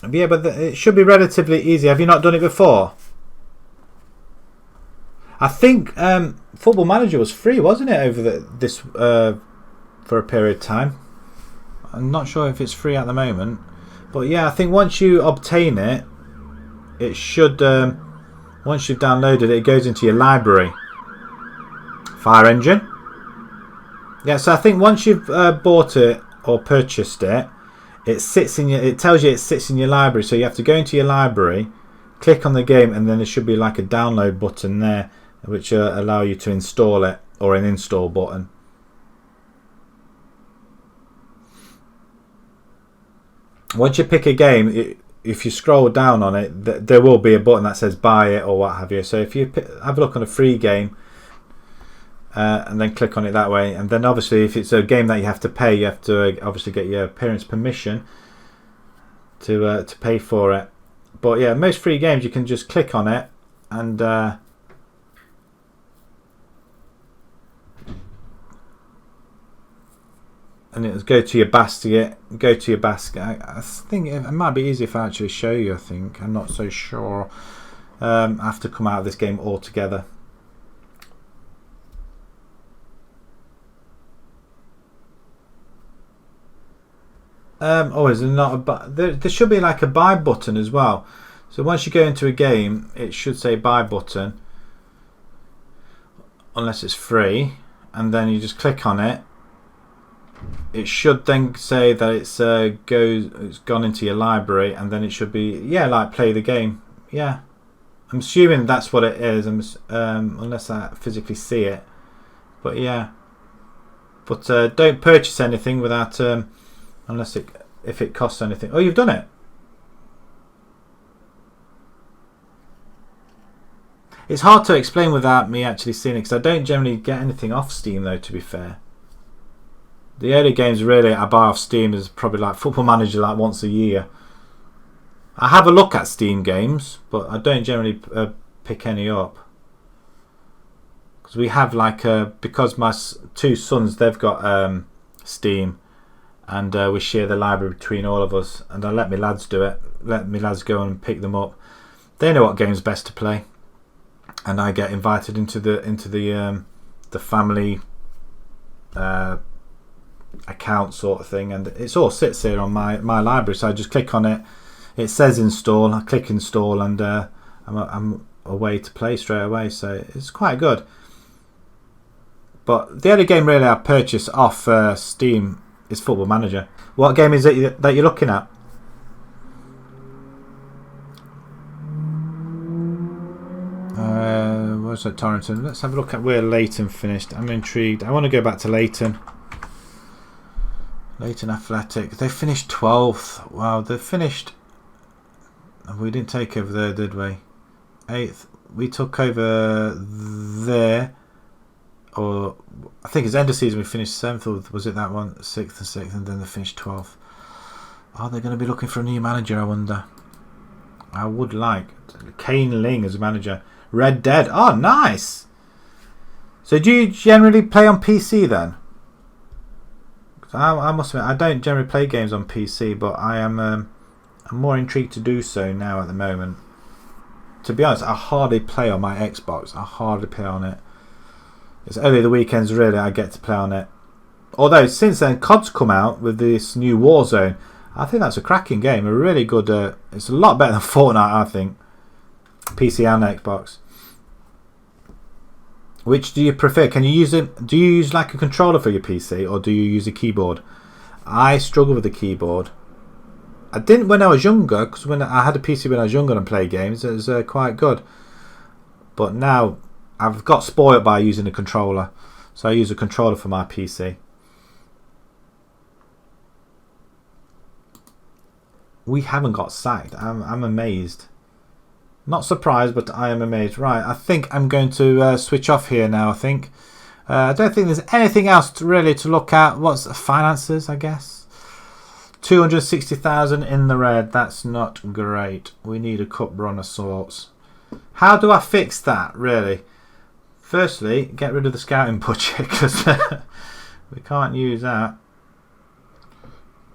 yeah, but it should be relatively easy. Have you not done it before? I think Football Manager was free, wasn't it, over this for a period of time? I'm not sure if it's free at the moment. But yeah, I think once you obtain it, it should, once you've downloaded it, it goes into your library. Fire engine. Yeah, so I think once you've bought it or purchased it, it tells you it sits in your library. So you have to go into your library, click on the game, and then there should be like a download button there, which allow you to install it, or an install button. Once you pick a game, if you scroll down on it, there will be a button that says buy it or what have you. So if you have a look on a free game, and then click on it that way, and then obviously if it's a game that you have to pay, you have to obviously get your parents' permission to pay for it. But yeah, most free games you can just click on it and it'll go to your basket. I think it might be easy if I actually show you. I think I'm not so sure. I have to come out of this game altogether. Is there not there should be like a buy button as well. So once you go into a game, it should say buy button, unless it's free, and then you just click on it, it should then say that it's gone into your library, and then it should be like play the game. Yeah, I'm assuming that's what it is. Unless I physically see it, but yeah. But don't purchase anything without unless if it costs anything. Oh, you've done it. It's hard to explain without me actually seeing it, because I don't generally get anything off Steam though, to be fair. The only games really I buy off Steam is probably like Football Manager, like once a year. I have a look at Steam games, but I don't generally pick any up. Because we have like, because my two sons, they've got Steam, and we share the library between all of us, and I let my lads do it. Let my lads go and pick them up. They know what game's best to play. And I get invited into the family account sort of thing, and it's all sits here on my library. So I just click on it. It says install. I click install, and I'm away to play straight away. So it's quite good. But the only game really I purchase off Steam is Football Manager. What game is it that you're looking at? What's that, Torrington? Let's have a look at where Leighton finished. I'm intrigued. I want to go back to Leighton. Leighton Athletic. They finished 12th. Wow, they finished. We didn't take over there, did we? 8th. We took over there. Or I think it's end of season. We finished 7th. Or was it that one? 6th, and then they finished 12th. Are they going to be looking for a new manager? I wonder. I would like Kane Ling as a manager. Red Dead. Oh, nice. So do you generally play on PC then? I must admit, I don't generally play games on PC, but I'm more intrigued to do so now at the moment. To be honest, I hardly play on my Xbox. I hardly play on it. It's only the weekends really I get to play on it. Although since then COD's come out with this new Warzone, I think that's a cracking game. A really good. It's a lot better than Fortnite, I think. PC and Xbox. Which do you prefer? Can you use it? Do you use like a controller for your PC, or do you use a keyboard? I struggle with the keyboard. I didn't when I was younger, because when I had a PC when I was younger and played games, it was quite good. But now I've got spoiled by using a controller, so I use a controller for my PC. We haven't got sacked. I'm amazed. Not surprised, but I am amazed. Right, I think I'm going to switch off here now, I think. I don't think there's anything else to look at. What's finances, I guess? 260,000 in the red. That's not great. We need a cup run of sorts. How do I fix that, really? Firstly, get rid of the scouting budget, because we can't use that.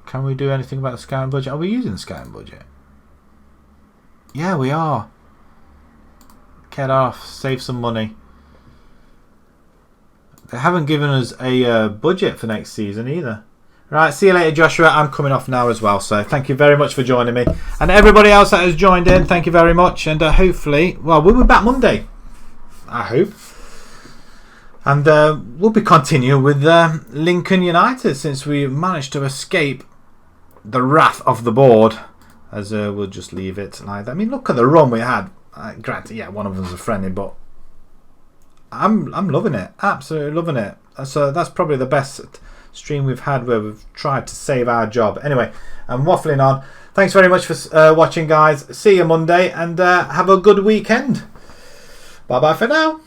Can we do anything about the scouting budget? Are we using the scouting budget? Yeah, we are. Get off. Save some money. They haven't given us a budget for next season either. Right, see you later, Joshua. I'm coming off now as well, so thank you very much for joining me. And everybody else that has joined in, thank you very much. And hopefully, well, we'll be back Monday. I hope. And we'll be continuing with Lincoln United, since we managed to escape the wrath of the board. As we'll just leave it like that. I mean, look at the run we had. Granted, yeah, one of them's a friendly, but I'm loving it. Absolutely loving it. So that's probably the best stream we've had where we've tried to save our job. Anyway, I'm waffling on. Thanks very much for watching, guys. See you Monday, and have a good weekend. Bye bye for now.